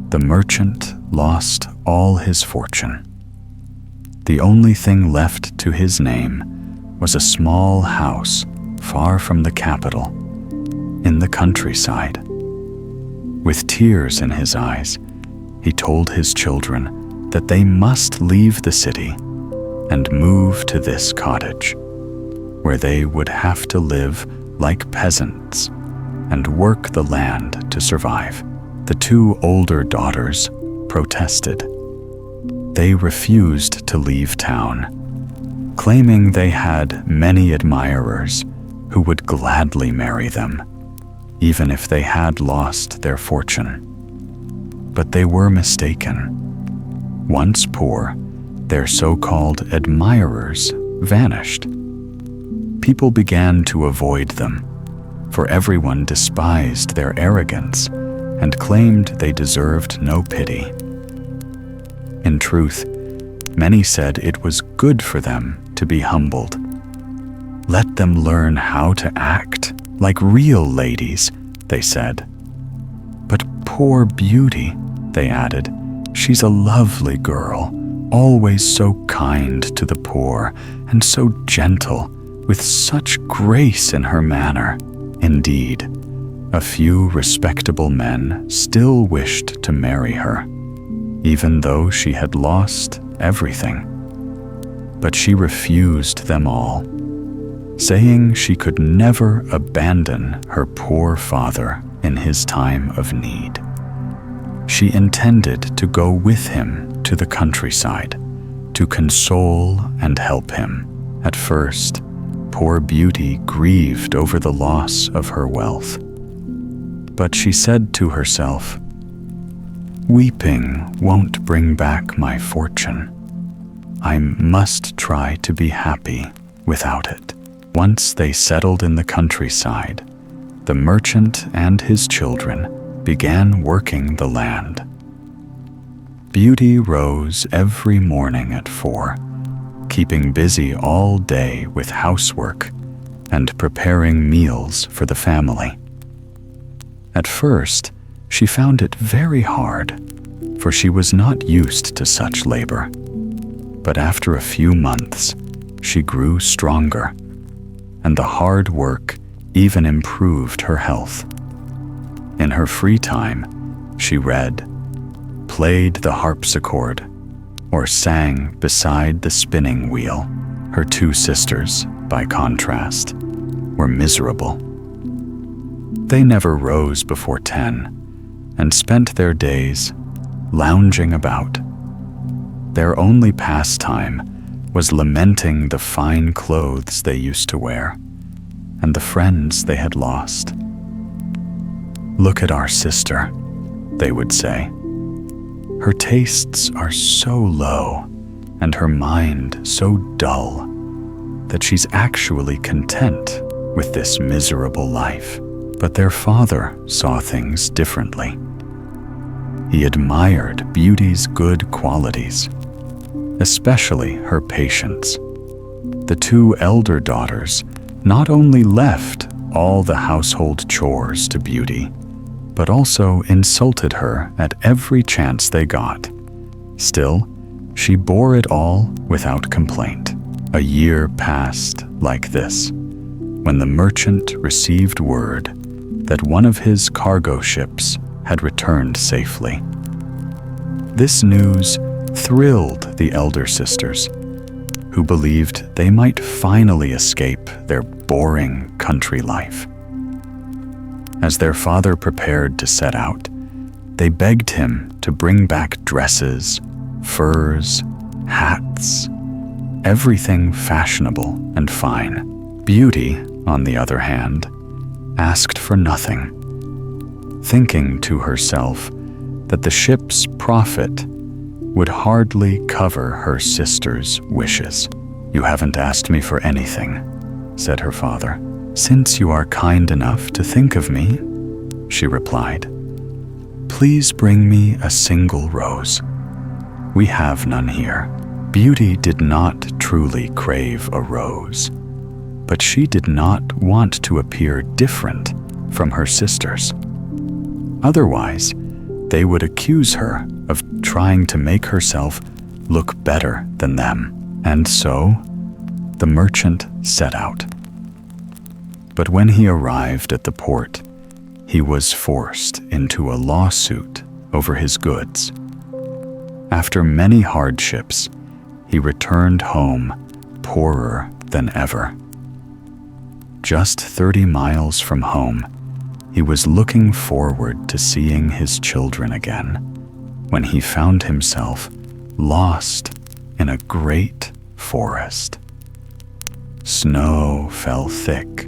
Speaker 1: The merchant lost all his fortune. The only thing left to his name was a small house far from the capital, in the countryside. With tears in his eyes, he told his children that they must leave the city and move to this cottage, where they would have to live like peasants and work the land to survive. The 2 older daughters protested. They refused to leave town, claiming they had many admirers who would gladly marry them, even if they had lost their fortune. But they were mistaken. Once poor, their so-called admirers vanished. People began to avoid them, for everyone despised their arrogance and claimed they deserved no pity. In truth, many said it was good for them to be humbled. Let them learn how to act like real ladies, they said. But poor Beauty, they added, she's a lovely girl, always so kind to the poor and so gentle, with such grace in her manner. Indeed, a few respectable men still wished to marry her, even though she had lost everything. but she refused them all, saying she could never abandon her poor father in his time of need. She intended to go with him to the countryside, to console and help him. At first, poor Beauty grieved over the loss of her wealth. But she said to herself, "Weeping won't bring back my fortune. I must try to be happy without it." Once they settled in the countryside, the merchant and his children began working the land. Beauty rose every morning at 4, keeping busy all day with housework and preparing meals for the family. At first, she found it very hard, for she was not used to such labor. But after a few months, she grew stronger, and the hard work even improved her health. In her free time, she read, played the harpsichord, or sang beside the spinning wheel. Her 2 sisters, by contrast, were miserable. They never rose before 10 and spent their days lounging about. Their only pastime was lamenting the fine clothes they used to wear and the friends they had lost. "Look at our sister," they would say. "Her tastes are so low and her mind so dull that she's actually content with this miserable life." But their father saw things differently. He admired Beauty's good qualities, especially her patience. The 2 elder daughters not only left all the household chores to Beauty, but also insulted her at every chance they got. Still, she bore it all without complaint. A year passed like this, when the merchant received word that one of his cargo ships had returned safely. This news thrilled the elder sisters, who believed they might finally escape their boring country life. As their father prepared to set out, they begged him to bring back dresses, furs, hats, everything fashionable and fine. Beauty, on the other hand, asked for nothing, thinking to herself that the ship's profit would hardly cover her sister's wishes. "You haven't asked me for anything," said her father. "Since you are kind enough to think of me," she replied, "please bring me a single rose. We have none here." Beauty did not truly crave a rose, but she did not want to appear different from her sisters. Otherwise, they would accuse her of trying to make herself look better than them. And so, the merchant set out. But when he arrived at the port, he was forced into a lawsuit over his goods. After many hardships, he returned home poorer than ever. Just 30 miles from home, he was looking forward to seeing his children again when he found himself lost in a great forest. Snow fell thick,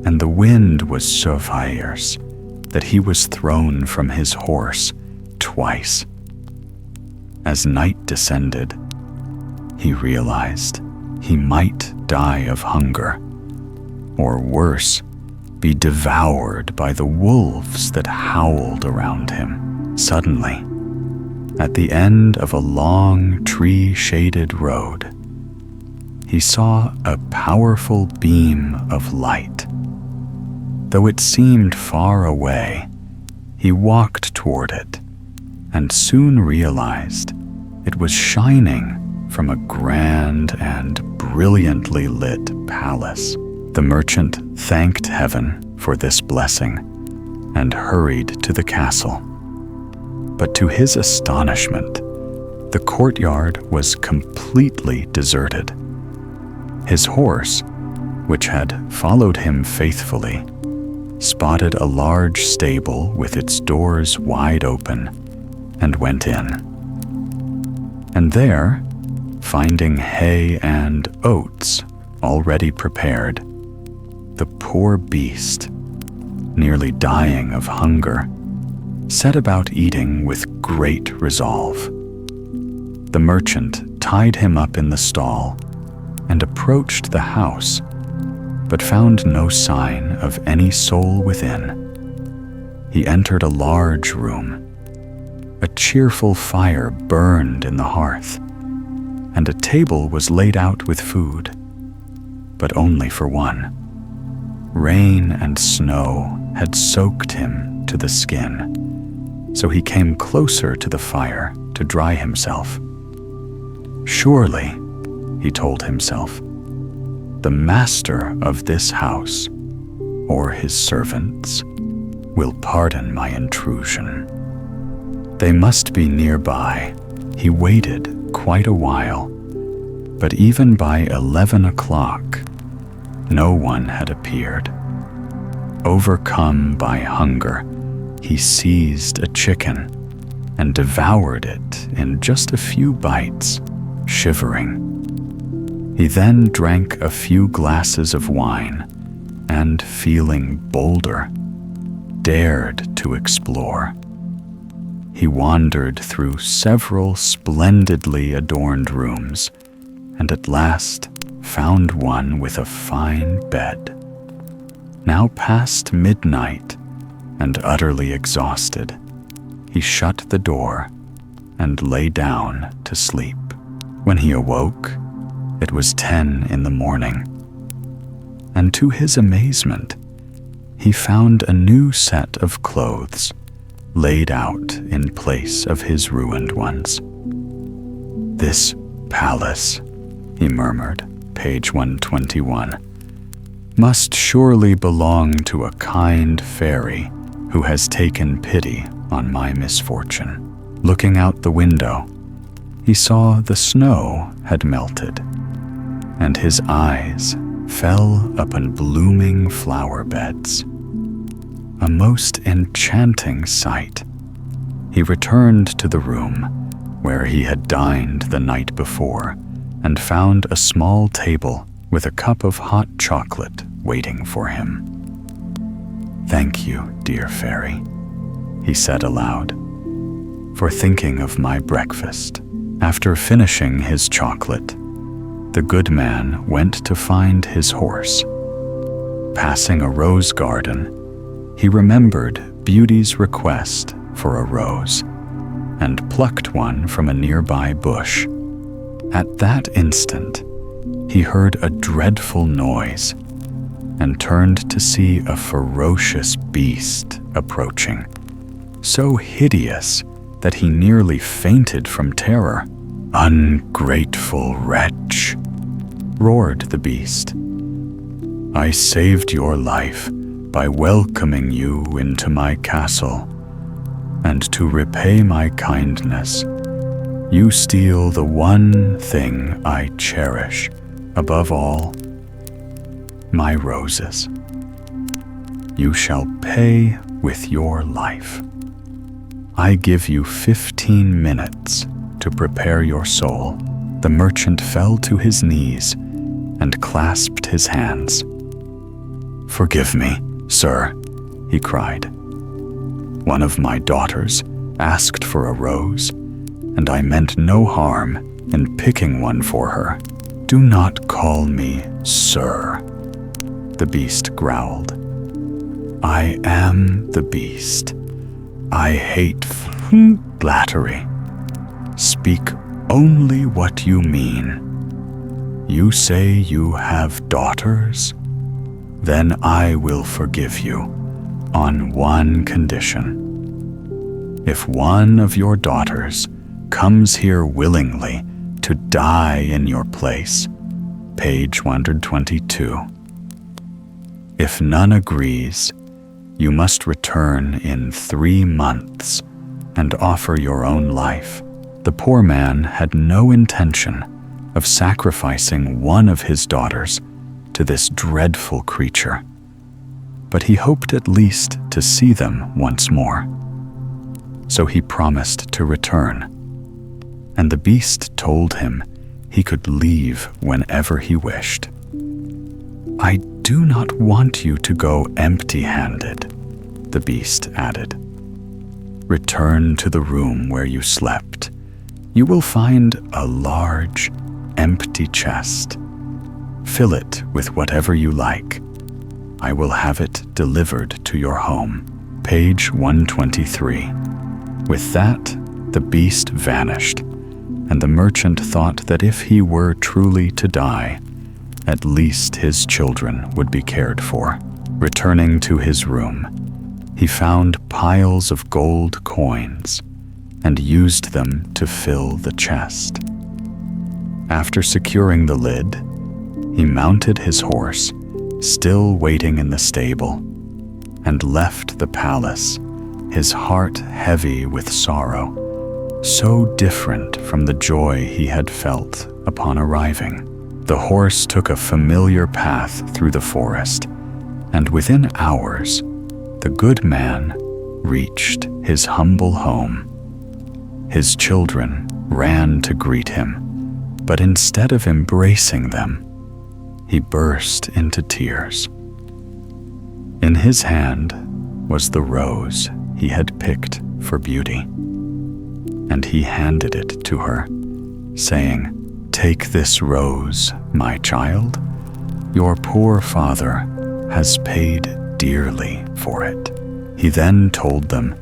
Speaker 1: and the wind was so fierce that he was thrown from his horse twice. As night descended, he realized he might die of hunger, or worse, be devoured by the wolves that howled around him. Suddenly, at the end of a long tree-shaded road, he saw a powerful beam of light. Though it seemed far away, he walked toward it and soon realized it was shining from a grand and brilliantly lit palace. The merchant thanked heaven for this blessing and hurried to the castle. But to his astonishment, The courtyard was completely deserted. His horse, which had followed him faithfully, spotted a large stable with its doors wide open and went in. And there, finding hay and oats already prepared, the poor beast, nearly dying of hunger, set about eating with great resolve. The merchant tied him up in the stall and approached the house, but found no sign of any soul within. He entered a large room. A cheerful fire burned in the hearth, and a table was laid out with food, but only for one. Rain and snow had soaked him to the skin, so he came closer to the fire to dry himself. Surely, he told himself, the master of this house, or his servants, will pardon my intrusion. They must be nearby. He waited quite a while, but even by 11 o'clock, no one had appeared. Overcome by hunger, he seized a chicken and devoured it in just a few bites, shivering. He then drank a few glasses of wine and, feeling bolder, dared to explore. He wandered through several splendidly adorned rooms and at last found one with a fine bed. Now past midnight and utterly exhausted, he shut the door and lay down to sleep. When he awoke, it was 10 in the morning, and to his amazement, he found a new set of clothes laid out in place of his ruined ones. "This palace," he murmured, page 121, "must surely belong to a kind fairy who has taken pity on my misfortune." Looking out the window, he saw the snow had melted, and his eyes fell upon blooming flower beds. A most enchanting sight. He returned to the room where he had dined the night before and found a small table with a cup of hot chocolate waiting for him. "Thank you, dear fairy," he said aloud, "for thinking of my breakfast." After finishing his chocolate, the good man went to find his horse. Passing a rose garden, he remembered Beauty's request for a rose and plucked one from a nearby bush. At that instant, he heard a dreadful noise and turned to see a ferocious beast approaching, so hideous that he nearly fainted from terror. "Ungrateful wretch," roared the beast. "I saved your life by welcoming you into my castle, and to repay my kindness, you steal the one thing I cherish above all, my roses. You shall pay with your life. I give you 15 minutes to prepare your soul." The merchant fell to his knees and clasped his hands. "Forgive me, sir," he cried. "One of my daughters asked for a rose, and I meant no harm in picking one for her. Do not call me sir," the beast growled. "I am the beast. I hate flattery. Speak only what you mean. You say you have daughters? Then I will forgive you on one condition. If one of your daughters comes here willingly to die in your place, page 122. If none agrees, you must return in 3 months and offer your own life, The poor man had no intention of sacrificing one of his daughters to this dreadful creature, but he hoped at least to see them once more. So he promised to return, and the beast told him he could leave whenever he wished. "I do not want you to go empty-handed," the beast added. "Return to the room where you slept. You will find a large, empty chest. Fill it with whatever you like. I will have it delivered to your home." Page 123. With that, the beast vanished, and the merchant thought that if he were truly to die, at least his children would be cared for. Returning to his room, he found piles of gold coins and used them to fill the chest. After securing the lid, he mounted his horse, still waiting in the stable, and left the palace, his heart heavy with sorrow, so different from the joy he had felt upon arriving. The horse took a familiar path through the forest, and within hours, the good man reached his humble home. His children ran to greet him, but instead of embracing them, he burst into tears. In his hand was the rose he had picked for Beauty, and he handed it to her, saying, "Take this rose, my child. Your poor father has paid dearly for it." He then told them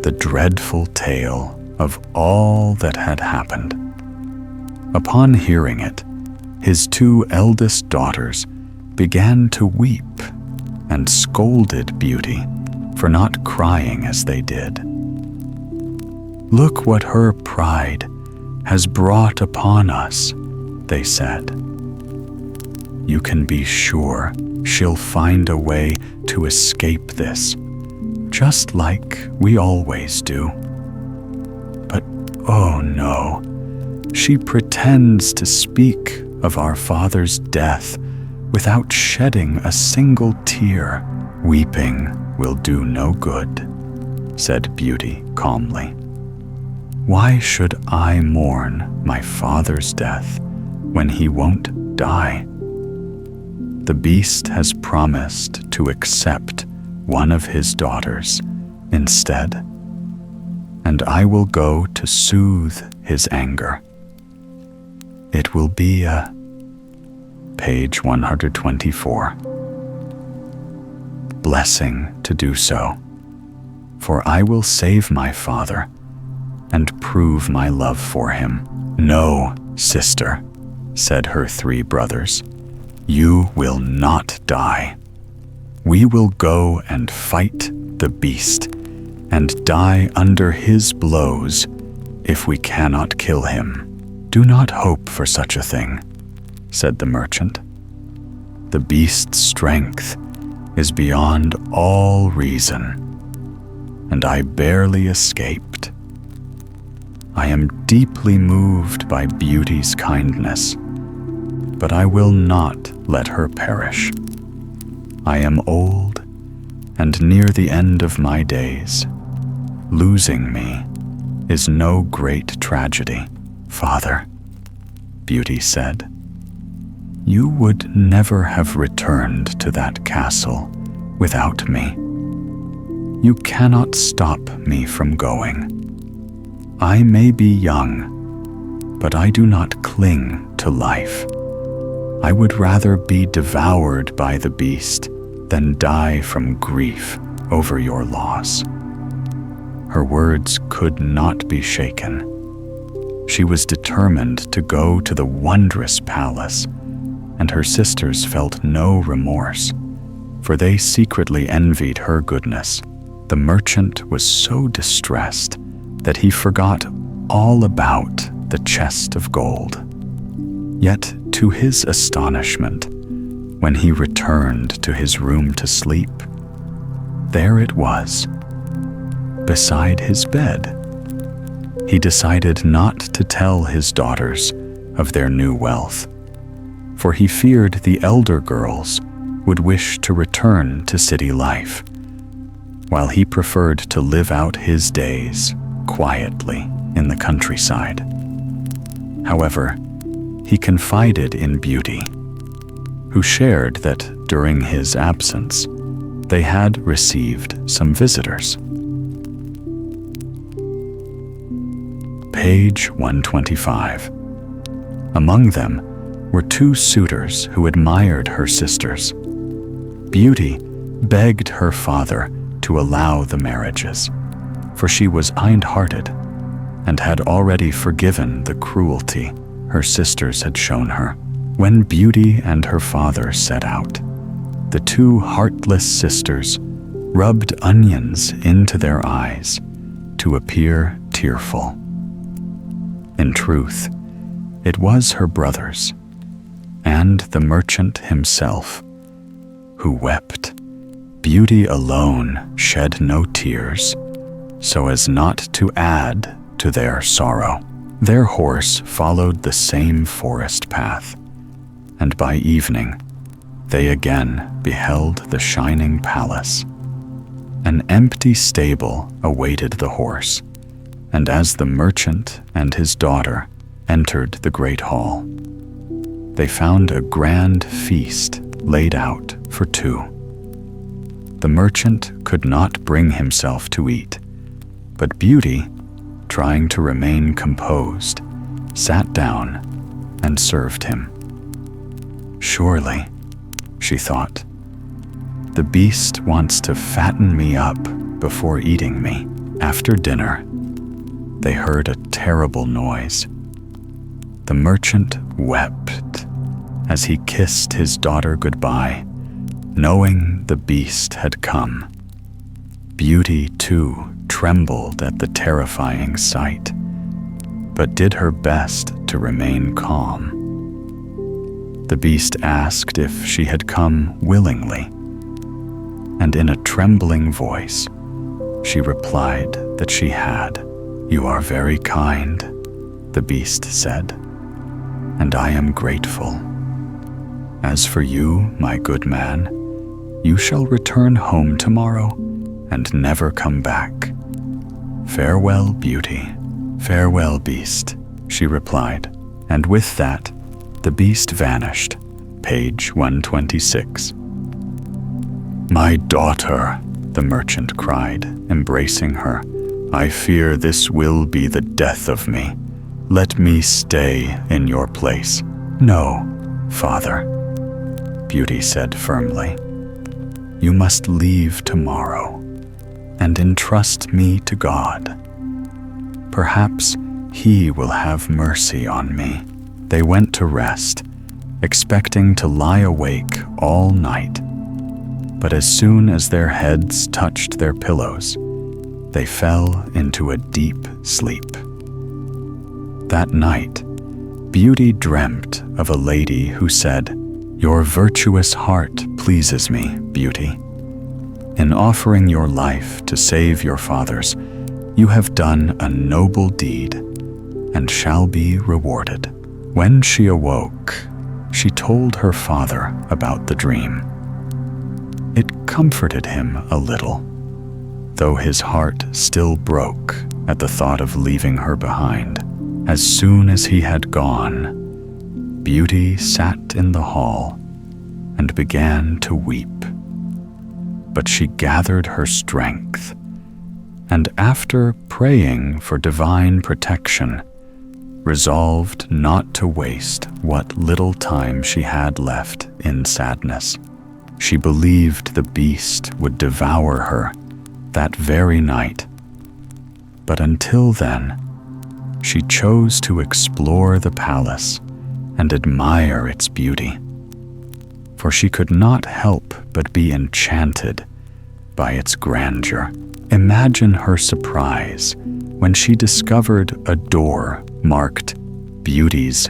Speaker 1: the dreadful tale of all that had happened. Upon hearing it, his two eldest daughters began to weep and scolded Beauty for not crying as they did. "Look what her pride has brought upon us," they said. "You can be sure she'll find a way to escape this, just like we always do. But oh no, she pretends to speak of our father's death without shedding a single tear. Weeping will do no good," said Beauty calmly. "Why should I mourn my father's death when he won't die? The beast has promised to accept one of his daughters instead, and I will go to soothe his anger. It will be a..." Page 124. "Blessing to do so, for I will save my father and prove my love for him." "No, sister," said her three brothers, "you will not die. We will go and fight the beast and die under his blows if we cannot kill him." "Do not hope for such a thing," said the merchant. "The beast's strength is beyond all reason, and I barely escaped. I am deeply moved by Beauty's kindness, but I will not let her perish. I am old and near the end of my days. Losing me is no great tragedy." "Father," Beauty said, "you would never have returned to that castle without me. You cannot stop me from going. I may be young, but I do not cling to life. I would rather be devoured by the beast than die from grief over your loss." Her words could not be shaken. She was determined to go to the wondrous palace, and her sisters felt no remorse, for they secretly envied her goodness. The merchant was so distressed that he forgot all about the chest of gold. Yet, to his astonishment, when he returned to his room to sleep, there it was, beside his bed. he decided not to tell his daughters of their new wealth, for he feared the elder girls would wish to return to city life, while he preferred to live out his days quietly in the countryside. However, he confided in Beauty, who shared that during his absence, they had received some visitors. Page 125. Among them were 2 suitors who admired her sisters. Beauty begged her father to allow the marriages, for she was kind-hearted and had already forgiven the cruelty her sisters had shown her. When Beauty and her father set out, the 2 heartless sisters rubbed onions into their eyes to appear tearful. In truth, it was her brothers, and the merchant himself, who wept. Beauty alone shed no tears, so as not to add to their sorrow. Their horse followed the same forest path, and by evening they again beheld the shining palace. An empty stable awaited the horse, and as the merchant and his daughter entered the great hall, they found a grand feast laid out for 2. The merchant could not bring himself to eat, but Beauty, trying to remain composed, sat down and served him. Surely, she thought, the beast wants to fatten me up before eating me. After dinner, they heard a terrible noise. The merchant wept as he kissed his daughter goodbye, knowing the beast had come. Beauty, too, trembled at the terrifying sight, but did her best to remain calm. The beast asked if she had come willingly, and in a trembling voice, she replied that she had. "You are very kind," the beast said, "and I am grateful. As for you, my good man, you shall return home tomorrow and never come back. Farewell, Beauty." "Farewell, beast," she replied, and with that, the beast vanished. Page 126. "My daughter," the merchant cried, embracing her, "I fear this will be the death of me. Let me stay in your place." "No, father," Beauty said firmly. "You must leave tomorrow and entrust me to God. Perhaps He will have mercy on me." They went to rest, expecting to lie awake all night. But as soon as their heads touched their pillows, they fell into a deep sleep. That night, Beauty dreamt of a lady who said, "Your virtuous heart pleases me, Beauty. In offering your life to save your fathers, you have done a noble deed and shall be rewarded." When she awoke, she told her father about the dream. It comforted him a little, though his heart still broke at the thought of leaving her behind. As soon as he had gone, Beauty sat in the hall and began to weep. But she gathered her strength, and after praying for divine protection, resolved not to waste what little time she had left in sadness. She believed the beast would devour her that very night, but until then, she chose to explore the palace and admire its beauty, for she could not help but be enchanted by its grandeur. Imagine her surprise when she discovered a door marked Beauty's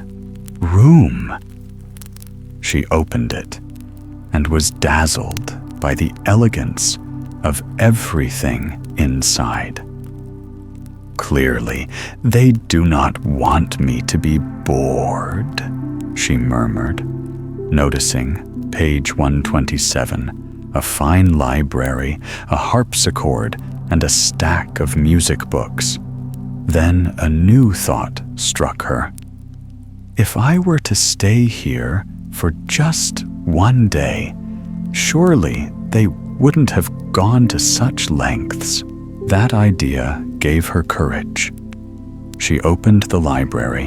Speaker 1: Room. She opened it and was dazzled by the elegance of everything inside. Clearly, they do not want me to be bored, she murmured, noticing page 127, a fine library, a harpsichord, and a stack of music books. Then a new thought struck her. If I were to stay here for just one day, surely they wouldn't have gone to such lengths. That idea gave her courage. She opened the library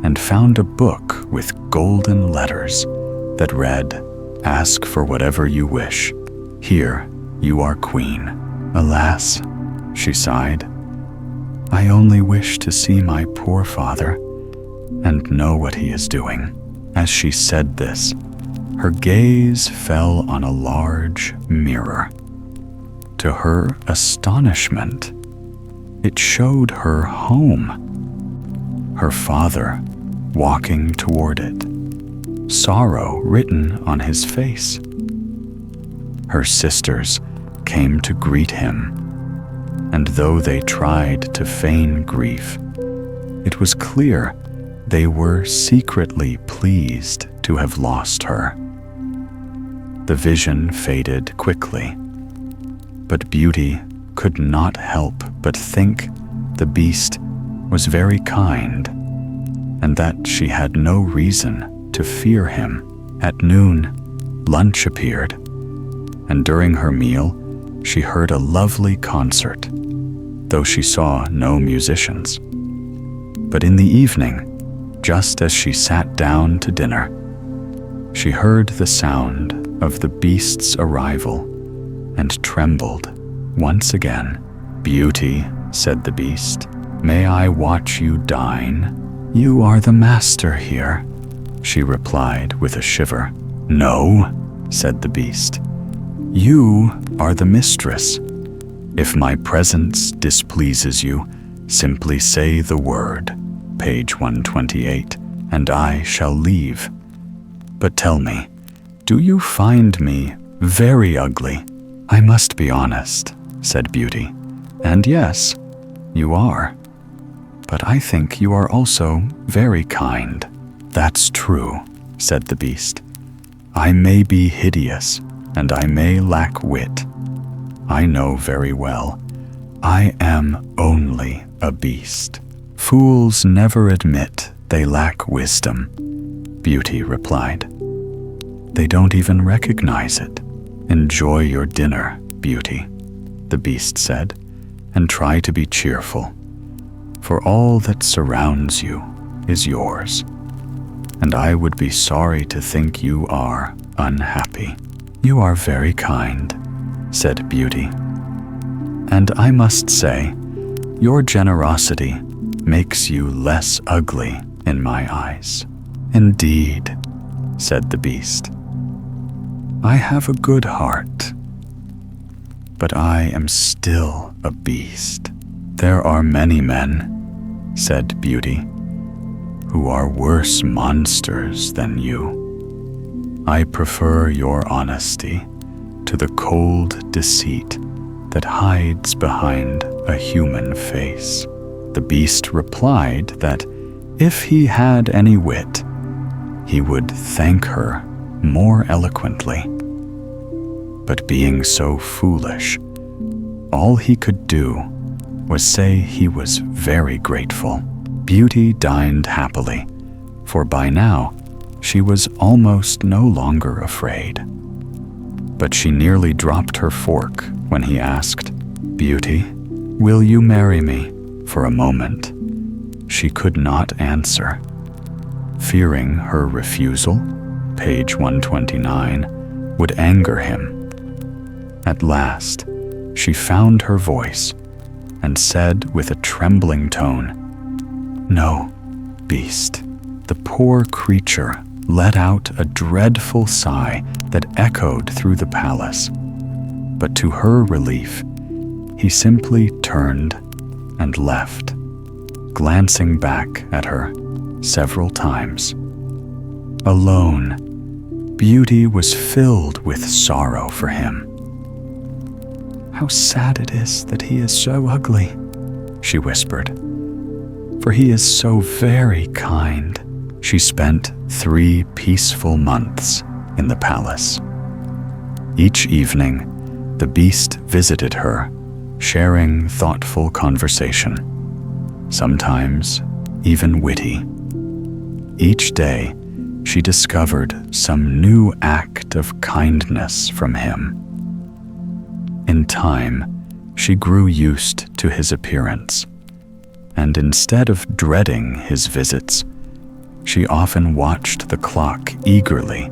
Speaker 1: and found a book with golden letters that read, "Ask for whatever you wish. Here you are queen." Alas, she sighed, I only wish to see my poor father and know what he is doing. As she said this, her gaze fell on a large mirror. To her astonishment, it showed her home. Her father walking toward it, sorrow written on his face. Her sisters came to greet him, and though they tried to feign grief, it was clear they were secretly pleased to have lost her. The vision faded quickly, but Beauty could not help but think the beast was very kind, and that she had no reason to fear him. At noon, lunch appeared, and during her meal, she heard a lovely concert, though she saw no musicians. But in the evening, just as she sat down to dinner, she heard the sound of the beast's arrival and trembled once again. "Beauty," said the beast, "may I watch you dine?" "You are the master here," she replied with a shiver. "No," said the beast, "you are the mistress. If my presence displeases you, simply say the word, page 128, and I shall leave. But tell me, do you find me very ugly?" "I must be honest," said Beauty, "and yes, you are. But I think you are also very kind." "That's true," said the beast. "I may be hideous, and I may lack wit. I know very well. I am only a beast. Fools never admit they lack wisdom," Beauty replied. "They don't even recognize it." "Enjoy your dinner, Beauty," the beast said, "and try to be cheerful, for all that surrounds you is yours, and I would be sorry to think you are unhappy." "You are very kind," said Beauty, "and I must say, your generosity makes you less ugly in my eyes." "Indeed," said the beast, "I have a good heart, but I am still a beast." "There are many men," said Beauty, "who are worse monsters than you. I prefer your honesty to the cold deceit that hides behind a human face." The beast replied that if he had any wit, he would thank her more eloquently. But being so foolish, all he could do was say he was very grateful. Beauty dined happily, for by now she was almost no longer afraid. But she nearly dropped her fork when he asked, "Beauty, will you marry me?" For a moment, she could not answer, fearing her refusal, page 129, would anger him. At last, she found her voice and said with a trembling tone, "No, beast." The poor creature let out a dreadful sigh that echoed through the palace, but to her relief, he simply turned and left, glancing back at her several times. Alone, Beauty was filled with sorrow for him. "How sad it is that he is so ugly," she whispered, "for he is so very kind." She spent 3 peaceful months in the palace. Each evening, the beast visited her, sharing thoughtful conversation, sometimes even witty. Each day, she discovered some new act of kindness from him. In time, she grew used to his appearance, and instead of dreading his visits, she often watched the clock eagerly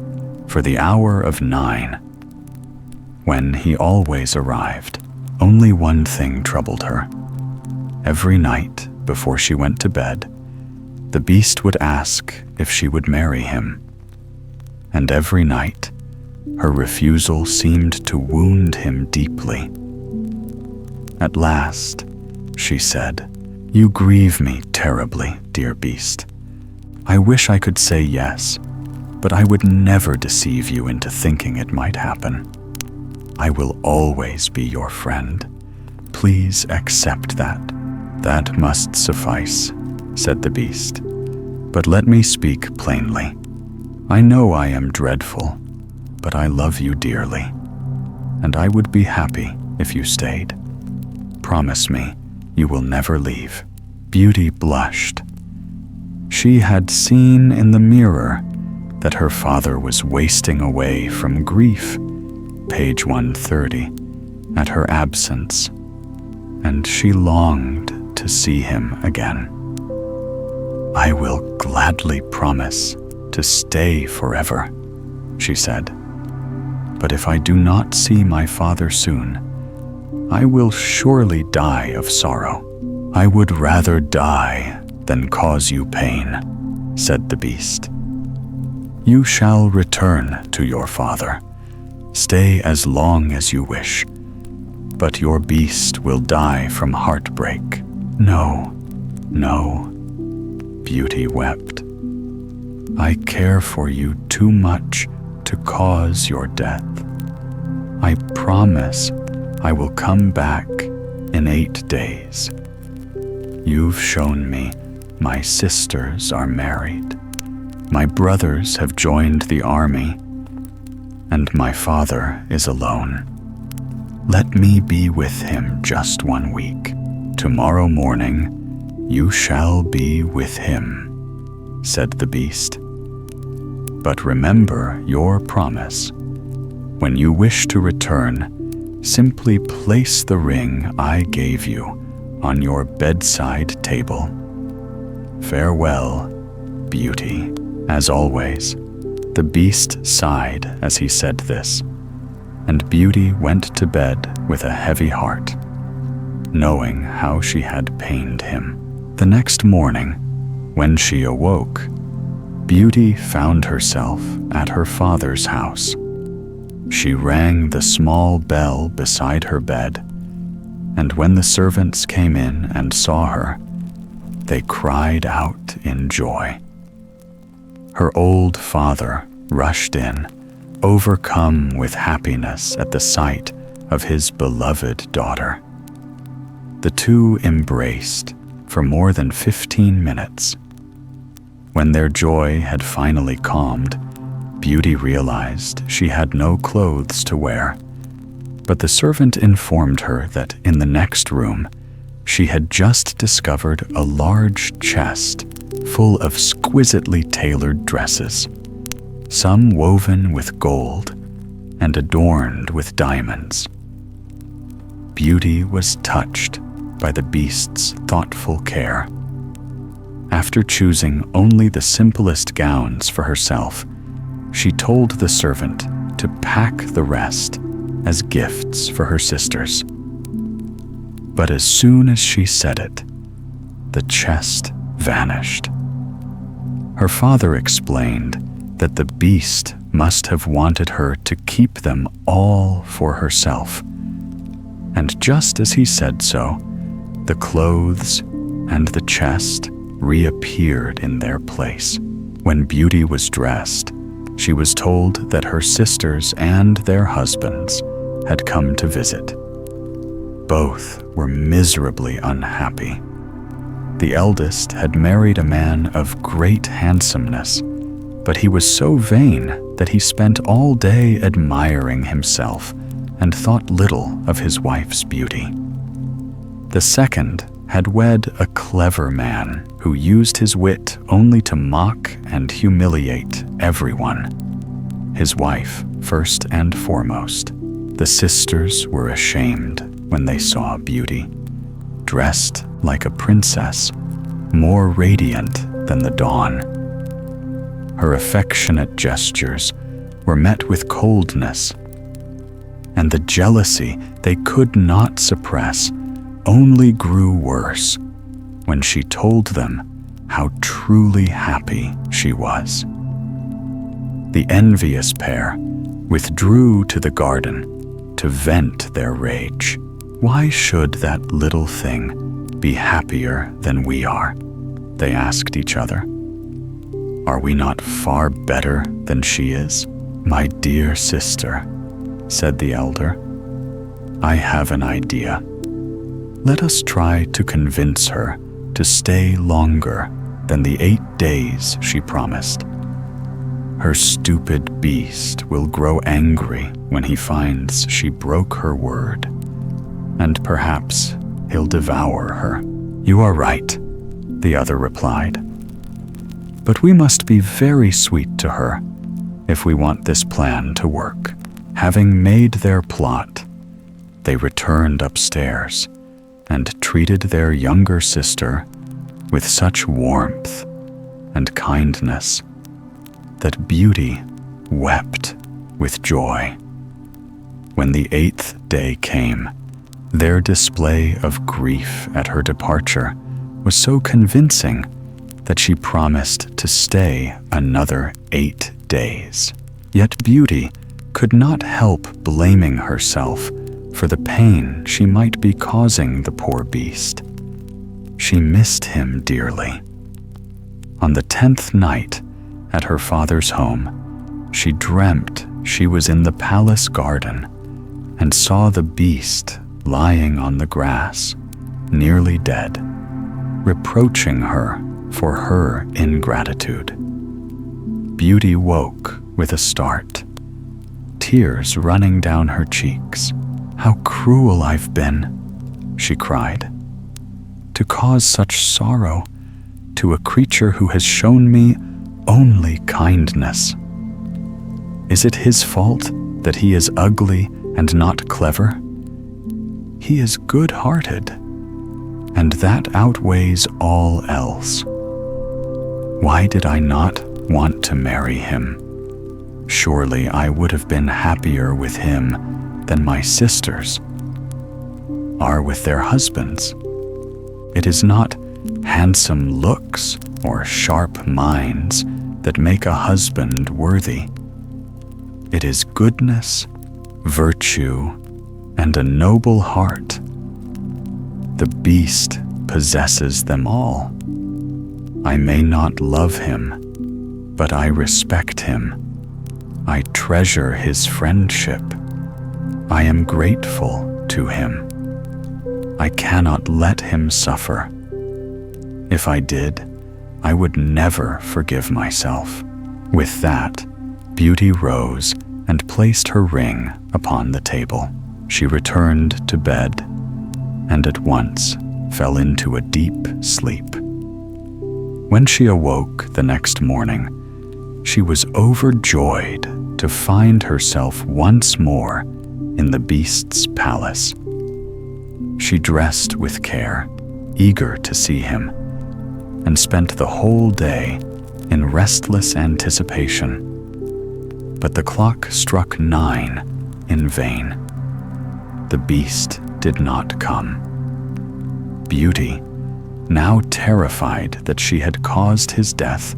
Speaker 1: for the hour of 9. When he always arrived, only one thing troubled her. Every night before she went to bed, the beast would ask if she would marry him. And every night, her refusal seemed to wound him deeply. At last, she said, "You grieve me terribly, dear beast. I wish I could say yes, but I would never deceive you into thinking it might happen. I will always be your friend. Please accept that." "That must suffice," said the beast. "But let me speak plainly. I know I am dreadful, but I love you dearly, and I would be happy if you stayed. Promise me you will never leave." Beauty blushed. She had seen in the mirror that her father was wasting away from grief, page 130, at her absence, and she longed to see him again. "I will gladly promise to stay forever," she said. "But if I do not see my father soon, I will surely die of sorrow." "I would rather die than cause you pain," said the beast. "You shall return to your father. Stay as long as you wish, but your beast will die from heartbreak." "No, no," Beauty wept. "I care for you too much to cause your death. I promise I will come back in 8 days. You've shown me my sisters are married, my brothers have joined the army, and my father is alone. Let me be with him just 1 week. Tomorrow morning you shall be with him," said the beast. "But remember your promise. When you wish to return, simply place the ring I gave you on your bedside table. Farewell, Beauty." As always, the beast sighed as he said this, and Beauty went to bed with a heavy heart, knowing how she had pained him. The next morning, when she awoke, Beauty found herself at her father's house. She rang the small bell beside her bed, and when the servants came in and saw her, they cried out in joy. Her old father rushed in, overcome with happiness at the sight of his beloved daughter. The two embraced for more than 15 minutes. When their joy had finally calmed, Beauty realized she had no clothes to wear, but the servant informed her that in the next room, she had just discovered a large chest full of exquisitely tailored dresses, some woven with gold and adorned with diamonds. Beauty was touched by the beast's thoughtful care. After choosing only the simplest gowns for herself, she told the servant to pack the rest as gifts for her sisters. But as soon as she said it, the chest vanished. Her father explained that the beast must have wanted her to keep them all for herself. And just as he said so, the clothes and the chest reappeared in their place. When Beauty was dressed, she was told that her sisters and their husbands had come to visit. both were miserably unhappy. The eldest had married a man of great handsomeness, but he was so vain that he spent all day admiring himself and thought little of his wife's beauty. The second had wed a clever man who used his wit only to mock and humiliate everyone. His wife, first and foremost. The sisters were ashamed when they saw Beauty, dressed like a princess, more radiant than the dawn. Her affectionate gestures were met with coldness, and the jealousy they could not suppress only grew worse when she told them how truly happy she was. The envious pair withdrew to the garden to vent their rage. Why should that little thing be happier than we are? They asked each other. Are we not far better than she is? My dear sister, said the elder, I have an idea. Let us try to convince her to stay longer than the 8 days she promised. Her stupid beast will grow angry when he finds she broke her word, and perhaps he'll devour her. You are right, the other replied. But we must be very sweet to her if we want this plan to work. Having made their plot, they returned upstairs and treated their younger sister with such warmth and kindness that Beauty wept with joy. When the 8th day came, their display of grief at her departure was so convincing that she promised to stay another 8 days. Yet Beauty could not help blaming herself for the pain she might be causing the poor beast. She missed him dearly. On the 10th night, at her father's home, she dreamt she was in the palace garden and saw the beast lying on the grass, nearly dead, reproaching her for her ingratitude. Beauty woke with a start, tears running down her cheeks. How cruel I've been, she cried, to cause such sorrow to a creature who has shown me only kindness. Is it his fault that he is ugly and not clever? He is good-hearted, and that outweighs all else. Why did I not want to marry him? Surely I would have been happier with him than my sisters are with their husbands. It is not handsome looks or sharp minds that make a husband worthy. It is goodness, virtue, and a noble heart. The beast possesses them all. I may not love him, but I respect him. I treasure his friendship. I am grateful to him. I cannot let him suffer. If I did, I would never forgive myself. With that, Beauty rose and placed her ring upon the table. She returned to bed and at once fell into a deep sleep. When she awoke the next morning, she was overjoyed to find herself once more in the beast's palace. She dressed with care, eager to see him, and spent the whole day in restless anticipation. But the clock struck 9 in vain. The beast did not come. Beauty, now terrified that she had caused his death,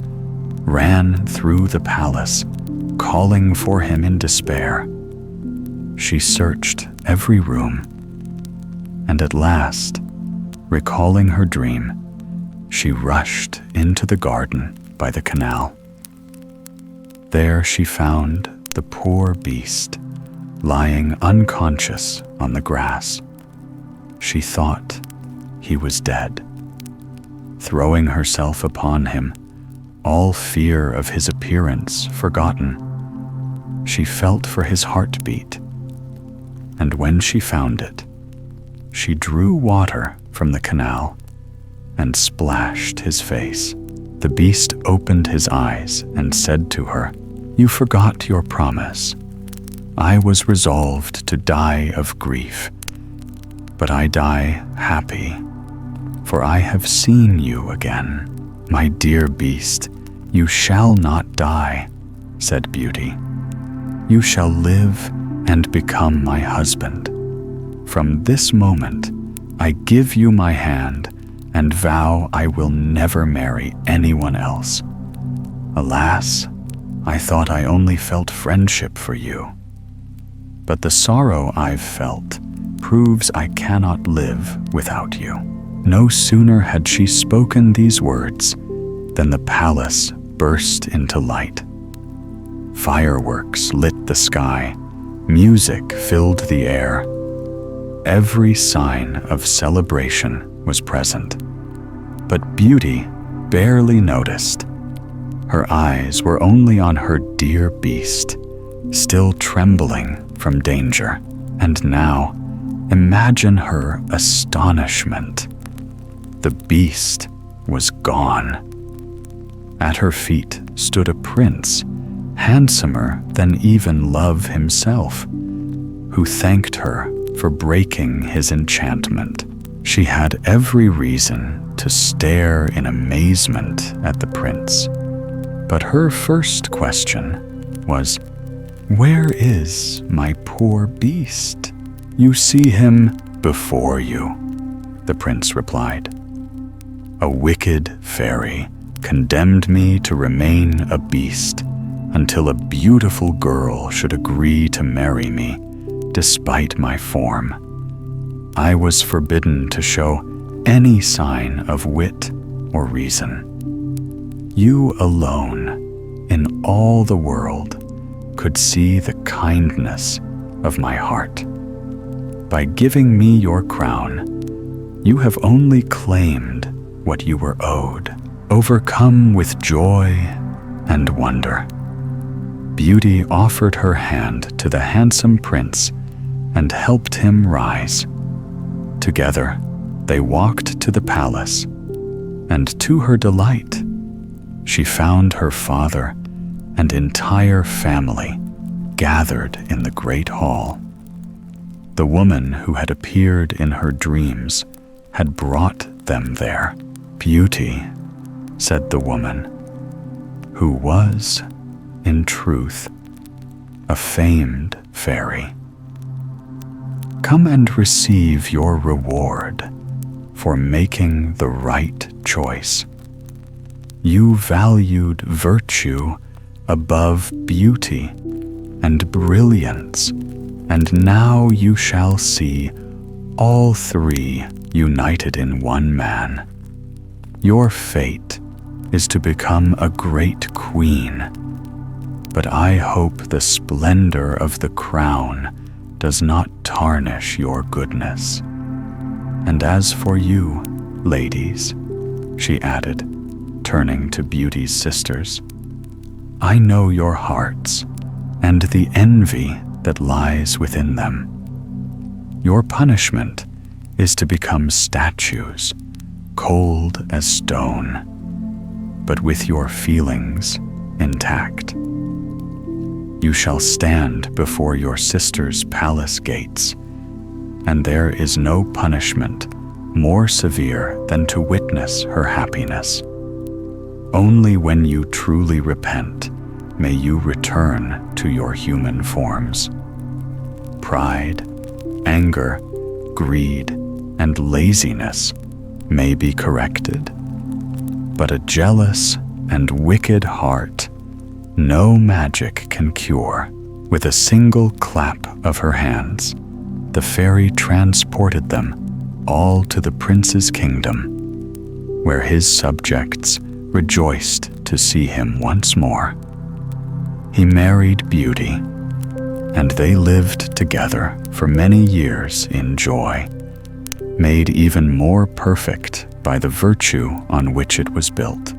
Speaker 1: ran through the palace, calling for him in despair. She searched every room, and at last, recalling her dream, she rushed into the garden by the canal. There she found the poor beast lying unconscious on the grass. she thought he was dead. Throwing herself upon him, all fear of his appearance forgotten, she felt for his heartbeat, and when she found it, she drew water from the canal and splashed his face. The beast opened his eyes and said to her, "You forgot your promise. I was resolved to die of grief, but I die happy, for I have seen you again." "My dear beast, you shall not die," said Beauty. "You shall live and become my husband. From this moment, I give you my hand and vow I will never marry anyone else. Alas, I thought I only felt friendship for you. But the sorrow I've felt proves I cannot live without you." No sooner had she spoken these words than the palace burst into light. Fireworks lit the sky, music filled the air. Every sign of celebration was present, but Beauty barely noticed. Her eyes were only on her dear beast, still trembling from danger. And now, imagine her astonishment. The beast was gone. At her feet stood a prince, handsomer than even Love himself, who thanked her for breaking his enchantment. She had every reason to stare in amazement at the prince, but her first question was, "Where is my poor beast?" "You see him before you," the prince replied. "A wicked fairy condemned me to remain a beast until a beautiful girl should agree to marry me, despite my form. I was forbidden to show any sign of wit or reason. You alone, in all the world, could see the kindness of my heart. By giving me your crown, you have only claimed what you were owed." Overcome with joy and wonder, Beauty offered her hand to the handsome prince and helped him rise. Together, they walked to the palace, and to her delight, she found her father and entire family gathered in the great hall. The woman who had appeared in her dreams had brought them there. "Beauty," said the woman, who was, in truth, a famed fairy. "Come and receive your reward for making the right choice. You valued virtue above beauty and brilliance, and now you shall see all three united in one man. Your fate is to become a great queen, but I hope the splendor of the crown does not tarnish your goodness. And as for you, ladies," she added, turning to Beauty's sisters, "I know your hearts and the envy that lies within them. Your punishment is to become statues, cold as stone, but with your feelings intact. You shall stand before your sister's palace gates, and there is no punishment more severe than to witness her happiness. Only when you truly repent may you return to your human forms. Pride, anger, greed, and laziness may be corrected, but a jealous and wicked heart no magic can cure." With a single clap of her hands, the fairy transported them all to the prince's kingdom, where his subjects rejoiced to see him once more. He married Beauty, and they lived together for many years in joy, made even more perfect by the virtue on which it was built.